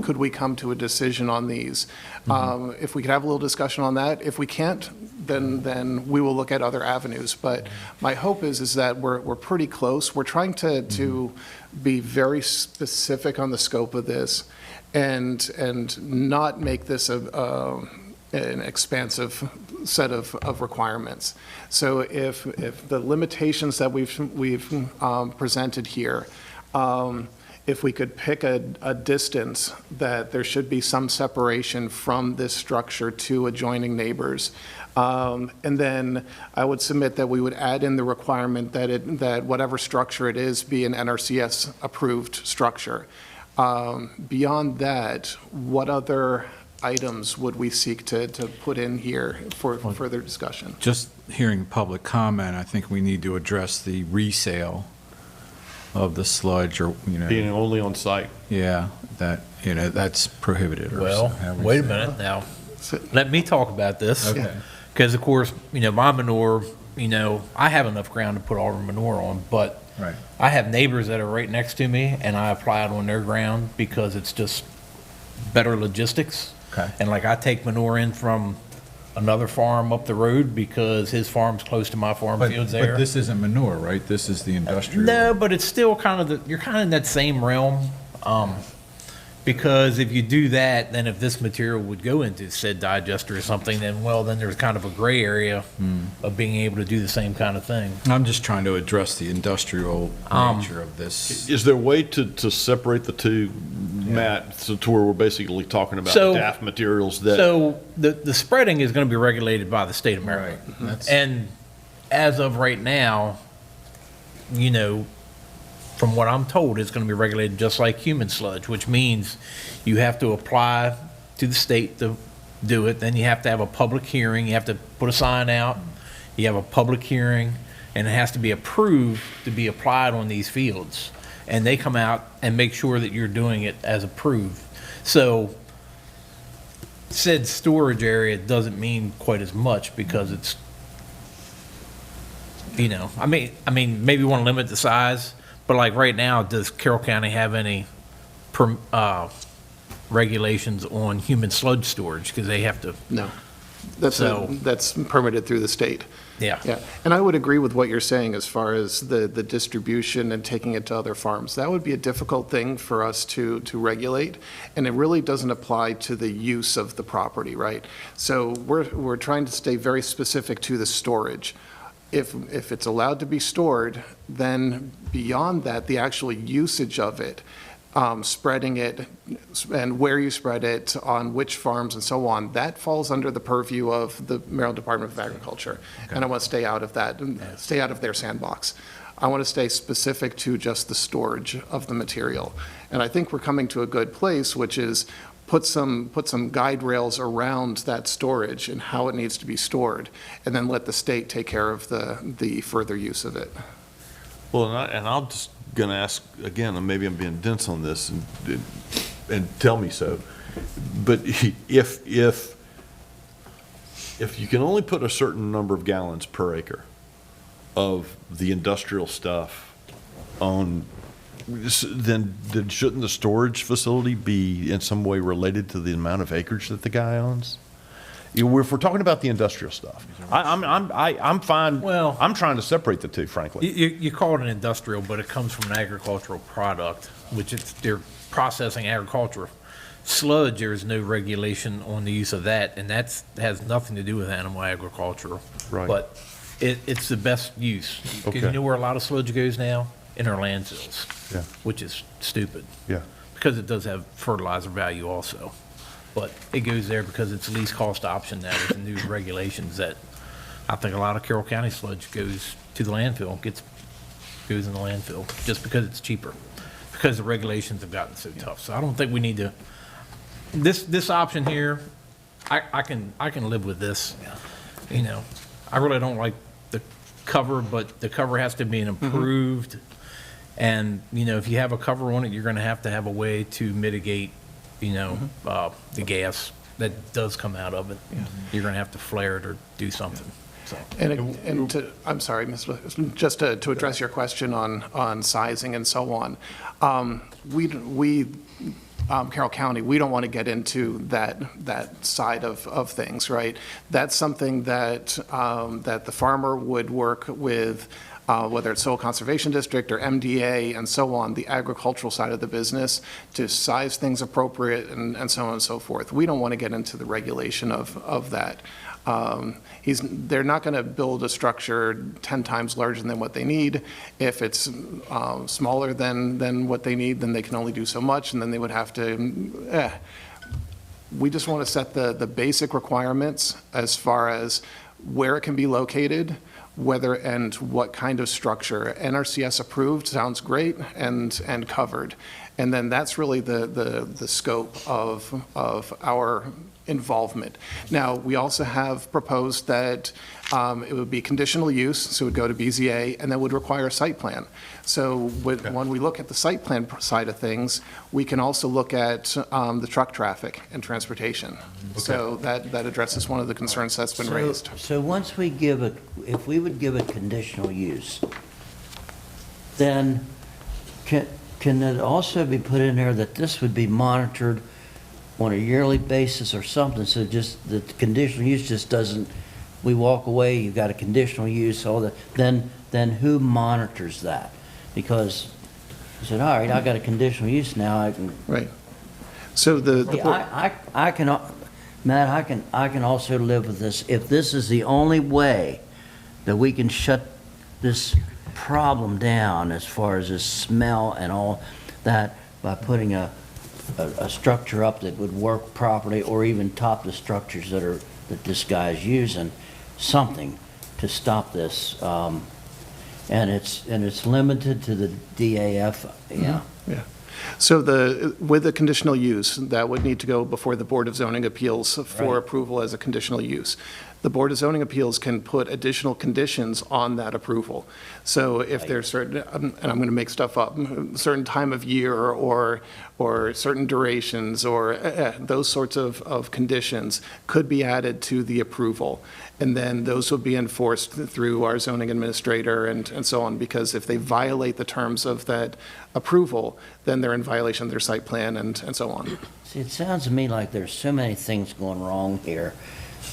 could we come to a decision on these? If we could have a little discussion on that. If we can't, then we will look at other avenues. But my hope is that we're pretty close. We're trying to be very specific on the scope of this and not make this an expansive set of requirements. So if the limitations that we've presented here, if we could pick a distance that there should be some separation from this structure to adjoining neighbors, and then I would submit that we would add in the requirement that whatever structure it is be an NRCS approved structure. Beyond that, what other items would we seek to put in here for further discussion? Just hearing public comment, I think we need to address the resale of the sludge, or, Being only on site. Yeah, that's prohibited. Well, wait a minute now. Let me talk about this. Okay. Because, of course, my manure, I have enough ground to put all the manure on, but Right. I have neighbors that are right next to me, and I apply it on their ground because it's just better logistics. Okay. And like, I take manure in from another farm up the road because his farm's close to my farm fields there. But this isn't manure, right? This is the industrial. No, but it's still you're kind of in that same realm. Because if you do that, then if this material would go into said digester or something, then there's kind of a gray area of being able to do the same kind of thing. I'm just trying to address the industrial nature of this. Is there a way to separate the two, Matt, to where we're basically talking about DAF materials that? So the spreading is going to be regulated by the state of Maryland. Right. And as of right now, from what I'm told, it's going to be regulated just like human sludge, which means you have to apply to the state to do it. Then you have to have a public hearing. You have to put a sign out. You have a public hearing, and it has to be approved to be applied on these fields. And they come out and make sure that you're doing it as approved. So said storage area doesn't mean quite as much because it's, I mean, maybe you want to limit the size. But like right now, does Carroll County have any regulations on human sludge storage? Because they have to. No. That's permitted through the state. Yeah. Yeah. And I would agree with what you're saying as far as the distribution and taking it to other farms. That would be a difficult thing for us to regulate, and it really doesn't apply to the use of the property, right? So we're trying to stay very specific to the storage. If it's allowed to be stored, then beyond that, the actual usage of it, spreading it, and where you spread it, on which farms and so on, that falls under the purview of the Maryland Department of Agriculture. And I want to stay out of that, stay out of their sandbox. I want to stay specific to just the storage of the material. And I think we're coming to a good place, which is put some guide rails around that storage and how it needs to be stored, and then let the state take care of the further use of it. Well, and I'm just going to ask, again, and maybe I'm being dense on this, and tell me so, but if you can only put a certain number of gallons per acre of the industrial stuff on, then shouldn't the storage facility be in some way related to the amount of acreage that the guy owns? If we're talking about the industrial stuff, I'm fine. Well, I'm trying to separate the two, frankly. You call it an industrial, but it comes from an agricultural product, which they're processing agriculture. Sludge, there is no regulation on the use of that, and that has nothing to do with animal agriculture. Right. But it's the best use. Because Okay. you know where a lot of sludge goes now? In our landfills. Yeah. Which is stupid. Yeah. Because it does have fertilizer value also. But it goes there because it's the least cost option now with the new regulations that I think a lot of Carroll County sludge goes to the landfill, goes in the landfill, just because it's cheaper, because the regulations have gotten so tough. So I don't think we need to, this option here, I can live with this. You know, I really don't like the cover, but the cover has to be an improved. And, you know, if you have a cover on it, you're going to have a way to mitigate, you know, the gas that does come out of it. You're going to have to flare it or do something. So. And I'm sorry, Mr. Just to address your question on sizing and so on, Carroll County, we don't want to get into that side of things, right? That's something that the farmer would work with, whether it's Soil Conservation District or MDA and so on, the agricultural side of the business, to size things appropriate and so on and so forth. We don't want to get into the regulation of that. They're not going to build a structure 10 times larger than what they need. If it's smaller than what they need, then they can only do so much, and then they would have to, We just want to set the basic requirements as far as where it can be located, whether and what kind of structure. NRCS approved sounds great and covered. And then that's really the scope of our involvement. Now, we also have proposed that it would be conditional use, so it would go to BZA, and that would require a site plan. So when we look at the site plan side of things, we can also look at the truck traffic and transportation. So that addresses one of the concerns that's been raised. So once if we would give it conditional use, then can it also be put in there that this would be monitored on a yearly basis or something, so just the conditional use just doesn't, we walk away, you've got a conditional use, all that, then who monitors that? Because you said, all right, I got a conditional use now, I can. Right. So I can, Matt, I can also live with this. If this is the only way that we can shut this problem down as far as the smell and all that, by putting a structure up that would work properly, or even top the structures that this guy's using, something to stop this. And it's limited to the DAF, yeah. Yeah. So with the conditional use, that would need to go before the Board of Zoning Appeals for approval as a conditional use. The Board of Zoning Appeals can put additional conditions on that approval. So if there's certain, and I'm going to make stuff up, certain time of year or certain durations or those sorts of conditions could be added to the approval. And then those will be enforced through our zoning administrator and so on, because if they violate the terms of that approval, then they're in violation of their site plan and so on. See, it sounds to me like there's so many things going wrong here,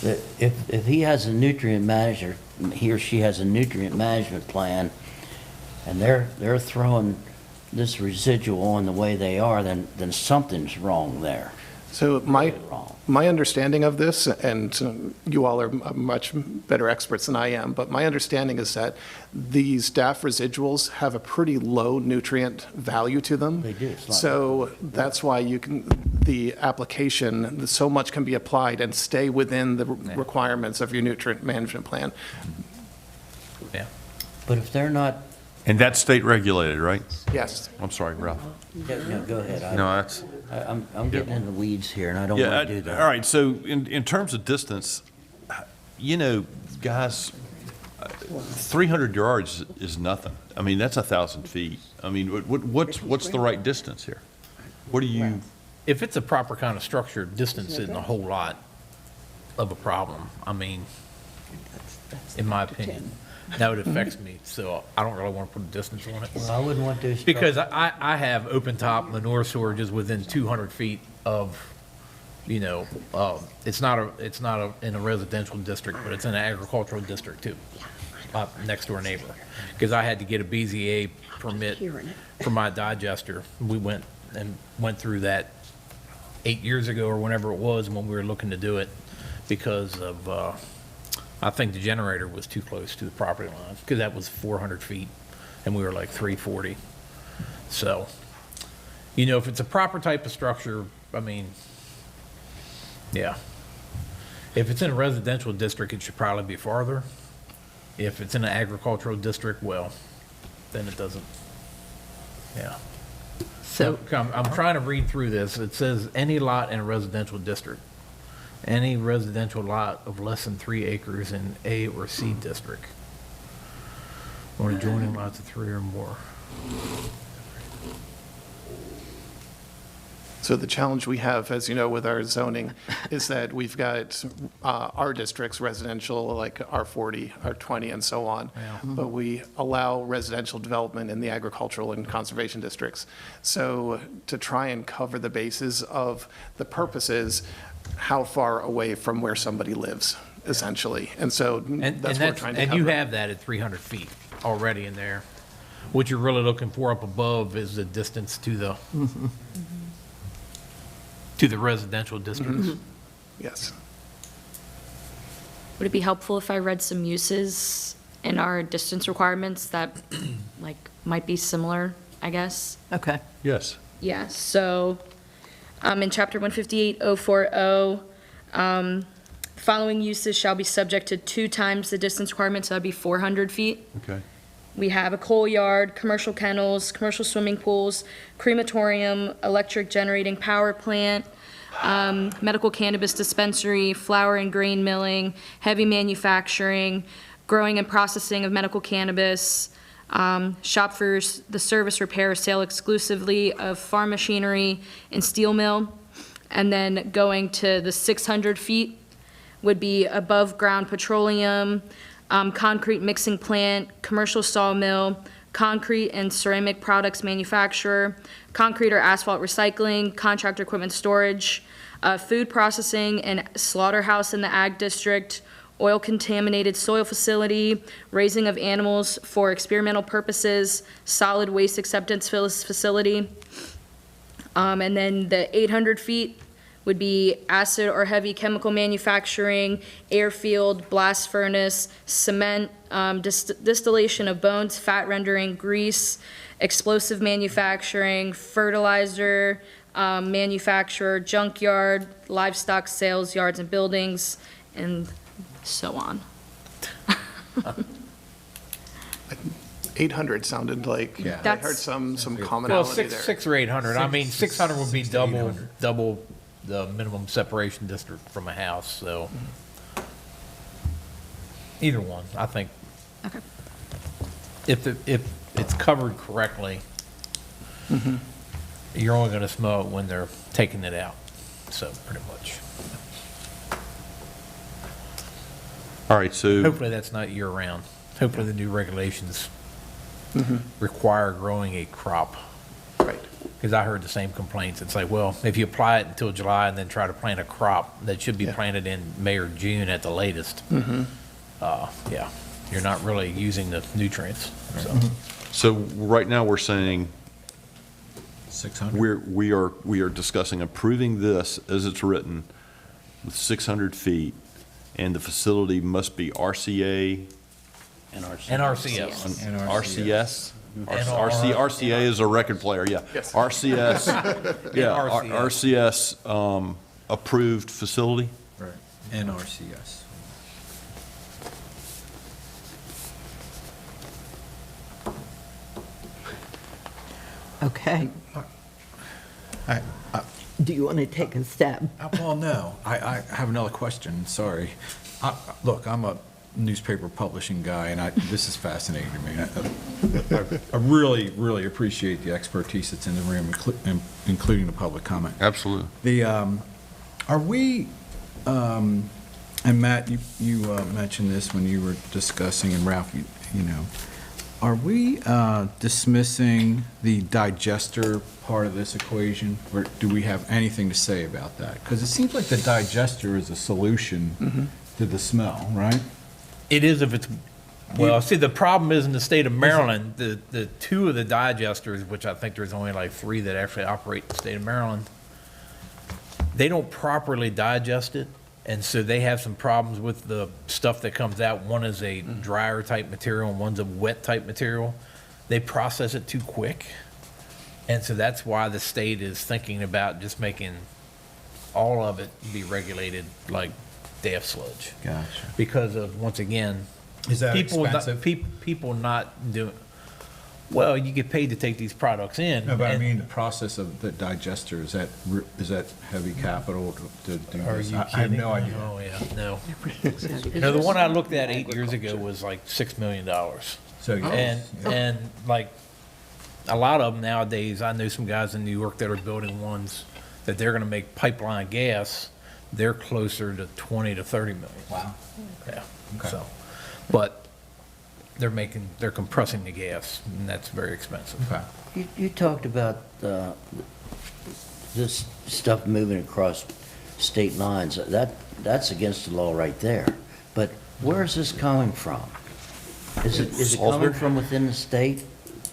that if he has a nutrient manager, he or she has a nutrient management plan, and they're throwing this residual on the way they are, then something's wrong there. So my understanding of this, and you all are much better experts than I am, but my understanding is that these DAF residuals have a pretty low nutrient value to them. They do. So that's why the application, so much can be applied and stay within the requirements of your nutrient management plan. Yeah. But if they're not And that's state regulated, right? Yes. I'm sorry, Ralph. Yeah, go ahead. No, that's. I'm getting in the weeds here, and I don't want to do that. All right, so in terms of distance, you know, guys, 300 yards is nothing. I mean, that's 1,000 feet. I mean, what's the right distance here? What do you? If it's a proper kind of structure, distance isn't a whole lot of a problem. I mean, in my opinion. Now it affects me, so I don't really want to put a distance on it. Well, I wouldn't want to. Because I have open-top manure storages within 200 feet of, you know, it's not in a residential district, but it's in an agricultural district too, next door neighbor. Because I had to get a BZA permit for my digester. We went through that 8 years ago or whenever it was when we were looking to do it because of, I think the generator was too close to the property line because that was 400 feet and we were like 340. So, you know, if it's a proper type of structure, I mean, yeah. If it's in a residential district, it should probably be farther. If it's in an agricultural district, well, then it doesn't, yeah. So I'm trying to read through this. It says any lot in a residential district. Any residential lot of less than 3 acres in A or C district. Or adjoining lots of 3 or more. So the challenge we have, as you know, with our zoning is that we've got our districts, residential, like R40, R20, and so on. Yeah. But we allow residential development in the agricultural and conservation districts. So to try and cover the bases of the purposes, how far away from where somebody lives, essentially. And so that's what we're trying to cover. And you have that at 300 feet already in there. What you're really looking for up above is the distance to the residential districts. Yes. Would it be helpful if I read some uses in our distance requirements that, like, might be similar, I guess? Okay. Yes. Yeah, so, in chapter 158.040, following uses shall be subject to 2 times the distance requirement, so that'd be 400 feet. Okay. We have a coal yard, commercial kennels, commercial swimming pools, crematorium, electric generating power plant, medical cannabis dispensary, flour and grain milling, heavy manufacturing, growing and processing of medical cannabis, shop for the service, repair, sale exclusively of farm machinery and steel mill. And then going to the 600 feet would be above-ground petroleum, concrete mixing plant, commercial sawmill, concrete and ceramic products manufacturer, concrete or asphalt recycling, contractor equipment storage, food processing and slaughterhouse in the ag district, oil contaminated soil facility, raising of animals for experimental purposes, solid waste acceptance facility. And then the 800 feet would be acid or heavy chemical manufacturing, airfield, blast furnace, cement, distillation of bones, fat rendering, grease, explosive manufacturing, fertilizer manufacturer, junkyard, livestock sales yards and buildings, and so on. 800 sounded like, I That's- heard some Well, commonality there. 6 or 800. I mean, 600 would be 6 to double the minimum separation district from a house, so. Either one, I think. Okay. If it's covered correctly, you're only gonna smell it when they're taking it out, so pretty much. All right, so, Hopefully that's not year-round. Hopefully the new regulations require growing a crop. Right. Because I heard the same complaints. It's like, well, if you apply it until July and then try to plant a crop that should be planted in May or June at the latest, yeah, you're not really using the nutrients, so. so right now, we're saying 600? we are discussing approving this as it's written with 600 feet, and the facility must be RCA. NRCS. RCS? NR- RCA is a record player, yeah. Yes. RCS, yeah, NRCS. RCS approved facility? Right, NRCS. Okay. Do you want to take a stab? Well, no, I have another question, sorry. Look, I'm a newspaper publishing guy, and this is fascinating to me. I really, really appreciate the expertise that's in the room, including the public comment. Absolutely. Are we, and Matt, you mentioned this when you were discussing, and Ralph, you know, are we dismissing the digester part of this equation, or do we have anything to say about that? Because it seems like the digester is a solution to the smell, right? It is if it's, well, see, the problem is in the state of Maryland, the two of the digesters, which I think there's only like 3 that actually operate in the state of Maryland, they don't properly digest it, and so they have some problems with the stuff that comes out. One is a drier type material and one's a wet type material. They process it too quick, and so that's why the state is thinking about just making all of it be regulated like DAF sludge. Gotcha. Because of, once again, Is that people expensive? people not doing, well, you get paid to take these products in. No, but I and- mean, the process of the digester, is that heavy capital to do Are this? you I have kidding? no idea. Oh, yeah, no. No, the one I looked at 8 years ago was like $6 million. So, And like, a lot of them nowadays, I know some guys in New York that are building ones that they're gonna make pipeline gas, they're closer to 20 to 30 million. Wow. Yeah, Okay. so, but they're compressing the gas, and that's very expensive. Okay. You talked about this stuff moving across state lines. That's against the law right there. But where is this coming from? Is it coming Salisbury? from within the state?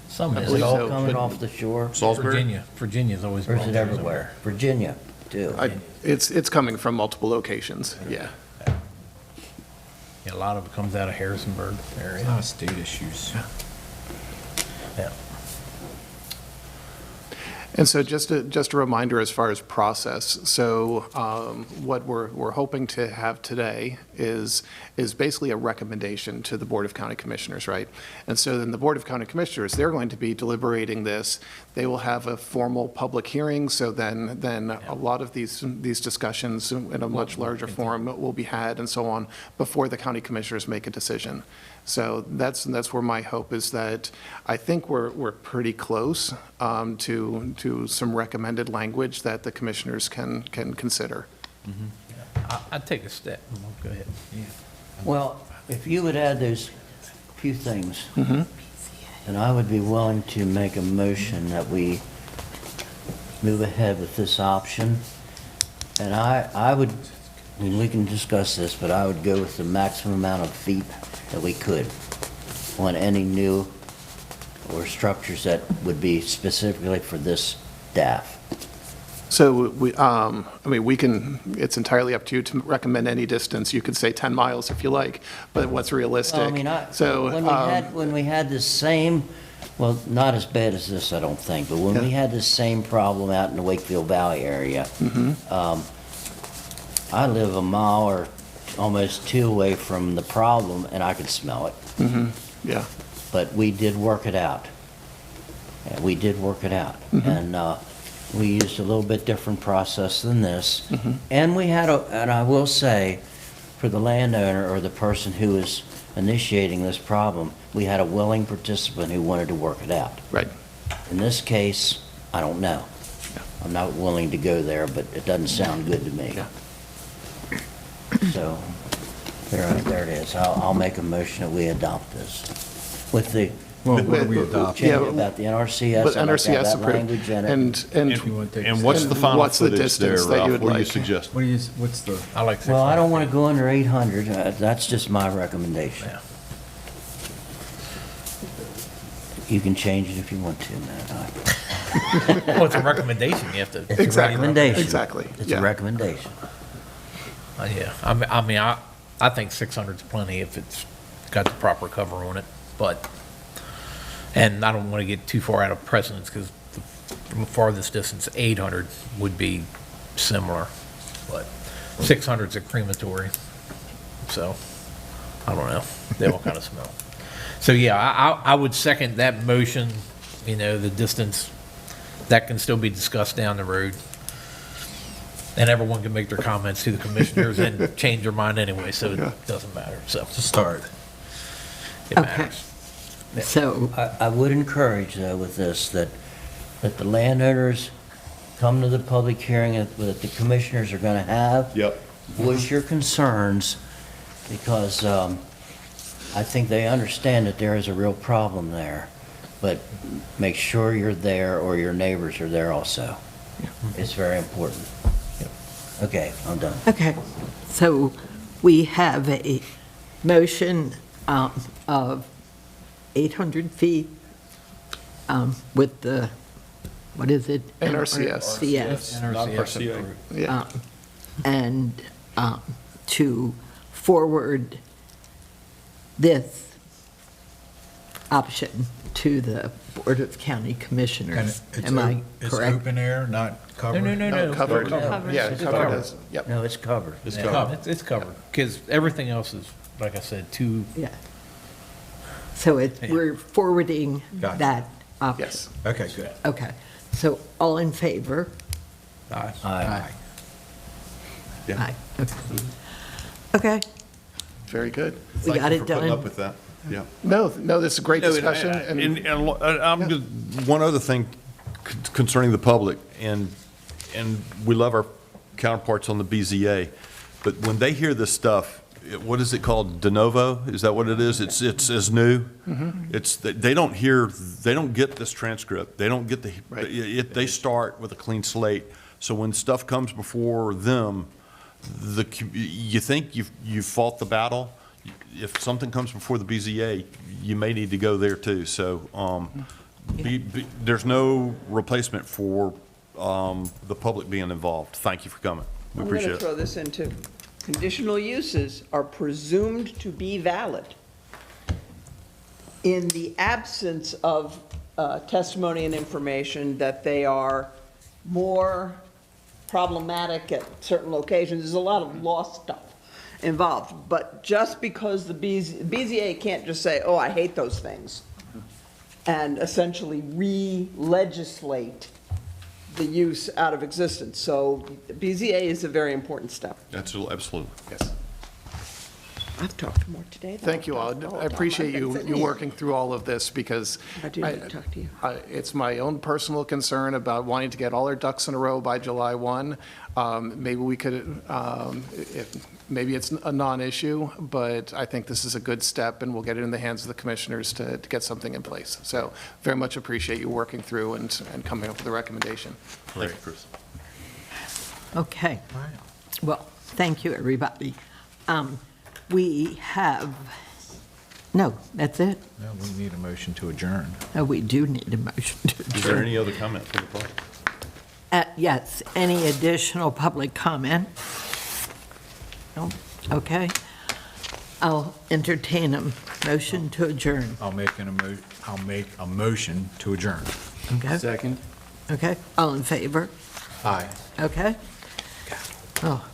Some Is is. it all coming off the shore? Virginia's always. Or is it been everywhere? Virginia, too. It's coming from multiple locations, yeah. Yeah, a lot of it comes out of Harrisonburg area. A lot of state issues. Yeah. And so just a reminder as far as process, so what we're hoping to have today is basically a recommendation to the Board of County Commissioners, right? And so then the Board of County Commissioners, they're going to be deliberating this. They will have a formal public hearing, so then a lot of these discussions in a much larger forum will be had and so on before the county commissioners make a decision. So that's where my hope is that I think we're pretty close to some recommended language that the commissioners can consider. I'd take a step. Go ahead. Well, if you would add those few things, then I would be willing to make a motion that we move ahead with this option. And I would, I mean, we can discuss this, but I would go with the maximum amount of feet that we could on any new or structures that would be specifically for this DAF. So I mean, we can, it's entirely up to you to recommend any distance. You could say 10 miles if you like, but what's realistic? Well, I mean, So, when we had this same, well, not as bad as this, I don't think, but when we had this same problem out in the Wakefield Valley area, I live a mile or almost 2 away from the problem, and I could smell it. Yeah. But we did work it out. Yeah, we did work it out. And we used a little bit different process than this. And we had and I will say, for the landowner or the person who is initiating this problem, we had a willing participant who wanted to work it out. Right. In this case, I don't know. I'm not willing to go there, but it doesn't sound good to me. So, there it is. I'll make a motion that we adopt this. With the Well, what do we adopt? change about the NRCS, But I'd like to have NRCS that approved. language in it. And what's the final what's the footage there, distance that you Ralph? would What do you like? suggest? What's the? I like Well, I don't want to go under 800. That's just my recommendation. Yeah. You can change it if you want to, Matt. Well, it's a recommendation, you have to. It's a recommendation. Exactly. It's Yeah. a recommendation. Yeah, I think 600's plenty if it's got the proper cover on it, but, and I don't want to get too far out of precedence, because the farthest distance, 800, would be similar, but 600's a crematory, so, I don't know, they all kind of smell. So, yeah, I would second that motion, the distance that can still be discussed down the road. And everyone can make their comments to the commissioners and change their mind anyway, so it doesn't matter, so. It's a start. It Okay. matters. So, I would encourage, though, with this, that the landowners come to the public hearing that the commissioners are going to have. Yep. Voice your concerns, because I think they understand that there is a real problem there. But make sure you're there or your neighbors are there also. It's very important. Okay, I'm done. okay, so we have a motion of 800 feet with the, what is it? NRCS. NRCS. NRCS approved. Yeah. And to forward this option to the Board of County Commissioners. Am I correct? It's open air, not covered? No, covered. Yeah, It's covered covered. is, yep. No, it's covered. It's Yeah. covered. It's covered, because everything else is, like I said, too, Yeah. So we're forwarding Gotcha. that option. Yes. okay, good. Okay, so all in favor? Aye. Aye. Yeah. Aye. Okay. Okay, Very good. we got it Thank you for putting up done. with that. Yeah. No, this is a great No, discussion. And I'm just, one other thing concerning the public, and we love our counterparts on the BZA, but when they hear this stuff, what is it called, de novo? Is that what it is? It's as new? It's, they don't get this transcript. They don't get they start with a clean slate. So when stuff comes before them, you think you've fought the battle. If something comes before the BZA, you may need to go there too. So there's no replacement for the public being involved. Thank you for coming. We appreciate I'm it. going to throw this into, conditional uses are presumed to be valid in the absence of testimony and information that they are more problematic at certain locations. There's a lot of law stuff involved, but just because the BZA can't just say, oh, I hate those things, and essentially re-legislate the use out of existence. So BZA is a very important step. Absolutely. Yes. I've talked more today than Thank you all. I've talked I appreciate I've been you sitting here. working through all of this, because I do need to talk to you. It's my own personal concern about wanting to get all our ducks in a row by July 1. Maybe we could, maybe it's a non-issue, but I think this is a good step, and we'll get it in the hands of the commissioners to get something in place. So very much appreciate you working through and coming up with a recommendation. Thank you, Chris. Okay. Well, thank you, everybody. We have, no, that's it? No, we need a motion to adjourn. No, we do need a motion to adjourn. Is there any other comment from the public? Yes, any additional public comment? No? Okay. I'll entertain a motion to adjourn. I'll make a motion to adjourn. Okay? Second. Okay, all in favor? Aye. Okay? Oh,